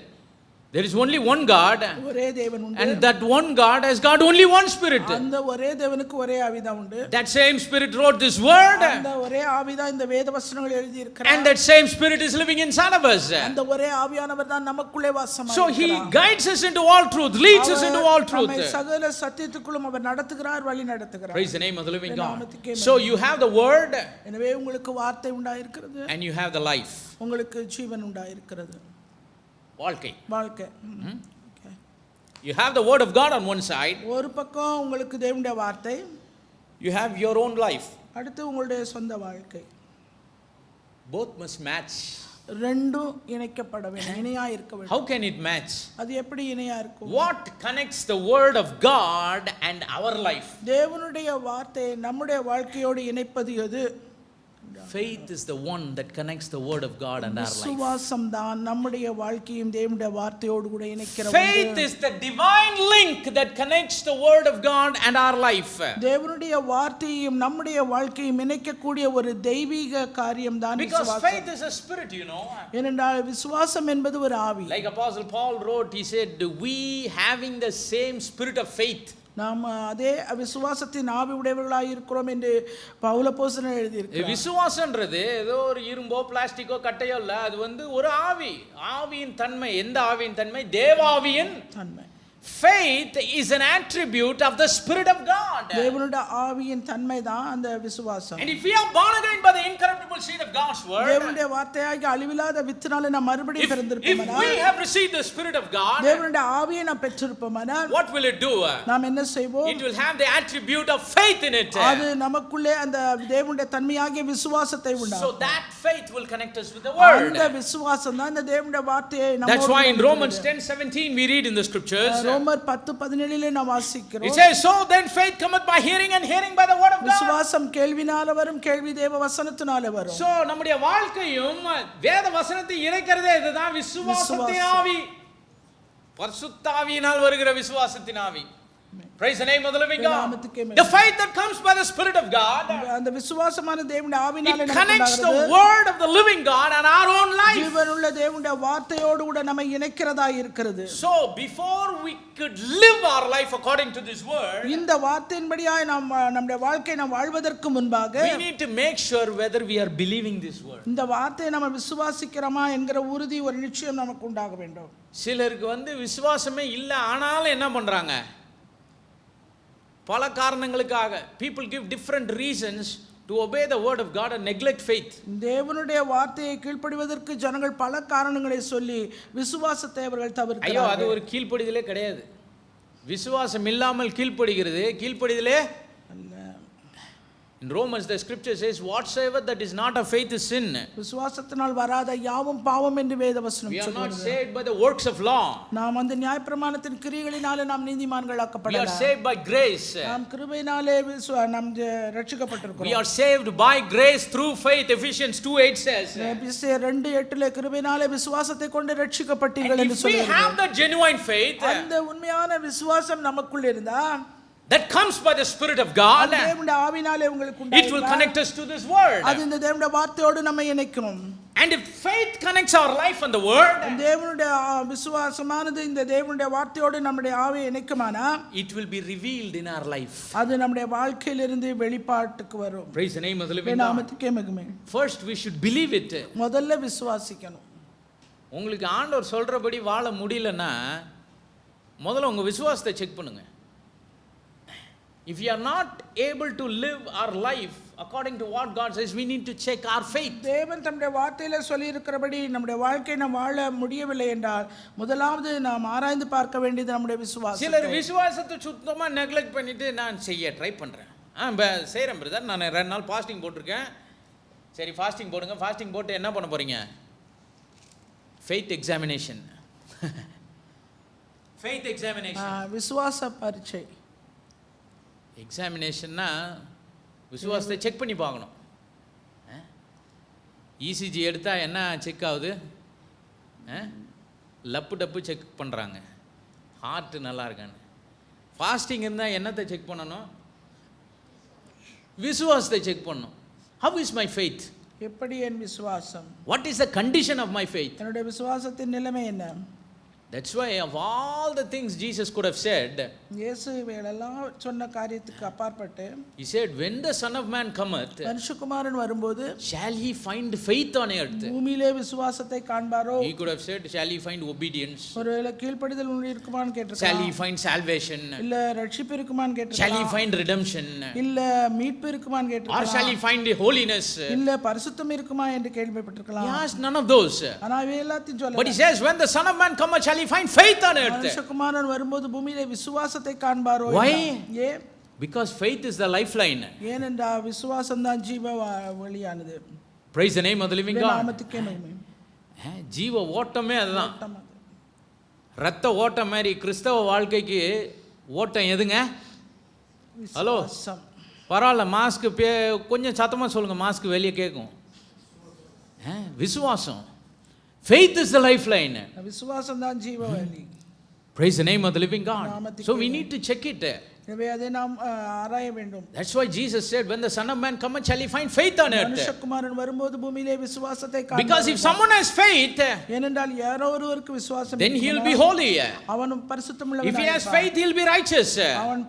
There is only one God, ஒரே தேவன் உண்டு, and that one God has got only one spirit. அந்த ஒரே தேவனுக்கு ஒரே ஆவிதான் உண்டு. That same spirit wrote this word, அந்த ஒரே ஆவிதான் இந்த வேத வசனங்களை எழுதி இருக்கிறார். And that same spirit is living inside of us. அந்த ஒரே ஆவியானவர் தான் நமக்குள்ளே வாசமாய் இருக்கிறார். So he guides us into all truth, leads us into all truth. நம்மை சகல சத்தியத்துக்குள்ளும் அவர் நடத்துகிறார், வழி நடத்துகிறார். Praise the name of the living God. So you have the word, எனவே உங்களுக்கு வார்த்தை உண்டாயிருக்கிறது, and you have the life, உங்களுக்கு ஜீவன் உண்டாயிருக்கிறது. வாழ்க்கை. You have the word of God on one side, ஒரு பக்கம் உங்களுக்கு தேவனுடைய வார்த்தை, you have your own life, அடுத்து உங்களுடைய சொந்த வாழ்க்கை. both must match. ரெண்டும் இணைக்கப்பட வேண்டும், இணையா இருக்க வேண்டும். how can it match? அது எப்படி இணையா இருக்கும்? what connects the word of God and our life? தேவனுடைய வார்த்தை நம்முடைய வாழ்க்கையோடு இணைப்பது எது? Faith is the one that connects the word of God and our life. விசுவாசம் தான் நம்முடைய வாழ்க்கையும் தேவனுடைய வார்த்தையோடு கூட இணைக்கிற ஒன்று. Faith is the divine link that connects the word of God and our life. தேவனுடைய வார்த்தையும் நம்முடைய வாழ்க்கையும் இணைக்கக்கூடிய ஒரு தெய்வீக காரியம் தான் விசுவாசம். Because faith is a spirit, you know. ஏனென்றால் விசுவாசம் என்பது ஒரு ஆவி. Like Apostle Paul wrote, he said, we having the same spirit of faith. நாம் அதே விசுவாசத்தின் ஆவி உடையவர்களாய் இருக்கிறோம் என்று பவுல் அப்போஸ்தலன் எழுதியிருக்கிறார். விசுவாசம்ன்றது ஏதோ ஒரு இரும்போ பிளாஸ்டிக்கோ கட்டையோ இல்ல, அது ஒரு ஆவி. ஆவியின் தன்மை எந்த ஆவியின் தன்மை? தேவாவியின் தன்மை. Faith is an attribute of the Spirit of God. தேவனுடைய ஆவியின் தன்மை தான் அந்த விசுவாசம். And if we are born again by the incorruptible seed of God's word, தேவனுடைய வார்த்தையாகிய அழிவில்லாத வித்தினாலே நாம் மறுபடியும் பிறந்திருப்போமானால், if we have received the Spirit of God, தேவனுடைய ஆவியை நாம் பெற்றிருப்போமானால், what will it do? நாம் என்ன செய்வோம்? It will have the attribute of faith in it. அது நமக்குள்ளே அந்த தேவனுடைய தன்மையாகிய விசுவாசத்தை உண்டாக்கும். So that faith will connect us with the word. அந்த விசுவாசம் தான் அந்த தேவனுடைய வார்த்தையை நம்மோடு. That's why in Romans 10:17 we read in the scriptures, ரோமர் 10:17 நாம் வாசிக்கிறோம். It says, so then faith cometh by hearing and hearing by the word of God. விசுவாசம் கேள்வினால வரும், கேள்வி தேவ வசனத்தினால வரும். So நம்முடைய வாழ்க்கையும் வேத வசனத்தை இணைக்கிறதே இதுதான் விசுவாசத்தின் ஆவி. பரிசுத்த ஆவியினால் வருகிற விசுவாசத்தின் ஆவி. Praise the name of the living God. The faith that comes by the Spirit of God, அந்த விசுவாசமான தேவனுடைய ஆவியினாலே நமக்கு connects the word of the living God and our own life. ஜீவனுள்ள தேவனுடைய வார்த்தையோடு கூட நம்மை இணைக்கிறதாய் இருக்கிறது. So before we could live our life according to this word, இந்த வார்த்தையின்படியாய் நம்முடைய வாழ்க்கையை நாம் வாழ்வதற்கு முன்பாக, we need to make sure whether we are believing this word. இந்த வார்த்தையை நாம் விசுவாசிக்கிறோமா என்கிற உறுதி ஒரு நிச்சயம் நமக்கு உண்டாக வேண்டும். சிலருக்கு விசுவாசமே இல்ல, ஆனாலும் என்ன பண்றாங்க? பல காரணங்களுக்காக people give different reasons to obey the word of God and neglect faith. தேவனுடைய வார்த்தையை கீழ்ப்படிவதற்கு ஜனங்கள் பல காரணங்களை சொல்லி விசுவாசத்தை அவர்கள் தவிர்க்கிறார்கள். ஐயோ, அது ஒரு கீழ்ப்படிதலே கிடையாது. விசுவாசம் இல்லாமல் கீழ்ப்படிகிறது கீழ்ப்படிதலே அல்ல. In Romans, the scripture says, whatsoever that is not of faith is sin. விசுவாசத்தினால் வராத யாவும் பாவம் என்று வேதவசனம் We are not சொல்கிறது. saved by the works of law. நாம் அந்த நியாயப்பிரமாணத்தின் கிரியைகளினாலே நாம் We are நீதிமான்களாக்கப்படலாம். saved by grace. நாம் கிருபையினாலே நாம் ரட்சிக்கப்பட்டிருக்கிறோம். We are saved by grace through faith. Ephesians 2:8 says. எபேசியர் 2:8 கிருபையினாலே விசுவாசத்தை கொண்டு ரட்சிக்கப்பட்டீர்கள் And என்று if we சொல்கிறது. have that genuine faith, அந்த உண்மையான விசுவாசம் நமக்குள்ள இருந்தா that comes by the Spirit of God, தேவனுடைய ஆவியினாலே உங்களுக்கு it will connect us to this word. அது இந்த தேவனுடைய வார்த்தையோடு நம்மை இணைக்கும். And if faith connects our life and the word, தேவனுடைய விசுவாசமானது இந்த தேவனுடைய வார்த்தையோடு நம்முடைய ஆவியை இணைக்குமானா it will be revealed in our life. அது நம்முடைய வாழ்க்கையிலிருந்து வெளிப்பாட்டுக்கு வரும். Praise the name of the living God. நாமத்துக்கே மகிமை. First we should believe it. முதல்ல விசுவாசிக்கணும். உங்களுக்கு ஆண்டவர் சொல்றபடி வாழ முடியலன்னா முதல்ல உங்க விசுவாசத்தை செக் பண்ணுங்க. If you are not able to live our life according to what God says, we need to check our faith. தேவன் தம்முடைய வார்த்தையில சொல்லி இருக்கிறபடி நம்முடைய வாழ்க்கை நாம் வாழ முடியவில்லை என்றால் முதலாவது நாம் ஆராய்ந்து பார்க்க வேண்டியது நம்முடைய விசுவாசம். சிலர் விசுவாசத்தை சுத்தமா நெக்லெக்ட் பண்ணிட்டு நான் செய்ய ட்ரை பண்றேன். செய்கிறேன் பிரதர், நான் 2 நாள் ஃபாஸ்டிங் போட்டிருக்கேன். சரி ஃபாஸ்டிங் போடுங்க. ஃபாஸ்டிங் போட்டு என்ன பண்ண போறீங்க? Faith examination. Faith examination. விசுவாச பரீட்சை. எக்ஸாமினேஷன்னா விசுவாசத்தை செக் பண்ணி பார்க்கணும். இசிஜி எடுத்தால் என்ன செக் ஆகுது? லப்பு டப்பு செக் பண்ணுறாங்க. ஹார்ட்டு நல்லா இருக்கான்னு. ஃபாஸ்டிங் இருந்தால் என்னத்தை செக் பண்ணணும்? விசுவாசத்தை செக் பண்ணணும். How is my faith? எப்படி என் விசுவாசம்? What is the condition of my faith? என்னுடைய விசுவாசத்தின் நிலைமை என்ன? That's why of all the things Jesus could have said, இயேசு இவைகளெல்லாம் சொன்ன காரியத்துக்கு அப்பாற்பட்டு he said, when the Son of Man cometh, மனுஷகுமாரன் வரும்போது shall he find faith on earth? பூமியிலே விசுவாசத்தை காண்பாரோ? He could have said, shall he find obedience? ஒருவேளை கீழ்ப்படிதல் இருக்குமான்னு கேட்டிருக்கலாம். Shall he find salvation? இல்ல ரட்சிப்பு இருக்குமான்னு Shall கேட்டிருக்கலாம். he find redemption? இல்ல மீட்பு இருக்குமான்னு Or கேட்டிருக்கலாம். shall he find holiness? இல்ல பரிசுத்தம் இருக்குமா என்று கேள்விப்பட்டிருக்கலாம். He asked none of those. ஆனா இவை எல்லாத்தையும் But he சொல்லல. says, when the Son of Man cometh, shall he find faith on earth? மனுஷகுமாரன் வரும்போது பூமியிலே விசுவாசத்தை காண்பாரோ? Why? ஏன்? Because faith is the lifeline. ஏனென்றால் விசுவாசம் தான் ஜீவ வழியானது. Praise the name of the living God. நாமத்துக்கே மகிமை. ஜீவ ஓட்டமே அதுதான். ரத்த ஓட்டம் மாதிரி கிறிஸ்தவ வாழ்க்கைக்கு ஓட்டம் எதுங்க? ஹலோ, பரவாயில்ல, மாஸ்க் கொஞ்சம் சத்தமாக சொல்லுங்க, மாஸ்க் வெளியே கேட்கும். விசுவாசம். Faith is the lifeline. விசுவாசம் தான் ஜீவ வழி. Praise the name of the living God. So we need to check it. எனவே அதை நாம் ஆராய வேண்டும். That's why Jesus said, when the Son of Man cometh, shall he find faith on earth? மனுஷகுமாரன் வரும்போது பூமியிலே விசுவாசத்தை காண்பார். Because if someone has faith, ஏனென்றால் யாரோ ஒருவருக்கு விசுவாசம் then he will be holy. அவன் பரிசுத்தமுள்ளவனாக If he has இருப்பான். faith, he will be righteous. அவன்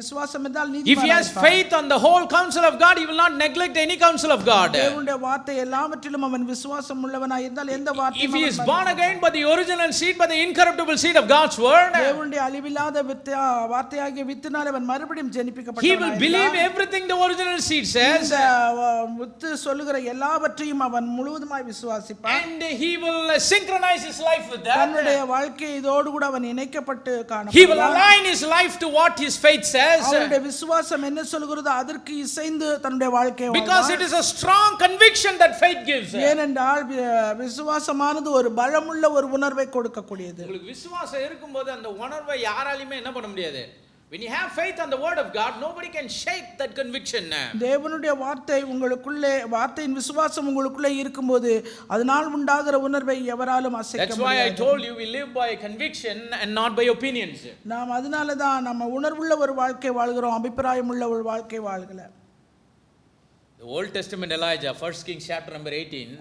விசுவாசம் என்றால் If நீதிமானாக he has இருப்பான். faith on the whole counsel of God, he will not neglect any counsel of God. தேவனுடைய வார்த்தை எல்லாவற்றிலும் அவன் விசுவாசம் உள்ளவனாக இருந்தால் எந்த வார்த்தையும் If he is born again by the original seed, by the incorruptible seed of God's word, தேவனுடைய அழிவில்லாத வார்த்தையாகிய வித்தினால் அவன் மறுபடியும் he will ஜெனிப்பிக்கப்பட்டவனாக believe everything the original seed says, இந்த வித்து சொல்லுகிற எல்லாவற்றையும் அவன் முழுவதுமாய் விசுவாசிப்பான். and he will synchronize his life with தன்னுடைய that. வாழ்க்கை இதோடு கூட அவன் இணைக்கப்பட்டு He will காணப்படுவான். align his life to what his faith says, அவனுடைய விசுவாசம் என்ன சொல்கிறதோ அதற்கு இசைந்து தன்னுடைய வாழ்க்கையை because வாழ்வான். it is a strong conviction that faith gives. ஏனென்றால் விசுவாசமானது ஒரு பலமுள்ள ஒரு உணர்வை கொடுக்கக்கூடியது. உங்களுக்கு விசுவாசம் இருக்கும்போது அந்த உணர்வை யாராலையுமே என்ன பண்ண முடியாது. When you have faith on the word of God, nobody can shake that conviction. தேவனுடைய வார்த்தை உங்களுக்குள்ளே, வார்த்தையின் விசுவாசம் உங்களுக்குள்ளே இருக்கும்போது அதனால் உண்டாகிற உணர்வை எவராலும் அசைக்க That's why I முடியாது. told you we live by conviction and not by opinions. நாம் அதனால தான் நம்ம உணர்வுள்ள ஒரு வாழ்க்கை வாழ்கிறோம், அபிப்பிராயம் உள்ள ஒரு வாழ்க்கை வாழ்கல. The Old Testament Elijah, 1 Kings chapter number 18.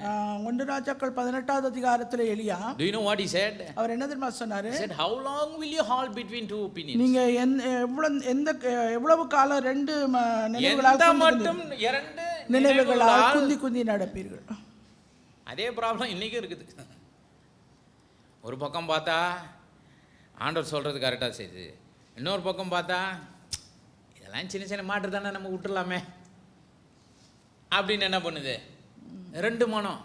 1 ராஜாக்கள் 18வது அதிகாரத்திலே எலியா, Do you know what he said? அவர் என்ன தெரியுமா சொன்னாரு? He said, how long will you halt between two opinions? நீங்க எவ்வளவு காலம் ரெண்டு நினைவுகளால் எந்த மட்டும் இரண்டு நினைவுகளால் குந்தி குந்தி நடப்பீர்கள். அதே ப்ராப்ளம் இன்னைக்கு இருக்குது. ஒரு பக்கம் பார்த்தா ஆண்டவர் சொல்றது கரெக்டாக செய்யுது, இன்னொரு பக்கம் பார்த்தா இதெல்லாம் சின்ன சின்ன மாட்டு தானே நம்ம விட்டுலாமே அப்படின்னு என்ன பண்ணுது, ரெண்டு மனம்.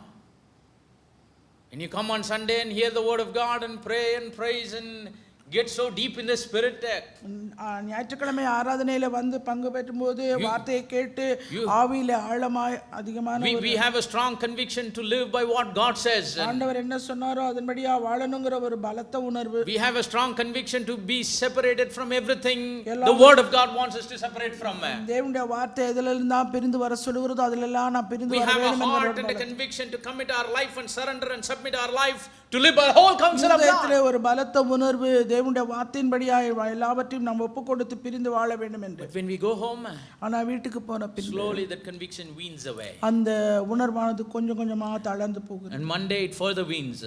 When you come on Sunday and hear the word of God and pray and praise and get so deep in the spirit. ஞாயிற்றுக்கிழமை ஆராதனையில வந்து பங்கு பெற்றும்போது வார்த்தையை கேட்டு ஆவியில ஆழமாய் அதிகமான We have a strong conviction to live by what God says. ஆண்டவர் என்ன சொன்னாரோ அதன்படியா வாழணும்ங்கற ஒரு பலத்த உணர்வு. We have a strong conviction to be separated from everything the word of God wants us to separate from. தேவனுடைய வார்த்தை எதிலெல்லாம் பிரிந்து வர சொல்லுகிறதோ அதிலெல்லாம் நான் பிரிந்து வர வேண்டும் என்கிற ஒரு heart and a conviction to commit our life and surrender and submit our life to live by the whole counsel of God. இதயத்திலே ஒரு பலத்த உணர்வு தேவனுடைய வார்த்தையின்படியாய் எல்லாவற்றையும் நாம் ஒப்புக்கொடுத்து பிரிந்து வாழ வேண்டும் என்று. But when we go home, ஆனா வீட்டுக்கு போன பின் slowly that conviction weans away. அந்த உணர்வானது கொஞ்சம் கொஞ்சமா தளர்ந்து போகுது. And Monday it further weans.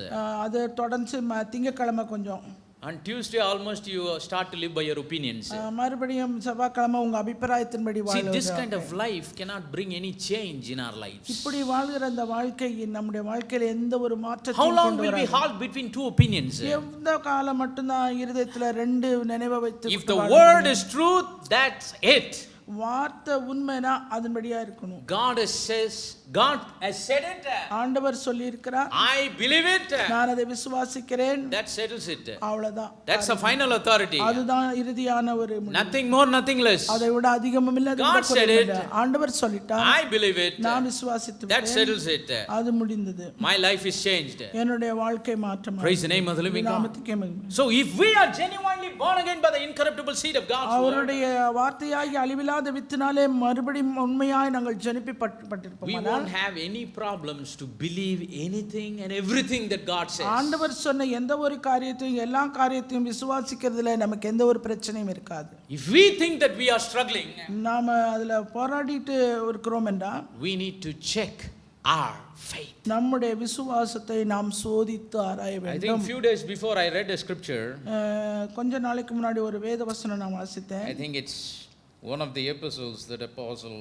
அது தொடர்ந்து திங்கட்கிழமை கொஞ்சம். On Tuesday almost you start to live by your opinions. மறுபடியும் செவ்வாய்க்கிழமை உங்க அபிப்பிராயத்தின்படி வாழ. See, this kind of life cannot bring any change in our lives. இப்படி வாழ்கிற அந்த வாழ்க்கை நம்முடைய வாழ்க்கையில எந்த ஒரு மாற்றத்தையும் How long will we halt between two opinions? எந்த காலம் மட்டும் தான் இருதயத்துல ரெண்டு நினைவை வைத்து. If the word is truth, that's it. வார்த்தை உண்மைனா அதன்படியா இருக்கணும். God has said it. ஆண்டவர் சொல்லி இருக்கிறார். I believe it. நான் அதை விசுவாசிக்கிறேன். That settles it. அவ்வளவுதான். That's the final authority. அதுதான் இறுதியான ஒரு முடிவு. Nothing more, nothing less. அதை விட அதிகமும் இல்ல. God said it. ஆண்டவர் சொல்லிட்டார். I believe it. நான் விசுவாசித்தேன். That settles it. அது முடிந்தது. My life is changed. என்னுடைய வாழ்க்கை மாற்றமானது. Praise the name of the living God. So if we are genuinely born again by the incorruptible seed of God's word, அவருடைய வார்த்தையாகிய அழிவில்லாத வித்தினாலே மறுபடியும் உண்மையாய் நாங்கள் ஜெனிப்பிக்கப்பட்டிருப்போம். We won't have any problems to believe anything and everything that God says. ஆண்டவர் சொன்ன எந்த ஒரு காரியத்தையும் எல்லா காரியத்தையும் விசுவாசிக்கிறதுல நமக்கு எந்த ஒரு பிரச்சனையும் இருக்காது. If we think that we are struggling, நாம அதுல போராடிட்டு இருக்கிறோம் என்றா we need to check our faith. நம்முடைய விசுவாசத்தை நாம் சோதித்து ஆராய வேண்டும். I think few days before I read a scripture. கொஞ்ச நாளைக்கு முன்னாடி ஒரு வேத வசனம் நான் வாசித்தேன். I think it's one of the epistles that apostle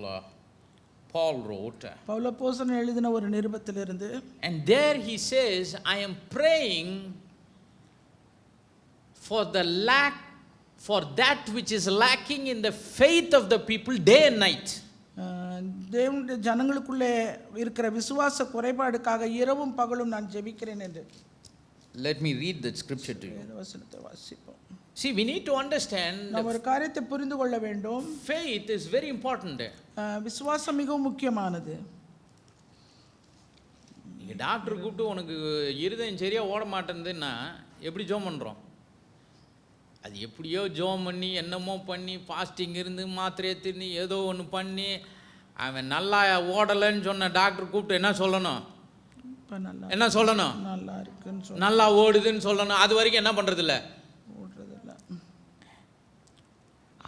Paul wrote. Pavul அப்போஸ்தலன் எழுதின ஒரு நிருபத்திலிருந்து. And there he says, I am praying for that which is lacking in the faith of the people day and night. தேவனுடைய ஜனங்களுக்குள்ளே இருக்கிற விசுவாச குறைபாடுக்காக இரவும் பகலும் நான் ஜெபிக்கிறேன் என்று. Let me read that scripture to you. வேத வசனத்தை வாசிப்போம். See, we need to understand நாம் ஒரு காரியத்தை புரிந்து கொள்ள வேண்டும். Faith is very important. விசுவாசம் மிகவும் முக்கியமானது. நீங்க டாக்டர் கூப்பிட்டு உனக்கு இருதயம் சரியா ஓட மாட்டேங்குதுன்னா எப்படி ஜெபம் பண்றோம்? அது எப்படியோ ஜெபம் பண்ணி என்னமோ பண்ணி ஃபாஸ்டிங் இருந்து மாத்திரையை தின்னு ஏதோ ஒன்று பண்ணி அவன் நல்லா ஓடலைன்னு சொன்ன டாக்டர் கூப்பிட்டு என்ன சொல்லணும்? என்ன சொல்லணும்? நல்லா இருக்குன்னு நல்லா ஓடுதுன்னு சொல்லணும். அது வரைக்கும் என்ன பண்றது இல்லை, ஓடுறதில்ல.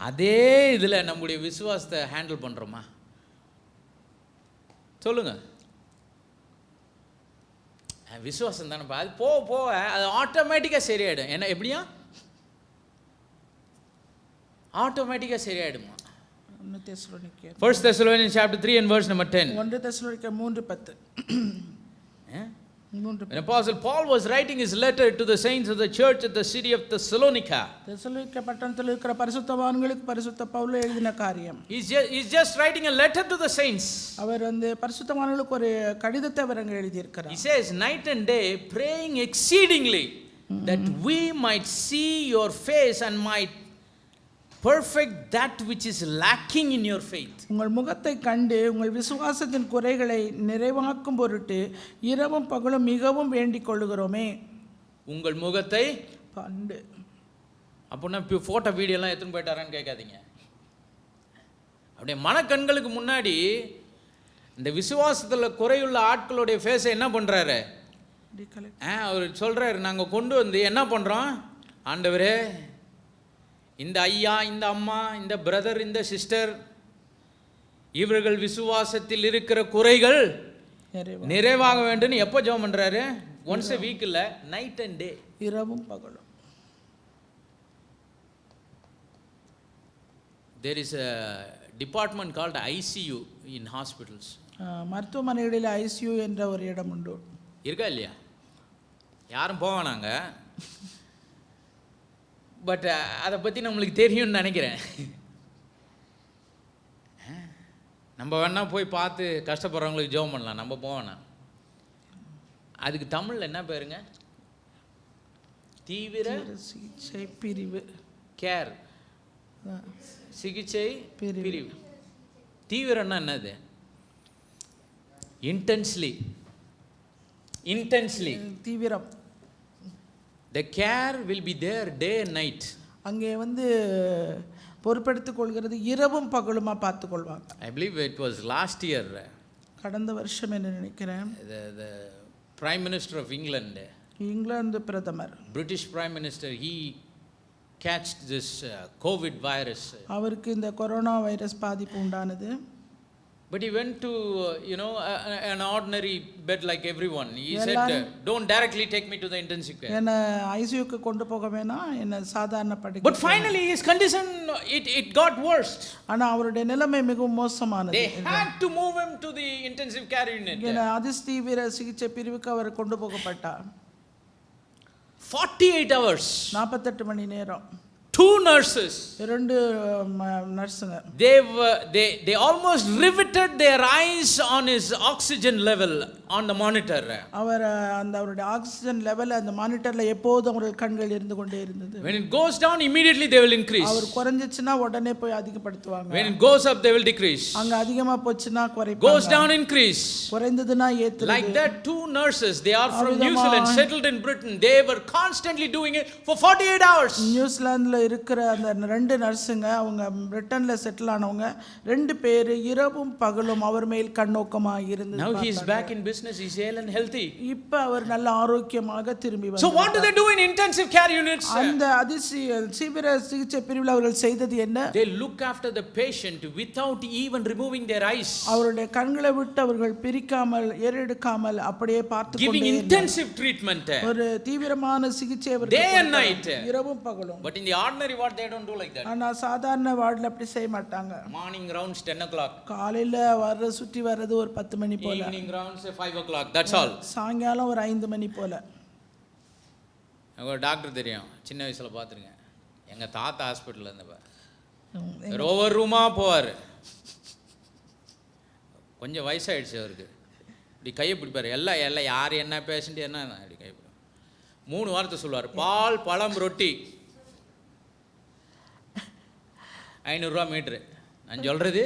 அதே இதில் நம்முடைய விசுவாசத்தை ஹேண்டில் பண்ணுறோமா? சொல்லுங்க. விசுவாசம் தானேப்பா, அது போக அது ஆட்டோமேட்டிக்காக சரியாயிடும். என்ன எப்படியா ஆட்டோமேட்டிக்காக சரியாயிடுமா? 1 Thessalonians chapter 3 and verse number 10. 1 தெசலோனிக்கேயர் 3:10. When Apostle Paul was writing his letter to the saints of the church at the city of Thessalonica, Thessalonica பட்டணத்தில் இருக்கிற பரிசுத்தவான்களுக்கு பரிசுத்த பவுல் எழுதின காரியம். He's just writing a letter to the saints. அவர் அந்த பரிசுத்தவான்களுக்கு ஒரு கடிதத்தை அவர் அங்கே எழுதி இருக்கிறார். He says, night and day praying exceedingly that we might see your face and might perfect that which is lacking in your faith. உங்கள் முகத்தை கண்டு உங்கள் விசுவாசத்தின் குறைகளை நிறைவாக்கும் பொருட்டு இரவும் பகலும் மிகவும் வேண்டிக் கொள்ளுகிறோமே. உங்கள் முகத்தை கண்டு அப்படின்னா ஃபோட்டோ வீடியோலாம் எடுத்துன்னு போயிட்டாரான்னு கேட்காதீங்க. அப்படியே மனக்கண்களுக்கு முன்னாடி இந்த விசுவாசத்தில் குறையுள்ள ஆட்களுடைய ஃபேஸை என்ன பண்ணுறாரு? அவர் சொல்கிறாரு, நாங்கள் கொண்டு வந்து என்ன பண்ணுறோம்? ஆண்டவரே, இந்த ஐயா, இந்த அம்மா, இந்த பிரதர், இந்த சிஸ்டர், இவர்கள் விசுவாசத்தில் இருக்கிற குறைகள் நிறைவாக வேண்டும். எப்போ ஜெபம் பண்றாரு? ஒன்ஸ் a week இல்ல, நைட் அண்ட் டே, இரவும் பகலும். There is a department called ICU in hospitals. மருத்துவமனைகளில் ICU என்ற ஒரு இடம் உண்டு. இருக்கா இல்லையா? யாரும் போவானாங்க, பட் அதை பற்றி நம்மளுக்கு தெரியும்னு நினைக்கிறேன். நம்ம வேணா போய் பார்த்து கஷ்டப்படுறவங்களுக்கு ஜெபம் பண்ணலாம், நம்ம போவேண்ணா. அதுக்கு தமிழில் என்ன பேருங்க? தீவிர சிகிச்சை பிரிவு. கேர், சிகிச்சை பிரிவு. தீவிரம்னா என்னது? இன்டென்ஸ்லி தீவிரம். The care will be there day and night. அங்கே வந்து பொறுப்பெடுத்துக் கொள்கிறது இரவும் பகலுமா பார்த்துக் கொள்வாங்க. I believe it was last year. கடந்த வருஷம் என்று நினைக்கிறேன். The Prime Minister of England, England பிரதமர், British Prime Minister, he catched this COVID virus. அவருக்கு இந்த கொரோனா வைரஸ் பாதிப்பு உண்டானது. But he went to an ordinary bed like everyone. He said, don't directly take me to the intensive care. என்ன ஐசியூக்கு கொண்டு போக வேணாம், என்ன சாதாரண படுக்கை. But finally his condition it got worse. ஆனா அவருடைய நிலைமை மிகவும் மோசமானது. They had to move him to the intensive care unit. என்ன அதிதீவிர சிகிச்சை பிரிவுக்கு அவர் கொண்டு போகப்பட்டார். 48 hours. 48 மணி நேரம். 2 nurses. 2 நர்சுங்க. They almost riveted their eyes on his oxygen level on the monitor. அவர் அவருடைய ஆக்சிஜன் லெவல் அந்த மானிட்டர்ல எப்போதும் அவர்கள் கண்கள் இருந்து கொண்டே இருந்தது. When it goes down, immediately they will increase. அவர் குறைஞ்சிச்சுனா உடனே போய் அதிகப்படுத்துவாங்க. When it goes up, they will decrease. அங்க அதிகமா போச்சுனா குறைப்பாங்க. Goes down, increase. குறைந்ததுனா ஏத்துறது. Like that, 2 nurses, they are from New Zealand, settled in Britain. They were constantly doing it for 48 hours. நியூசிலாந்துல இருக்கிற அந்த 2 நர்சுங்க, அவங்க பிரிட்டன்ல settle ஆனவங்க 2 பேர் இரவும் பகலும் அவர் மேல் கண்ணோக்கமா இருந்து. Now he is back in business. He is hale and healthy. இப்ப அவர் நல்ல ஆரோக்கியமாக திரும்பி வந்தார். So what do they do in intensive care units? அந்த தீவிர சிகிச்சை பிரிவில் அவர்கள் செய்தது என்ன? They look after the patient without even removing their eyes. அவருடைய கண்களை விட்டு அவர்கள் பிரிக்காமல் ஏறெடுக்காமல் அப்படியே பார்த்து கொண்டே giving intensive treatment. ஒரு தீவிரமான சிகிச்சை அவருக்கு day and night. இரவும் பகலும். But in the ordinary ward they don't do like that. ஆனா சாதாரண வார்டுல அப்படி செய்ய மாட்டாங்க. Morning rounds 10 o'clock. காலையில சுற்றி வர்றது ஒரு 10 மணி போல. Evening rounds 5 o'clock. That's all. சாயங்காலம் ஒரு 5 மணி போல. ஒரு டாக்டர் தெரியும், சின்ன வயசுல பாத்துருங்க. எங்க தாத்தா ஹாஸ்பிடல்ல இருந்தப்ப ஓவர் ரூமா போவார். கொஞ்சம் வயசாயிடுச்சு அவருக்கு. இப்படி கையை பிடிப்பார். எல்லாம் யார் என்ன பேஷண்ட் என்ன அப்படி கை 3 வார்த்தை சொல்லுவார். பால், பழம், ரொட்டி. 500 ரூபா மீட்ரு. நான் சொல்றது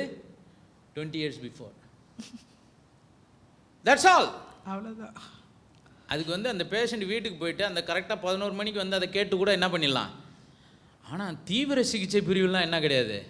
20 years before. That's all. அவ்வளவுதான். அதுக்கு அந்த பேஷண்ட் வீட்டுக்கு போயிட்டு அந்த கரெக்டாக 11 மணிக்கு அதை கேட்டு கூட என்ன பண்ணிடலாம். ஆனால் தீவிர சிகிச்சை பிரிவுலாம் என்ன கிடையாது.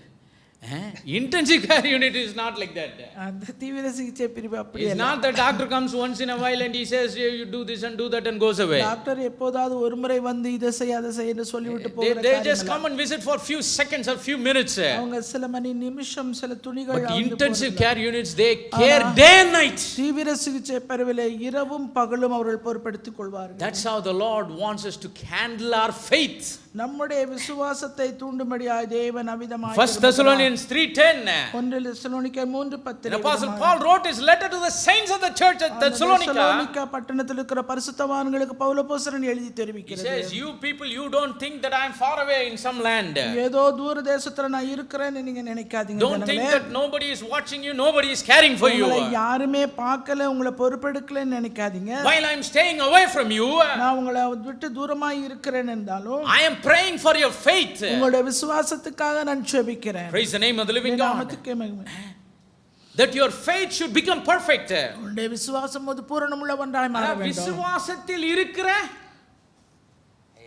Intensive care unit is not like that. அந்த தீவிர சிகிச்சை பிரிவு அப்படி இல்ல. It's not the doctor comes once in a while and he says you do this and do that and goes away. Doctor எப்போதாவது ஒரு முறை வந்து இத செய் அத செய் என்று சொல்லிவிட்டு போகிற காரியம். They just come and visit for few seconds or few minutes. அவங்க சில மணி நிமிஷம் சில துணிகள். But intensive care units they care day and night. தீவிர சிகிச்சை பிரிவிலே இரவும் பகலும் அவர்கள் பொறுப்பெடுத்துக் கொள்வார்கள். That's how the Lord wants us to handle our faith. நம்முடைய விசுவாசத்தை தூண்டும்படியாய் தேவன் அவிதமாய். 1 Thessalonians 3:10. 1 தெசலோனிக்கர் 3:10. Apostle Paul wrote his letter to the saints of the church at Thessalonica. தெசலோனிக்கா பட்டணத்தில் இருக்கிற பரிசுத்தவான்களுக்கு பவுல் அப்போஸ்தலன் எழுதி தெரிவிக்கிறார். He says, you people, you don't think that I am far away in some land. ஏதோ தூர தேசத்துல நான் இருக்கிறேன்னு நீங்க நினைக்காதீங்க. Don't think that nobody is watching you, nobody is caring for you. உங்களை யாருமே பார்க்கல, உங்களை பொறுப்பெடுக்கலன்னு நினைக்காதீங்க. While I am staying away from you, நான் உங்களை விட்டு தூரமா இருக்கிறேன் என்றாலும் I am praying for your faith. உங்களுடைய விசுவாசத்துக்காக நான் ஜெபிக்கிறேன். Praise the name of the living God. நாமத்துக்கே மகிமை. That your faith should become perfect. உங்களுடைய விசுவாசம் பூரணமுள்ள ஒன்றாய் மாற வேண்டும். விசுவாசத்தில் இருக்கிற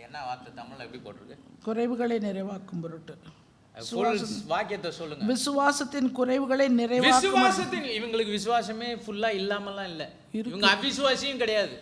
என்ன வார்த்தை தமிழ்ல எப்படி போட்டுருக்கு? குறைவுகளை நிறைவாக்கும் பொருட்டு. வாக்கியத்தை சொல்லுங்க. விசுவாசத்தின் குறைவுகளை நிறைவாக்கும். விசுவாசத்தின் இவங்களுக்கு விசுவாசமே ஃபுல்லா இல்லாமலாம் இல்ல. இவங்க அவிசுவாசியும் கிடையாது.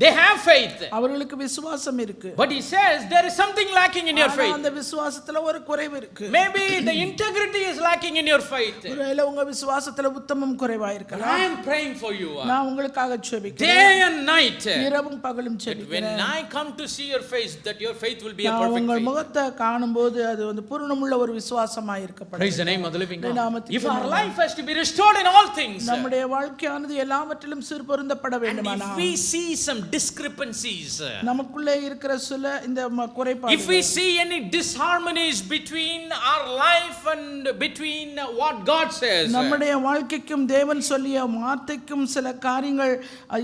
They have faith. அவர்களுக்கு விசுவாசம் இருக்கு. But he says there is something lacking in your faith. அந்த விசுவாசத்துல ஒரு குறைவு இருக்கு. Maybe the integrity is lacking in your faith. ஒருவேளை உங்க விசுவாசத்துல உத்தமம் குறைவா இருக்கலாம். I am praying for you. நான் உங்களுக்காக ஜெபிக்கிறேன். Day and night. இரவும் பகலும் ஜெபிக்கிறேன். When I come to see your face, that your faith will be a perfect faith. உங்கள் முகத்தை காணும்போது அது பூரணமுள்ள ஒரு விசுவாசமாய் இருக்கப்படும். Praise the name of the living God. If our life has to be restored in all things. நம்முடைய வாழ்க்கையானது எல்லாவற்றிலும் சீர்பொருந்தப்பட வேண்டுமானால். If we see some discrepancies. நமக்குள்ளே இருக்கிற சில இந்த குறைபாடுகள். If we see any disharmonies between our life and between what God says, நம்முடைய வாழ்க்கைக்கும் தேவன் சொல்லிய வார்த்தைக்கும் சில காரியங்கள்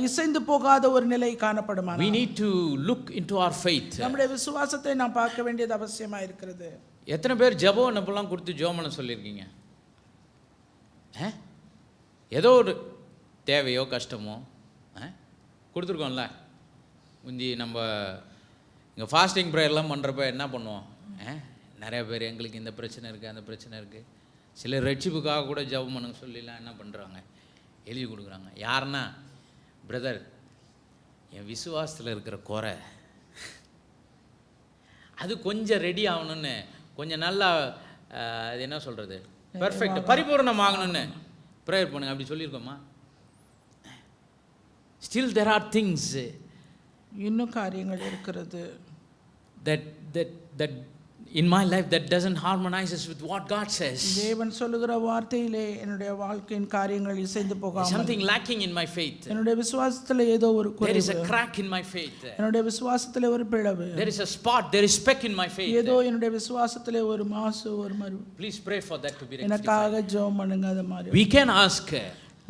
இசைந்து போகாத ஒரு நிலை காணப்படுமானால், we need to look into our faith. நம்முடைய விசுவாசத்தை நாம் பார்க்க வேண்டியது அவசியமா இருக்கிறது. எத்தனை பேர் ஜெபம் நம்பலாம் கொடுத்து ஜெபம் பண்ண சொல்லியிருக்கீங்க? ஏதோ ஒரு தேவையோ கஷ்டமோ கொடுத்துருக்கோம்ல. முந்தி நம்ம இங்கே ஃபாஸ்டிங் ப்ரேயர்லாம் பண்ணுறப்ப என்ன பண்ணுவோம்? நிறைய பேர் எங்களுக்கு இந்த பிரச்சனை இருக்குது, அந்த பிரச்சனை இருக்குது. சிலர் ரட்சிப்புக்காக கூட ஜெபம் பண்ணுங்க சொல்லிலாம் என்ன பண்ணுறாங்க, எழுதி கொடுக்குறாங்க. யாருன்னா, பிரதர் என் விசுவாசத்தில் இருக்கிற குறை அது கொஞ்சம் ரெடி ஆகணும்னு, கொஞ்சம் நல்லா அது என்ன சொல்கிறது, பெர்ஃபெக்ட் பரிபூர்ணம் ஆகணும்னு ப்ரேயர் பண்ணுங்க. அப்படி சொல்லியிருக்கோமா? ஸ்டில் there are things, இன்னும் காரியங்கள் இருக்கிறது that in my life that doesn't harmonizes with what God says. தேவன் சொல்லுகிற வார்த்தையிலே என்னுடைய வாழ்க்கையின் காரியங்கள் இசைந்து போகாமல், something lacking in my faith. என்னுடைய விசுவாசத்திலே ஏதோ ஒரு குறைவு, there is a crack in my faith. என்னுடைய விசுவாசத்திலே ஒரு பிளவு, there is a spot, there is speck in my faith. ஏதோ என்னுடைய விசுவாசத்திலே ஒரு மாசு, ஒரு மறு. Please pray for that to be rectified. எனக்காக ஜெபம் பண்ணுங்க. அது மாதிரி we can ask,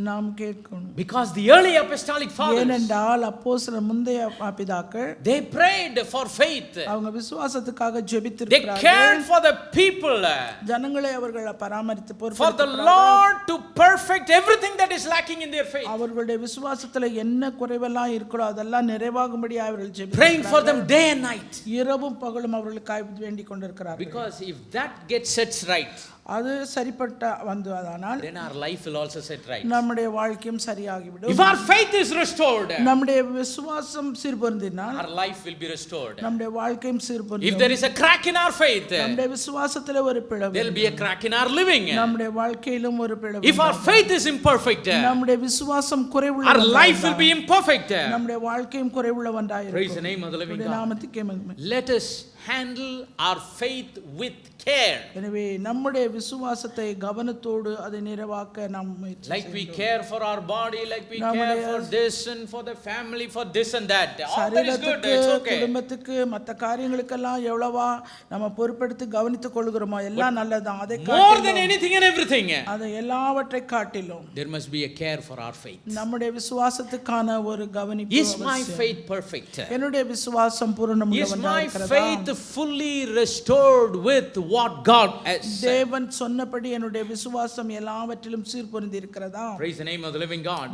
நாம் கேட்கணும். because the early apostolic fathers, ஏனென்றால் அப்போஸ்தலர் முந்தைய பிதாக்கள் they prayed for faith, அவங்க விசுவாசத்துக்காக they ஜெபித்திருக்கிறார்கள். cared for the people, ஜனங்களை அவர்கள் பராமரித்து for the Lord to perfect everything that is lacking in their faith. அவர்களுடைய விசுவாசத்துல என்ன குறைவெல்லாம் இருக்கோ அதெல்லாம் நிறைவாகும்படி அவர்கள் ஜெபிக்கிறார்கள். praying for them day and night, இரவும் பகலும் அவர்களுக்காக வேண்டிக் கொண்டிருக்கிறார்கள். because if that gets set right, அது சரிப்பட்ட வந்ததானால் then our life will also set right. நம்முடைய வாழ்க்கையும் சரியாகிவிடும். If our faith is restored, நம்முடைய விசுவாசம் சீர்பொருந்தினால் our life will be restored. நம்முடைய வாழ்க்கையும் சீர்பொருந்தும். If there is a crack in our faith, நம்முடைய விசுவாசத்திலே ஒரு பிளவு, there will be a crack in our living. நம்முடைய வாழ்க்கையிலும் ஒரு பிளவு. If our faith is imperfect, நம்முடைய விசுவாசம் குறைவுள்ள, our life will be imperfect. நம்முடைய வாழ்க்கையும் குறைவுள்ளவனாய் இருக்கும். Praise the name of the living God. நாமத்துக்கே மகிமை. Let us handle our faith with care. எனவே நம்முடைய விசுவாசத்தை கவனத்தோடு அதை நிறைவாக்க நாம் முயற்சி Like we care for our body, like we care for this and for the family, for this and that. All that is good, it's okay. குடும்பத்துக்கு மற்ற காரியங்களுக்கெல்லாம் எவ்வளவா நம்ம பொறுப்பெடுத்து கவனித்துக் கொள்கிறோமோ எல்லாம் நல்லதுதான். அதை more than anything and everything, அதை எல்லாவற்றை காட்டிலும் there must be a care for our faith. நம்முடைய விசுவாசத்துக்கான ஒரு கவனிப்பு. Is my faith perfect? என்னுடைய விசுவாசம் பூரணமுள்ளவனாய் இருக்கிறதா? Is my இருக்கிறதா? faith fully restored with what God has said? தேவன் சொன்னபடி என்னுடைய விசுவாசம் எல்லாவற்றிலும் சீர்பொருந்தி இருக்கிறதா? Praise the name of the living God.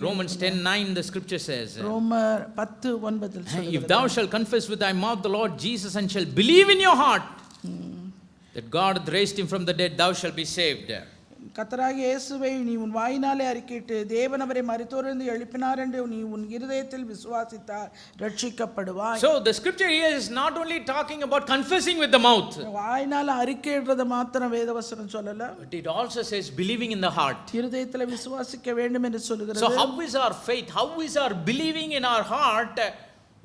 Romans 10:9 the scripture says, ரோமர் 10:9 சொல்லுகிறது, if thou shalt confess with thy mouth the Lord Jesus and shalt believe in your heart that God hath raised him from the dead, thou shalt be saved. கர்த்தராகிய இயேசுவை நீ உன் வாயினாலே அறிக்கையிட்டு தேவன் அவரை மரித்தோரிலிருந்து எழுப்பினார் என்று நீ உன் இருதயத்தில் விசுவாசித்தால் ரட்சிக்கப்படுவாய். So the scripture here is not only talking about confessing with the mouth, வாயினால அறிக்கையிடுறது மாத்திரம் வேதவசனம் சொல்லல, but it also says believing in the heart. இருதயத்தில் விசுவாசிக்க வேண்டும் என்று சொல்கிறது. So how is our faith, how is our believing in our heart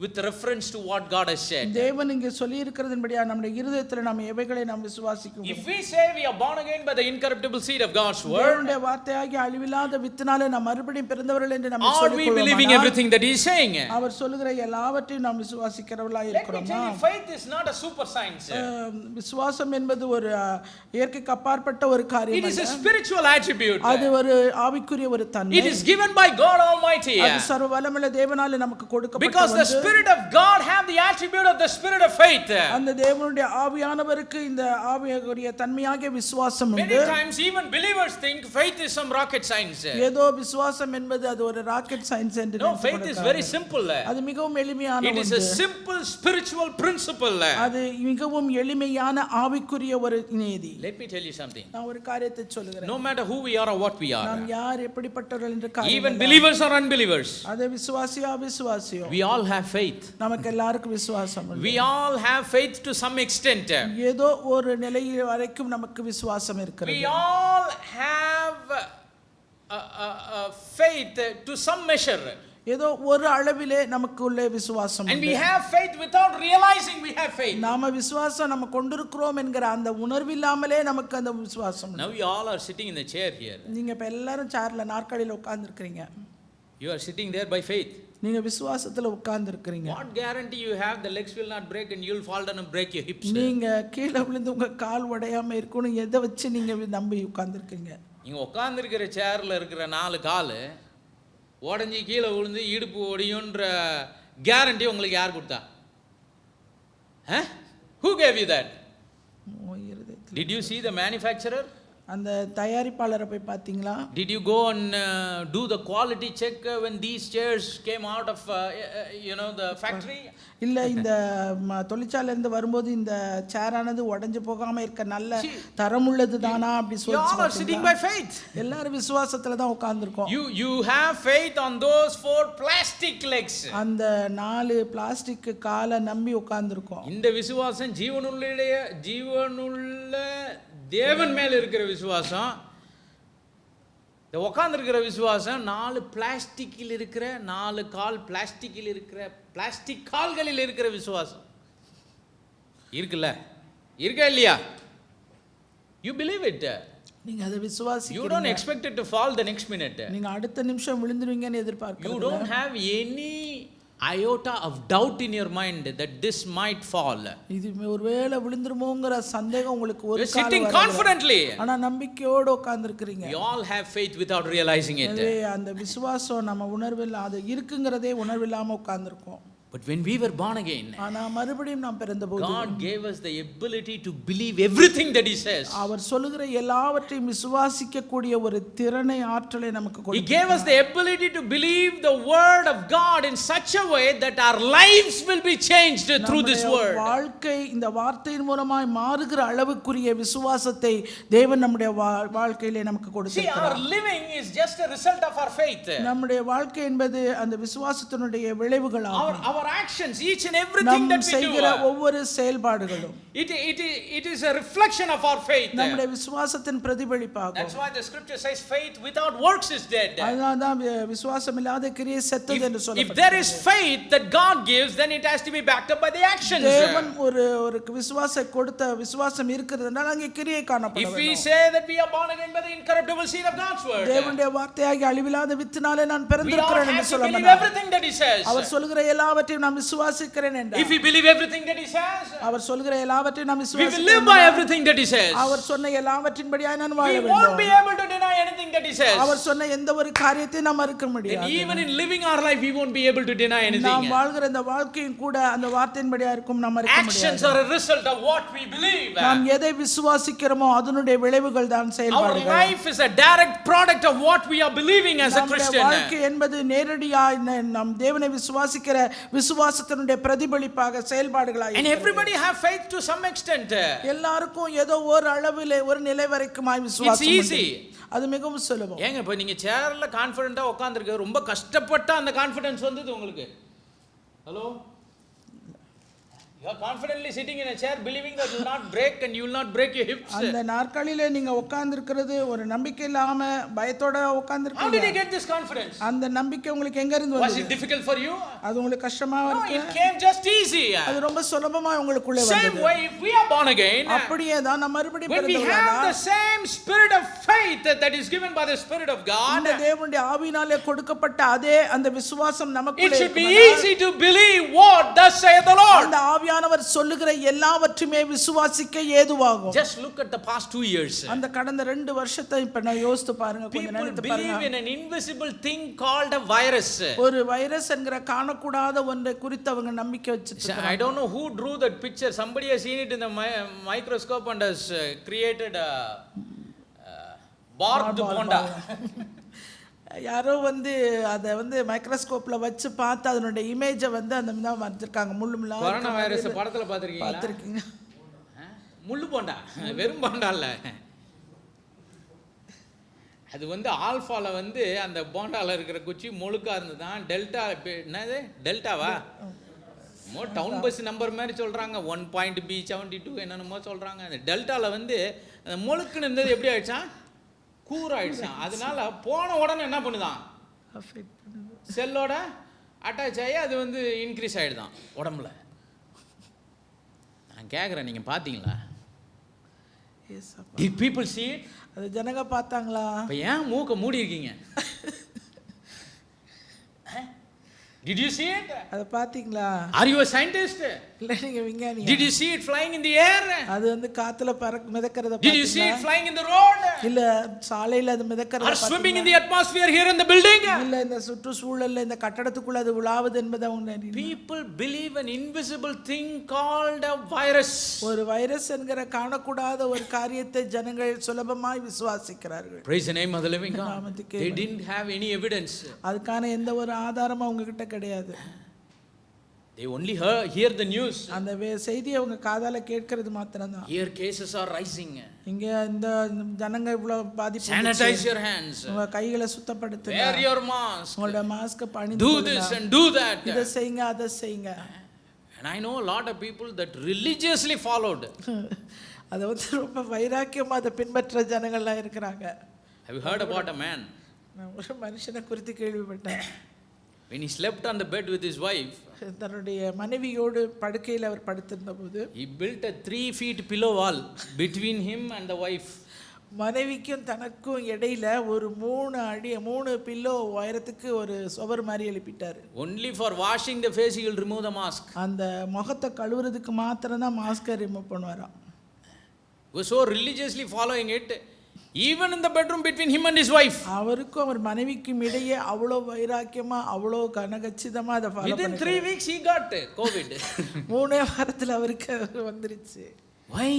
with reference to what God has said? தேவன் இங்கே சொல்லி இருக்கிறதின்படியா நம்முடைய இருதயத்தில் நாம் எவைகளை நாம் விசுவாசிக்கிறோம்? If we say we are born again by the incorruptible seed of God's word, தேவனுடைய வார்த்தையாகிய அழிவில்லாத வித்தினாலே நாம் மறுபடியும் பிறந்தவர்கள் என்று நாம் are we believing everything that he is saying? அவர் சொல்லுகிற எல்லாவற்றையும் நாம் விசுவாசிக்கிறவர்களாய் Let me இருக்கிறோமா? tell you, faith is not a super science. விசுவாசம் என்பது ஒரு இயற்கைக்கு அப்பாற்பட்ட ஒரு காரியம் It is அல்ல. a spiritual attribute. அது ஒரு ஆவிக்குரிய ஒரு தன்மை. It is given by God Almighty. அது சர்வ வல்லமையுள்ள தேவனாலே நமக்கு கொடுக்கப்பட்ட Because the Spirit of God have the attribute of the spirit of faith. அந்த தேவனுடைய ஆவியானவருக்கு இந்த ஆவியாகிய தன்மையாகிய விசுவாசம் Many உண்டு. times even believers think faith is some rocket science. ஏதோ விசுவாசம் என்பது அது ஒரு ராக்கெட் சயின்ஸ் என்று No, faith is very simple. அது மிகவும் எளிமையான It is a simple spiritual principle. அது மிகவும் எளிமையான ஆவிக்குரிய ஒரு நீதி. Let me tell you something. நான் ஒரு காரியத்தை சொல்லுகிறேன். No matter who we are or what we நாம் are, யார் எப்படிப்பட்டவர்கள் என்று காரியம் even இல்லை. believers or unbelievers, அது விசுவாசியோ அவிசுவாசியோ we all have faith. நமக்கு எல்லாருக்கும் விசுவாசம் உண்டு. We all have faith to some extent. ஏதோ ஒரு நிலையில் வரைக்கும் நமக்கு விசுவாசம் இருக்கிறது. We all have faith to some measure. ஏதோ ஒரு அளவிலே நமக்குள்ளே விசுவாசம் And உண்டு. we have faith without realizing we have faith. நாம விசுவாசம் நம்ம கொண்டிருக்கிறோம் என்கிற அந்த உணர்வில்லாமலே நமக்கு அந்த விசுவாசம் உண்டு. Now you all are sitting in the chair here. நீங்க இப்ப எல்லாரும் சேர்ல நாற்காலியில உட்கார்ந்து இருக்கீங்க. You are sitting there by faith. நீங்க விசுவாசத்துல உட்கார்ந்து இருக்கிறீங்க. What guarantee you have the legs will not break and you'll fall down and break your hips? நீங்க கீழே விழுந்து உங்க கால் உடையாம இருக்கணும் எதை வச்சு நீங்க நம்பி உட்கார்ந்து இருக்கீங்க? நீங்க உட்கார்ந்து இருக்கிற சேர்ல இருக்கிற 4 கால் உடைஞ்சி கீழே விழுந்து இடுப்பு ஒடியும்ன்ற கேரண்டி உங்களுக்கு யார் கொடுத்தா? Who gave you that? Did you see the manufacturer? அந்த தயாரிப்பாளரை போய் பாத்தீங்களா? Did you go and do the quality check when these chairs came out of the factory? இல்ல இந்த தொழிற்சாலையில இருந்து வரும்போது இந்த சேரானது உடைஞ்சு போகாம இருக்க நல்ல தரமுள்ளது தானா அப்படி சொல்லி you all are sitting by faith. எல்லாரும் விசுவாசத்துல தான் உட்கார்ந்திருக்கோம். You have faith on those 4 plastic legs. அந்த 4 பிளாஸ்டிக் காலை நம்பி உட்கார்ந்திருக்கோம். இந்த விசுவாசம் ஜீவனுள்ள தேவன் மேல இருக்கிற விசுவாசம். இந்த உட்கார்ந்து இருக்கிற விசுவாசம் 4 பிளாஸ்டிக்கில் இருக்கிற 4 கால் பிளாஸ்டிக்கில் இருக்கிற பிளாஸ்டிக் கால்களில் இருக்கிற விசுவாசம் இருக்குல்ல, இருக்கா இல்லையா? You believe it. நீங்க அதை விசுவாசிக்கிறீங்க. You don't expect it to fall the next minute. நீங்க அடுத்த நிமிஷம் விழுந்துருவீங்கன்னு எதிர்பார்க்கறீங்க. You don't have any iota of doubt in your mind that this might fall. இது ஒருவேளை விழுந்துருமோங்கற சந்தேகம் உங்களுக்கு ஒரு காலம் sitting confidently. ஆனா நம்பிக்கையோட உட்கார்ந்திருக்கீங்க. You all have faith without realizing it. அந்த விசுவாசம் நம்ம உணர்வில் அது இருக்குங்கிறதே உணர்வில்லாம உட்கார்ந்திருக்கோம். But when we were born again, ஆனா மறுபடியும் நாம் பிறந்தபோது God gave us the ability to believe everything that he says. அவர் சொல்லுகிற எல்லாவற்றையும் விசுவாசிக்க கூடிய ஒரு திறனை ஆற்றலை நமக்கு கொடுத்தார். He gave us the ability to believe the word of God in such a way that our lives will be changed through this word. வாழ்க்கை இந்த வார்த்தையின் மூலமாய் மாறுகிற அளவுக்குரிய விசுவாசத்தை தேவன் நம்முடைய வாழ்க்கையிலே நமக்கு கொடுத்திருக்கிறார். See, our living is just a result of our faith. நம்முடைய வாழ்க்கை என்பது அந்த விசுவாசத்தினுடைய விளைவுகளாகும். Our actions, each and everything that we do, ஒவ்வொரு செயல்பாடுகளும் it is a reflection of our faith. நம்முடைய விசுவாசத்தின் பிரதிபலிப்பாகும். That's why the scripture says faith without works is dead. அதனால்தான் விசுவாசம் இல்லாத கிரியை செத்தது என்று சொல்லப்படுகிறது. If there is faith that God gives, then it has to be backed up by the actions. தேவன் ஒரு விசுவாசம் கொடுத்த விசுவாசம் இருக்குதுன்னா அங்கே கிரியை காணப்பட வேண்டும். If we say that we are born again by the incorruptible seed of God's word, தேவனுடைய வார்த்தையாகிய அழிவில்லாத வித்தினாலே நான் பிறந்திருக்கிறேன் என்று we believe everything that he says. அவர் சொல்லுகிற எல்லாவற்றையும் நான் விசுவாசிக்கிறேன் என்றார். If we believe everything that he says, அவர் சொல்லுகிற எல்லாவற்றையும் நாம் we will live by everything that he says. அவர் சொன்ன எல்லாவற்றின்படியாய் நான் வாழ வேண்டும். We won't be able to deny anything that he says. அவர் சொன்ன எந்த ஒரு காரியத்தையும் நாம் மறுக்க முடியாது. And even in living our life we won't be able to deny anything. நாம் வாழ்கிற இந்த வாழ்க்கையும் கூட அந்த வார்த்தையின்படியா இருக்கும் நாம் மறுக்க முடியாது. Actions are a result of what we believe. நாம் எதை விசுவாசிக்கிறோமோ அதனுடைய விளைவுகள் தான் செயல்பாடுகள். Our life is a direct product of what we are believing as a Christian. வாழ்க்கை என்பது நேரடியாய் நாம் தேவனை விசுவாசிக்கிற விசுவாசத்தினுடைய பிரதிபலிப்பாக செயல்பாடுகளாய். And everybody have faith to some extent. எல்லாருக்கும் ஏதோ ஒரு அளவிலே ஒரு நிலை வரைக்குமாய் விசுவாசம் உண்டு. It's easy. அது மிகவும் சுலபம். ஏங்க இப்ப நீங்க சேர்ல கான்ஃபிடென்ட்டா உட்கார்ந்திருக்க ரொம்ப கஷ்டப்பட்ட அந்த கான்ஃபிடன்ஸ் வந்தது உங்களுக்கு. Hello, you are confidently sitting in a chair believing that you will not break and you will not break your hips. அந்த நாற்காலியில நீங்க உட்கார்ந்திருக்கிறது ஒரு நம்பிக்கை இல்லாம பயத்தோட உட்கார்ந்திருக்கீங்க. How did you get this confidence? அந்த நம்பிக்கை உங்களுக்கு எங்க இருந்து வந்தது? Was it difficult for you? அது உங்களுக்கு கஷ்டமா இருக்கு? No, it came just easy. அது ரொம்ப சுலபமா உங்களுக்குள்ள வந்தது. Same way if we are born again, அப்படியே தான் நம்ம மறுபடியும் when we have the same spirit of faith that is given by the Spirit of God, இந்த தேவனுடைய ஆவியினாலே கொடுக்கப்பட்ட அதே அந்த விசுவாசம் நமக்குள்ள it should be easy to believe what thus saith the Lord. அந்த ஆவியானவர் சொல்லுகிற எல்லாவற்றையுமே விசுவாசிக்க ஏதுவாகும். Just look at the past 2 years. அந்த கடந்த 2 வருஷத்தை இப்ப நான் யோசித்து பாருங்க, கொஞ்சம் நினைத்து பாருங்க. People believe in an invisible thing called a virus. ஒரு வைரஸ் என்கிற காணக்கூடாத ஒன்றை குறித்து அவங்க நம்பிக்கை வச்சிருக்காங்க. I don't know who drew that picture. Somebody has seen it in the microscope and has created a barbed bonda. யாரோ அதை மைக்ரோஸ்கோப்ல வச்சு பார்த்து அதனுடைய இமேஜை அந்த மாதிரி வச்சிருக்காங்க. முள்ளு முள்ளா கொரோனா வைரஸ் படத்துல பாத்திருக்கீங்க? முள்ளு போண்டா, வெறும் போண்டா இல்ல. அது ஆல்பால அந்த போண்டால இருக்கிற குச்சி முழுக்கா இருந்துதான். டெல்டா என்னது, டெல்டாவா டவுன் பஸ் நம்பர் மாதிரி சொல்றாங்க. 1.B72 என்னென்னமோ சொல்றாங்க. அந்த டெல்டால அந்த முழுக்குன்னு இருந்தது எப்படி ஆயிடுச்சா, கூராயிடுச்சான். அதனால போன உடனே என்ன பண்ணுதான், செல்லோட அட்டாச் ஆகி அது இன்க்ரீஸ் ஆகிடுதான் உடம்புல. நான் கேட்குறேன், நீங்கள் பார்த்தீங்களா? Did people see it? அது ஜனங்க பார்த்தாங்களா? இப்போ ஏன் மூக்க மூடி இருக்கீங்க? Did you see it? அத பாத்தீங்களா? Are you a scientist? இல்ல நீங்க விஞ்ஞானியா? Did you see it flying in the air? அது வந்து காத்துல மிதக்கறத Did you see பாத்தீங்களா? it flying in the road? இல்ல சாலையில அது மிதக்கறத Or swimming in பாத்தீங்களா? the atmosphere here in the building? இல்ல இந்த சுற்றுச்சூழல்ல இந்த கட்டடத்துக்குள்ள அது உலாவுது என்பதை அவங்க People believe an invisible thing called a virus. ஒரு வைரஸ் என்கிற காணக்கூடாத ஒரு காரியத்தை ஜனங்கள் சுலபமாய் விசுவாசிக்கிறார்கள். Praise the name of the living God. நாமத்துக்கே They didn't have any evidence. அதுக்கான எந்த ஒரு ஆதாரமும் அவங்க கிட்ட கிடையாது. They only hear the news. அந்த செய்தியை அவங்க காதால கேட்கிறது மாத்திரம்தான். Here cases are rising. இங்க இந்த ஜனங்க இவ்வளவு பாதிப்பு. Sanitize your hands. உங்க கைகளை சுத்தப்படுத்துங்க. Wear your mask. உங்களோட மாஸ்க் அணிந்து Do this and do that. இத செய்யுங்க அத செய்யுங்க. And I know a lot of people that religiously followed. அத வந்து ரொம்ப வைராக்கியமா அத பின்பற்ற ஜனங்கள்லாம் இருக்கிறாங்க. Have you heard about a man? நான் ஒரு மனுஷனை குறித்து கேள்விப்பட்டேன். When he slept on the bed with his wife, தன்னுடைய மனைவியோடு படுக்கையில் அவர் படுத்திருந்த போது he built a 3 feet pillow wall between him and the wife. மனைவிக்கும் தனக்கும் இடையில ஒரு 3 பில்லோ உயரத்துக்கு ஒரு சுவர் மாதிரி எழுப்பிட்டாரு. Only for washing the face he will remove the mask. அந்த முகத்தை கழுவுறதுக்கு மாத்திரம் தான் மாஸ்கை remove பண்ணுவாராம். He was so religiously following it, even in the bedroom between him and his wife. அவருக்கும் அவர் மனைவிக்கும் இடையே அவ்வளவு வைராக்கியமா அவ்வளவு கனகச்சிதமா அதை follow Within 3 weeks he got COVID. 3 வாரத்துல அவருக்கு வந்துருச்சு. Why?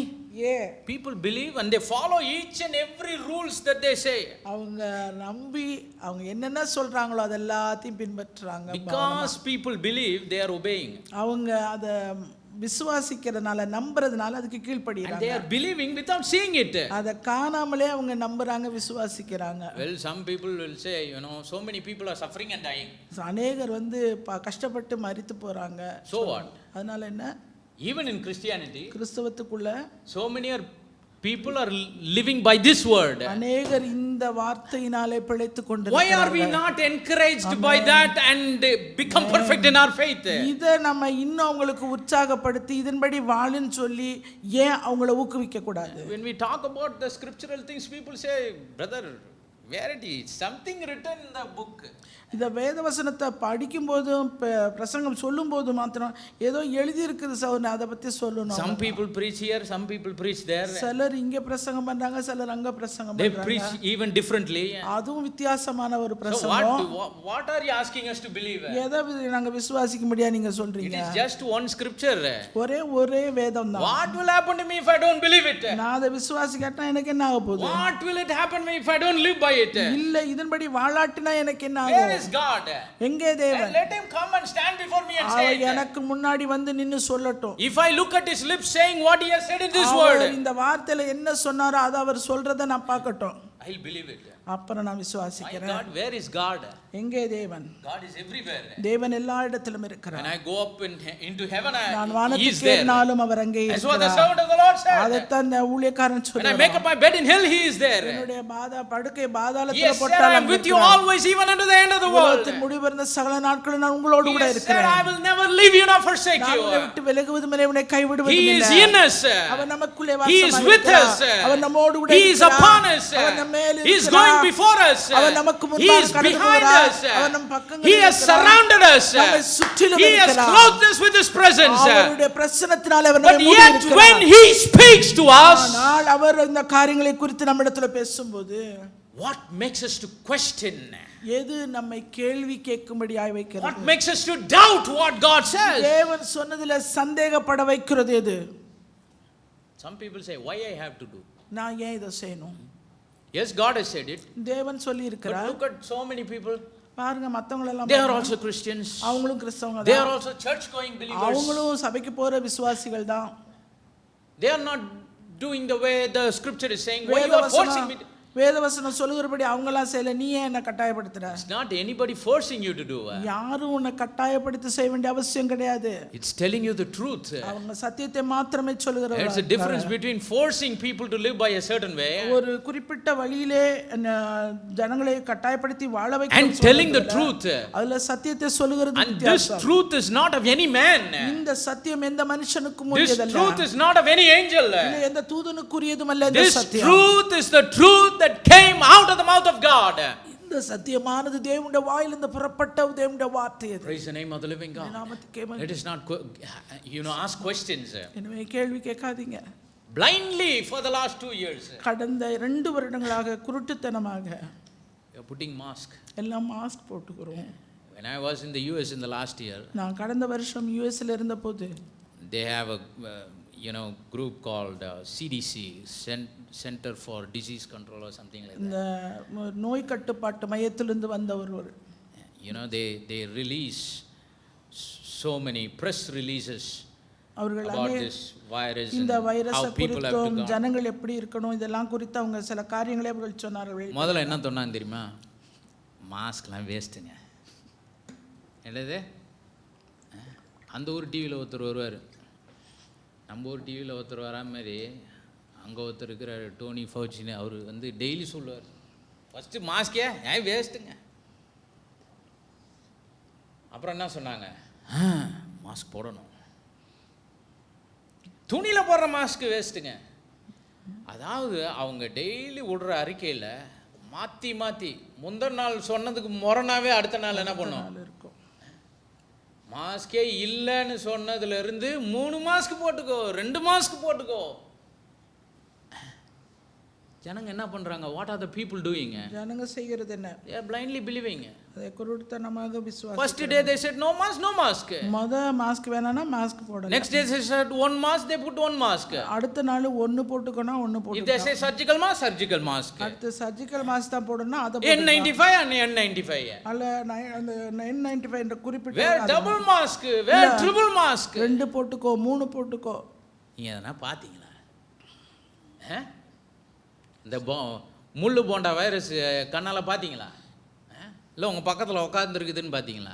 People believe and they follow each and every rules that they say. அவங்க நம்பி அவங்க என்னென்ன சொல்றாங்களோ அதெல்லாத்தையும் பின்பற்றுறாங்க. Because people believe, they are obeying. அவங்க அத விசுவாசிக்கிறதுனால நம்புறதுனால அதுக்கு கீழ்ப்படிறாங்க. They are believing without seeing it. அத காணாமலே அவங்க நம்புறாங்க விசுவாசிக்கிறாங்க. Well, some people will say, so many people are suffering and dying. அநேகர் வந்து கஷ்டப்பட்டு மரித்து போறாங்க. So what? அதனால என்ன? Even in Christianity, கிறிஸ்தவத்துக்குள்ள so many people are living by this word. அநேகர் இந்த வார்த்தையினாலே பிழைத்துக் கொண்டிருக்கிறார்கள். Why are we not encouraged by that and become perfect in our faith? இத நம்ம இன்னும் அவங்களுக்கு உற்சாகப்படுத்தி இதன்படி வாழுன்னு சொல்லி ஏன் அவங்களை ஊக்குவிக்க கூடாது? When we talk about the scriptural things, people say, brother, where it is? Something written in the book. இத வேதவசனத்தை படிக்கும்போதும் பிரசங்கம் சொல்லும்போது மாத்திரம் ஏதோ எழுதி இருக்குது சார், அதை பத்தி சொல்லணும். Some people preach here, some people preach there. சிலர் இங்க பிரசங்கம் பண்றாங்க, சிலர் அங்க பிரசங்கம் They பண்றாங்க. preach even differently. அதுவும் வித்தியாசமான ஒரு So பிரசங்கம். what are you asking us to believe? எதை நாங்க விசுவாசிக்க முடியாது நீங்க It சொல்றீங்க? is just one scripture. ஒரே வேதம் தான். What will happen to me if I don't believe it? நான் அதை விசுவாசிக்காட்டா எனக்கு என்ன ஆக போகுது? What will it happen to me if I don't live by it? இல்ல இதன்படி வாழாட்டினா எனக்கு என்ன Where ஆகும்? is God? எங்கே தேவன்? Let him come and stand before me and say our it. எனக்கு முன்னாடி வந்து நின்னு சொல்லட்டும். If I look at his lips saying what he has said in this our word, இந்த வார்த்தையில என்ன சொன்னாரோ அதை அவர் சொல்றதை நான் பார்க்கட்டும். I'll believe it. அப்புறம் நான் My விசுவாசிக்கிறேன். God, where is God? எங்கே தேவன்? God is everywhere. தேவன் எல்லா இடத்திலும் When இருக்கிறார். I go up into heaven, நான் he is வானத்துக்கு there. ஏறினாலும் அவர் அங்கே That's what the இருக்கிறார். servant of the Lord said. அதைத்தான் இந்த ஊழியக்காரன் When I make up சொல்றார். my bed in hell, he is there. என்னுடைய படுக்கை பாதாளத்துல Yes, sir, போட்டாலும் I am with you always, even unto the end of the world. உலகத்தின் முடிவிருந்த சகல நாட்களும் நான் உங்களோடு கூட Yes, sir, இருக்கிறேன். I will never leave you nor forsake நான் உன்னை you. விட்டு விலகுவதும் இல்லை, உன்னை கைவிடுவதும் He is இல்லை. in us. அவர் நமக்குள்ளே He is with us. வாசமாயிருக்கிறார். அவர் நம்மோடு கூட He is இருக்கிறார். upon us. அவர் நம்ம மேல் He is இருக்கிறார். going before us. அவர் நமக்கு He முன்பாக is கடந்து behind போகிறார். us. அவர் நம் பக்கங்களில் He has இருக்கிறார். surrounded us. நம்மை சுற்றிலும் He has இருக்கிறார். clothed us with his presence. அவருடைய பிரசன்னத்தினாலே அவர் But நம்மை மூடி yet இருக்கிறார். when he speaks to us, ஆனால் அவர் இந்த காரியங்களை குறித்து நம்மிடத்துல பேசும்போது what makes us to question? எது நம்மை கேள்வி கேட்கும்படியாய் What வைக்கிறது? makes us to doubt what God says? தேவன் சொன்னதிலே சந்தேகப்பட வைக்கிறது எது? Some people say, why I have to do? நான் ஏன் இதை செய்யணும்? Yes, God has said it. தேவன் சொல்லி But இருக்கிறார். look at so many people. பாருங்க மத்தவங்க எல்லாம் They are பாருங்க. also Christians. அவங்களும் கிறிஸ்தவங்க They தான். are also church going believers. அவங்களும் சபைக்கு போற விசுவாசிகள் தான். They are not doing the way the scripture is saying. Why you are forcing me to? வேதவசனம் சொல்லுகிறபடி அவங்களாம் செய்யல, நீ ஏன் என்ன கட்டாயப்படுத்துற? It's not anybody forcing you to do. யாரும் உன்னை கட்டாயப்படுத்தி செய்ய வேண்டிய அவசியம் கிடையாது. It's telling you the truth. அவங்க சத்தியத்தை மாத்திரமே சொல்லுகிறார்கள். There's a difference between forcing people to live by a certain way ஒரு குறிப்பிட்ட வழியிலே ஜனங்களை கட்டாயப்படுத்தி வாழ வைக்க and telling the truth. அதுல சத்தியத்தை சொல்லுகிறது And this வித்தியாசம். truth is not of any man. இந்த சத்தியம் எந்த மனுஷனுக்கும் This உரியதல்ல. truth is not of any angel. இது எந்த தூதனுக்குரியதும் அல்ல இந்த This சத்தியம். truth is the truth that came out of the mouth of God. இந்த சத்தியமானது தேவனுடைய வாயிலிருந்து புறப்பட்ட தேவனுடைய வார்த்தை அது. Praise the name of the living God. நாமத்துக்கே மகிமை. Let us not ask questions எனவே கேள்வி கேட்காதீங்க. blindly for the last 2 years. கடந்த 2 வருடங்களாக குருட்டுத்தனமாக You are putting mask. எல்லாம் மாஸ்க் போட்டுக்கிறோம். When I was in the US in the last year, நான் கடந்த வருஷம் யுஎஸ்ல இருந்தபோது they have a group called CDC, Center for Disease Control or something like that. இந்த நோய் கட்டுப்பாட்டு மையத்திலிருந்து வந்த ஒருவர். They release so many press releases அவர்கள் about this virus இந்த and வைரஸை how people have to குறித்தும் go. ஜனங்கள் எப்படி இருக்கணும் இதெல்லாம் குறித்து அவங்க சில காரியங்களை அவர்கள் சொன்னார்கள். முதல்ல என்ன சொன்னாங்க தெரியுமா? மாஸ்க்லாம் வேஸ்ட்டுங்க. என்னது? அந்த ஒரு டிவியில் ஒருத்தர் வருவார், நம்ம ஒரு டிவியில் ஒருத்தர் வரா மாதிரி அங்கே ஒருத்தர் இருக்கிறார் டோனி ஃபவுச்சின்னு, அவர் டெய்லி சொல்லுவார், ஃபஸ்ட்டு மாஸ்கே ஏன் வேஸ்ட்டுங்க. அப்புறம் என்ன சொன்னாங்க? மாஸ்க் போடணும். துணியில் போடுற மாஸ்க் வேஸ்ட்டுங்க. அதாவது அவங்க டெய்லி விடுற அறிக்கையில் மாற்றி மாற்றி முந்தின நாள் சொன்னதுக்கு முரணாவே அடுத்த நாள் என்ன பண்ணும்? மாஸ்கே இல்லைன்னு சொன்னதுலேருந்து 3 மாஸ்க் போட்டுக்கோ, 2 மாஸ்க் போட்டுக்கோ. ஜனங்க என்ன பண்ணுறாங்க? What are the people doing? ஜனங்க செய்கிறது என்ன? they are blindly believing. அதை குருட்டுத்தனமாக விசுவாசி. First day they said no mask. Mask வேணாம்னா மாஸ்க் போடணும். Next day they said one mask, they put one mask. அடுத்த நாள் ஒன்னு போட்டுக்கணும், ஒன்னு போட்டு. If they say surgical mask. அடுத்து சர்ஜிக்கல் மாஸ்க் தான் போடணும், அத N95 and N95. அல்ல அந்த N95 என்ற குறிப்பிட்ட Wear double mask, wear triple mask. 2 போட்டுக்கோ, 3 போட்டுக்கோ. நீங்க எதனா பாத்தீங்களா? இந்த முள்ளு போண்டா வைரஸ் கண்ணால் பார்த்தீங்களா? இல்லை உங்கள் பக்கத்தில் உட்காந்துருக்குதுன்னு பார்த்தீங்களா?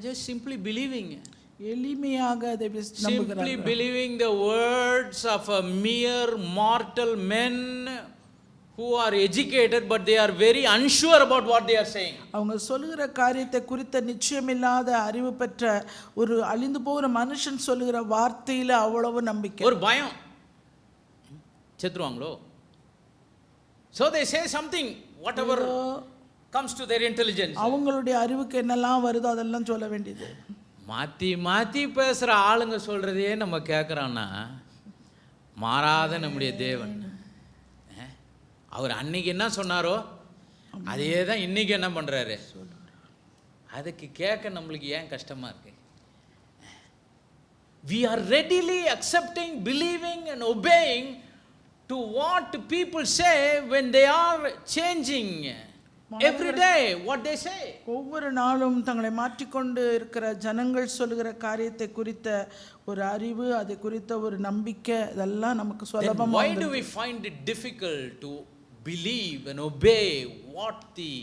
just simply believing. எளிமையாக அதை நம்புகிறார்கள். Simply believing the words of a mere mortal men who are educated but they are very unsure about what they are saying. அவங்க சொல்லுகிற காரியத்தை குறித்த நிச்சயமில்லாத அறிவு பெற்ற ஒரு அழிந்து போகிற மனுஷன் சொல்லுகிற வார்த்தையில அவ்வளவு நம்பிக்கை. ஒரு பயம், செத்துருவாங்களோ. So they say something, whatever comes to their intelligence. அவங்களுடைய அறிவுக்கு என்னெல்லாம் வருதோ அதெல்லாம் சொல்ல வேண்டியது. மாற்றி மாற்றி பேசுகிற ஆளுங்க சொல்கிறதையே நம்ம கேட்குறோன்னா மாறாத நம்முடைய தேவன். அவர் அன்னைக்கு என்ன சொன்னாரோ அதே தான் இன்னைக்கு என்ன பண்ணுறாரு? அதுக்கு கேட்க நம்மளுக்கு ஏன் கஷ்டமாக இருக்கு? We are readily accepting, believing and obeying to what people say when they are changing every day what they say. ஒவ்வொரு நாளும் தங்களை மாற்றிக்கொண்டு இருக்கிற ஜனங்கள் சொல்லுகிற காரியத்தை குறித்த ஒரு அறிவு, அதை குறித்த ஒரு நம்பிக்கை, இதெல்லாம் நமக்கு சுலபமா. Why do we find it difficult to believe and obey what the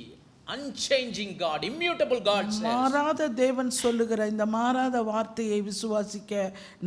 unchanging God, immutable God says? மாறாத தேவன் சொல்லுகிற இந்த மாறாத வார்த்தையை விசுவாசிக்க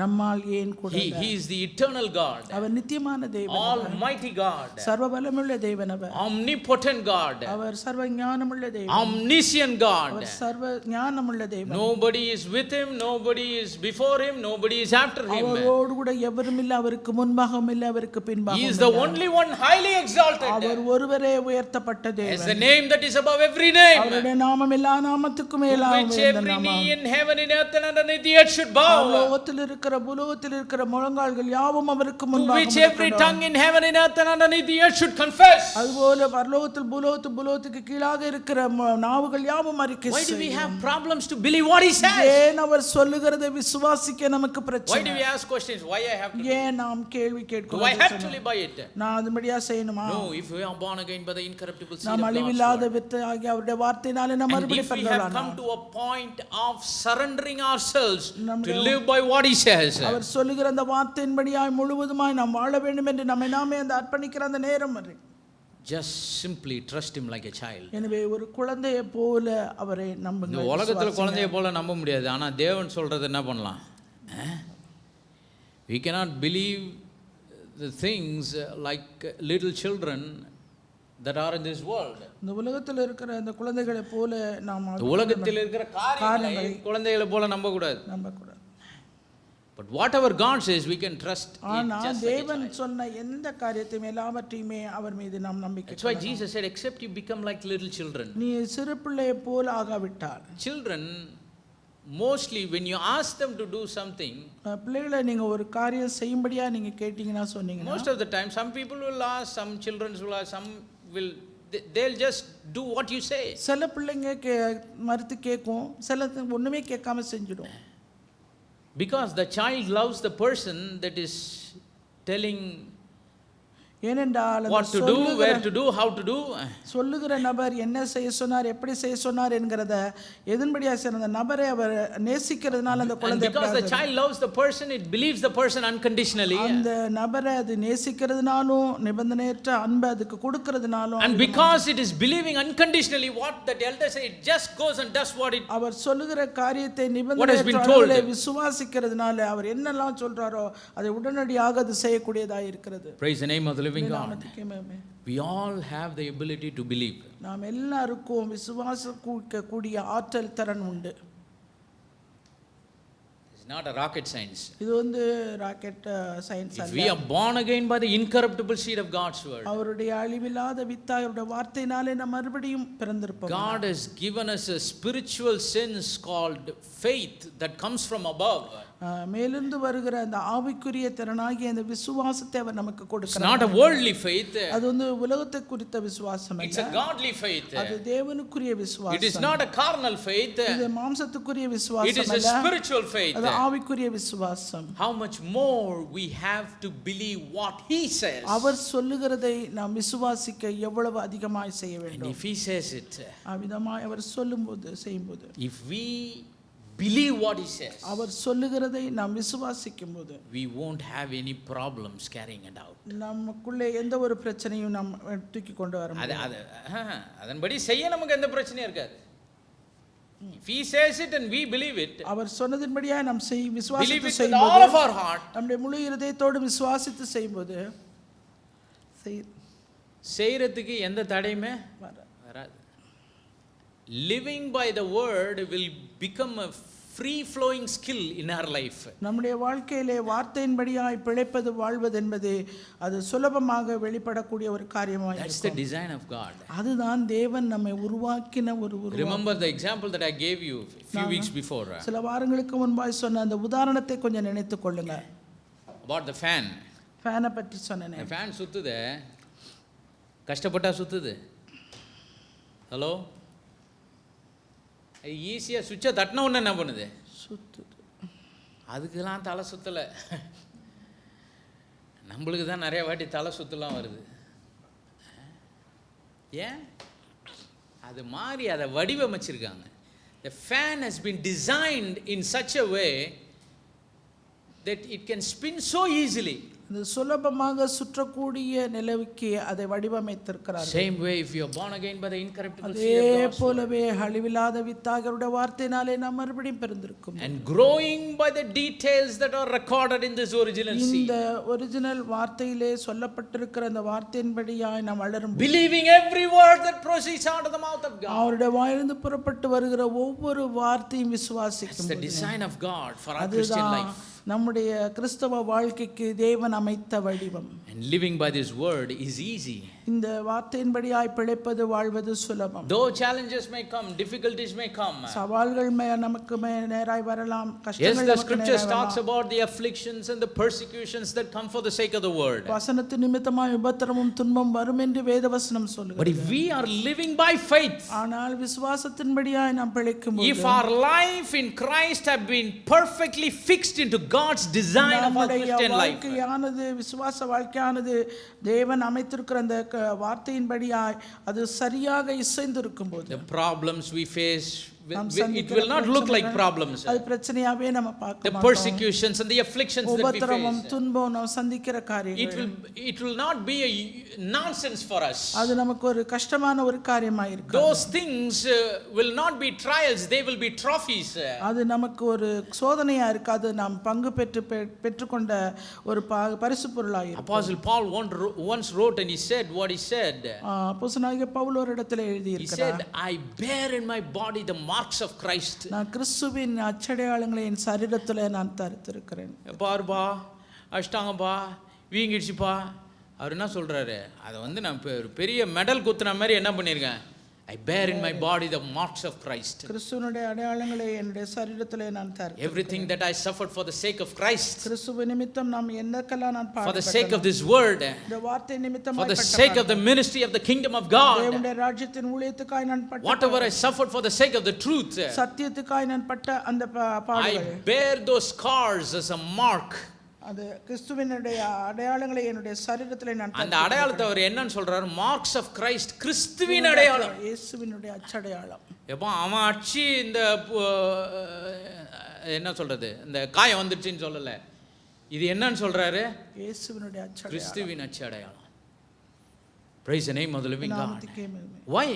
நம்மால் ஏன் கூடாது? He is the eternal God, அவர் நித்தியமான தேவன், almighty God, சர்வ வல்லமையுள்ள தேவன், அவர் omnipotent God, அவர் சர்வ ஞானமுள்ள தேவன், omniscient God. அவர் சர்வ ஞானமுள்ள தேவன். Nobody is with him, nobody is before him, nobody is after him. அவரோடு கூட எவரும் இல்லை, அவருக்கு முன்பாகவும் இல்லை, அவருக்கு பின்பாகவும் He இல்லை. is the only one highly exalted. அவர் ஒருவரே உயர்த்தப்பட்ட தேவன். As the name that is above every name, அவருடைய நாமம் எல்லா நாமத்துக்கும் to மேலாக which உயர்ந்த every நாமம். knee in heaven and earth and underneath the earth should bow, லோகத்தில் இருக்கிற பூலோகத்தில் இருக்கிற முழங்கால்கள் யாவும் அவருக்கு to முன்பாக which every tongue in heaven and earth and underneath the earth should confess. அதுபோல பரலோகத்தில் பூலோகத்துக்கு கீழாக இருக்கிற நாவுகள் யாவும் அறிக்கை Why do we செய்யும். have problems to believe what he says? ஏன் அவர் சொல்லுகிறதை விசுவாசிக்க நமக்கு Why பிரச்சனை? do we ask questions? Why I have to do? ஏன் நாம் கேள்வி Do I கேட்கிறோம்? have to live by it? நான் அதுபடியா செய்யணுமா? No, if we are born again by the incorruptible seed நாம் of God's அழிவில்லாத word. வித்து ஆகிய அவருடைய வார்த்தையினாலே நாம் And மறுபடி if we have come பிறந்தவர்களானோம். to a point of surrendering ourselves to live by what he says, அவர் சொல்லுகிற அந்த வார்த்தையின்படியாய் முழுவதுமாய் நாம் வாழ வேண்டும் என்று நம்மை நாமே அந்த அர்ப்பணிக்கிற அந்த நேரம் வரை just simply trust him like a child. எனவே ஒரு குழந்தையை போல அவரை இந்த நம்புங்க. உலகத்துல குழந்தையை போல நம்ப முடியாது, ஆனா தேவன் சொல்றது என்ன பண்ணலாம்? We cannot believe the things like little children that are in this world. இந்த உலகத்தில் இருக்கிற அந்த குழந்தைகளை போல நாம் உலகத்தில் இருக்கிற காரியங்களை குழந்தைகளை போல நம்ப கூடாது. நம்பக்கூடாது. But whatever God says, we can trust it ஆனா just like a தேவன் child. சொன்ன எந்த காரியத்தையும் எல்லாவற்றையுமே அவர் மீது நாம் நம்பிக்கை That's why Jesus said, except you become like little children. நீ சிறு பிள்ளையை போல் ஆகாவிட்டால். Children, mostly when you ask them to do something, பிள்ளைகளை நீங்க ஒரு காரியம் செய்யும்படியா நீங்க கேட்டீங்கன்னா சொன்னீங்கன்னா, most of the time some people will ask, some children will ask, some will they'll just do what you say. சில பிள்ளைங்க மறுத்து கேட்கும், சில ஒண்ணுமே கேட்காம செஞ்சிடும். Because the child loves the person that is telling ஏனென்றால் what to do, where to do, how to do. சொல்லுகிற நபர் என்ன செய்ய சொன்னார், எப்படி செய்ய சொன்னார் என்கிறத எதன்படியா அந்த நபரை அவர் நேசிக்கிறதுனால அந்த And குழந்தை because the child loves the person, it believes the person unconditionally. அந்த நபரை அது நேசிக்கிறதுனாலும் நிபந்தனையற்ற அன்பை அதுக்கு கொடுக்கிறதுனாலும், And because it is believing unconditionally what the elder say, it just goes and does what it. அவர் சொல்லுகிற காரியத்தை What has been told. நிபந்தனையற்ற விசுவாசிக்கிறதுனால அவர் என்னெல்லாம் சொல்றாரோ அதை உடனடியாக அது செய்யக்கூடியதா இருக்கிறது. Praise the name of the living God. Amen. We all have the ability to believe. நாம் எல்லாருக்கும் விசுவாசிக்கக்கூடிய ஆற்றல் திறன் உண்டு. It's not a rocket science. இது வந்து ராக்கெட் சயின்ஸ் If அல்ல. we are born again by the incorruptible seed of God's word, அவருடைய அழிவில்லாத வித்தாய் அவருடைய வார்த்தையினாலே நாம் மறுபடியும் பிறந்திருப்போம். God has given us a spiritual sense called faith that comes from above. மேலிருந்து வருகிற அந்த ஆவிக்குரிய திறனாகிய அந்த விசுவாசத்தை அவர் நமக்கு It's கொடுக்கிறார். not a worldly faith. அது வந்து உலகத்தை குறித்த விசுவாசம் It's அல்ல. a godly faith. அது தேவனுக்குரிய It is விசுவாசம். not a carnal faith. இது மாம்சத்துக்குரிய It is விசுவாசம் a அல்ல. spiritual faith. அது ஆவிக்குரிய விசுவாசம். How much more we have to believe what he says. அவர் சொல்லுகிறதை நாம் விசுவாசிக்க எவ்வளவு அதிகமாய் செய்ய And வேண்டும். if he says it, அவ்விதமாய் அவர் சொல்லும்போது செய்யும்போது, if we believe what he says, அவர் சொல்லுகிறதை நாம் விசுவாசிக்கும் போது we won't have any problems carrying it out. நமக்குள்ளே எந்த ஒரு பிரச்சனையும் நாம் தூக்கி கொண்டு வர முடியாது. அதன்படி செய்ய நமக்கு எந்த பிரச்சனையும் இருக்காது. If he says it and we believe it, அவர் சொன்னதின்படியா நாம் believe விசுவாசித்து it with செய்யும்போது, all of our heart, நம்முடைய முழு இதயத்தோடு விசுவாசித்து செய்யும்போது செய்யறதுக்கு எந்த தடையுமே வராது. Living by the word will become a free flowing skill in our life. நம்முடைய வாழ்க்கையிலே வார்த்தையின்படியாய் பிழைப்பது வாழ்வது என்பது அது சுலபமாக வெளிப்படக்கூடிய ஒரு காரியமாய் That's the design of God. அதுதான் தேவன் நம்மை உருவாக்கின ஒரு உருவம். Remember the example that I gave you a few weeks before. சில வாரங்களுக்கு முன்பாய் சொன்ன அந்த உதாரணத்தை கொஞ்சம் நினைத்துக் கொள்ளுங்க. About the fan. ஃபேனை பற்றி சொன்னேன். The fan சுத்துது, கஷ்டப்பட்டா சுத்துது. ஹலோ, ஈஸியாக சுவிட்சை தட்டின ஒன்று என்ன பண்ணுது, சுத்துது. அதுக்கெல்லாம் தலை சுத்தலை. நம்மளுக்கு தான் நிறைய வாட்டி தலை சுத்தலாம் வருது. ஏன்? அது மாதிரி அதை வடிவமைச்சிருக்காங்க. The fan has been designed in such a way that it can spin so easily. இது சுலபமாக சுற்றக்கூடிய நிலைக்கு அதை வடிவமைத்திருக்கிறார். Same way, if you are born again by the incorruptible seed அதே of God's போலவே அழிவில்லாத வித்தாகருடைய வார்த்தையினாலே நாம் மறுபடியும் பிறந்திருக்கும். and growing by the details that are recorded in this original seed, இந்த ஒரிஜினல் வார்த்தையிலே சொல்லப்பட்டிருக்கிற அந்த வார்த்தையின்படியாய் நாம் வளரும், believing every word that proceeds out of the mouth of God. அவருடைய வாயிலிருந்து புறப்பட்டு வருகிற ஒவ்வொரு வார்த்தையும் It's விசுவாசிக்கும். the design of God for our Christian life. நம்முடைய கிறிஸ்தவ வாழ்க்கைக்கு தேவன் அமைத்த வடிவம். And living by this word is easy. இந்த வார்த்தையின்படியாய் பிழைப்பது வாழ்வது சுலபம். Though challenges may come, difficulties may come. சவால்கள் நமக்கு நேராய் வரலாம், Yes, கஷ்டங்கள் the நமக்கு scriptures நேராய் talks வரலாம். about the afflictions and the persecutions that come for the sake of the word. வசனத்து நிமித்தமாய் உபத்திரமும் துன்பம் வரும் என்று வேதவசனம் But சொல்லுகிறது. if we are living by faith, ஆனால் விசுவாசத்தின்படியாய் நாம் பிழைக்கும்போது, if our life in Christ have been perfectly fixed into God's design of our நம்முடைய Christian life, வாழ்க்கையானது விசுவாச வாழ்க்கையானது தேவன் அமைத்திருக்கிற அந்த வார்த்தையின்படியாய் அது சரியாக இசைந்திருக்கும் போது, the problems we face, நாம் it சந்திக்கிற will not look like பிரச்சனைகள், problems. அது பிரச்சனையாவே நம்ம பார்க்க The மாட்டோம். persecutions and the afflictions that we உபத்திரமும் face, துன்பம் நாம் சந்திக்கிற காரியங்கள், it will not be a nonsense for us. அது நமக்கு ஒரு கஷ்டமான ஒரு காரியமாக இருக்கு. Those things will not be trials, they will be trophies. அது நமக்கு ஒரு சோதனையா இருக்காது, நாம் பங்கு பெற்றுக்கொண்ட ஒரு பரிசு பொருளாக இருக்கும். Apostle Paul once wrote and he said what he said. அப்போஸ்தலனாகிய பவுல் ஒரு இடத்துல எழுதி He இருக்கிறார். said, I bear in my body the marks of Christ. நான் கிறிஸ்துவின் அச்சடையாளங்களை என் சரீரத்திலே நான் தரித்திருக்கிறேன். பாருப்பா அஷ்டாங்கப்பா வீங்கிடுச்சுப்பா அவர் என்ன சொல்றாரு, அதை வந்து நான் பெரிய மெடல் குத்துன மாதிரி என்ன பண்ணியிருக்கேன், I bear in my body the marks of Christ. கிறிஸ்துவினுடைய அடையாளங்களை என்னுடைய சரீரத்திலே நான் தரித்திருக்கிறேன். Everything that I suffered for the sake of Christ, கிறிஸ்துவின் நிமித்தம் நாம் என்னக்கெல்லாம் நான் for the sake of this word, இந்த வார்த்தை நிமித்தம் for the sake of the ministry of the kingdom of God, தேவனுடைய ராஜ்யத்தின் ஊழியத்துக்காய் நான் பட்ட whatever I suffered for the sake of the truth, சத்தியத்துக்காய் நான் பட்ட அந்த I பாடுகள் bear those scars as a mark. அது கிறிஸ்துவினுடைய அடையாளங்களை என்னுடைய சரீரத்திலே நான் அந்த அடையாளத்தை அவர் என்னன்னு சொல்றாரு, மார்க்ஸ் ஆஃப் கிரைஸ்ட், கிறிஸ்துவின் அடையாளம், இயேசுவினுடைய அச்சடையாளம். எப்போ அவன் அடிச்சு இந்த என்ன சொல்றது, இந்த காயம் வந்துருச்சுன்னு சொல்லல, இது என்னன்னு சொல்றாரு, இயேசுவினுடைய அச்சடையாளம், கிறிஸ்துவின் அச்சடையாளம். Praise the name of the living God. Why?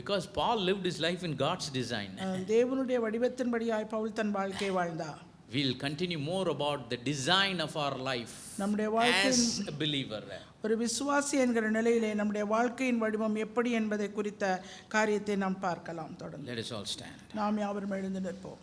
Because Paul lived his life in God's design. தேவனுடைய வடிவத்தின்படியாய் பவுல் தன் வாழ்க்கையை வாழ்ந்தார். We'll continue more about the design of our life as a believer. ஒரு விசுவாசி என்கிற நிலையிலே நம்முடைய வாழ்க்கையின் வடிவம் எப்படி என்பதை குறித்த காரியத்தை நாம் பார்க்கலாம் தொடர்ந்து. Let us all stand. நாம் யாவரும் எழுந்து நிற்போம்.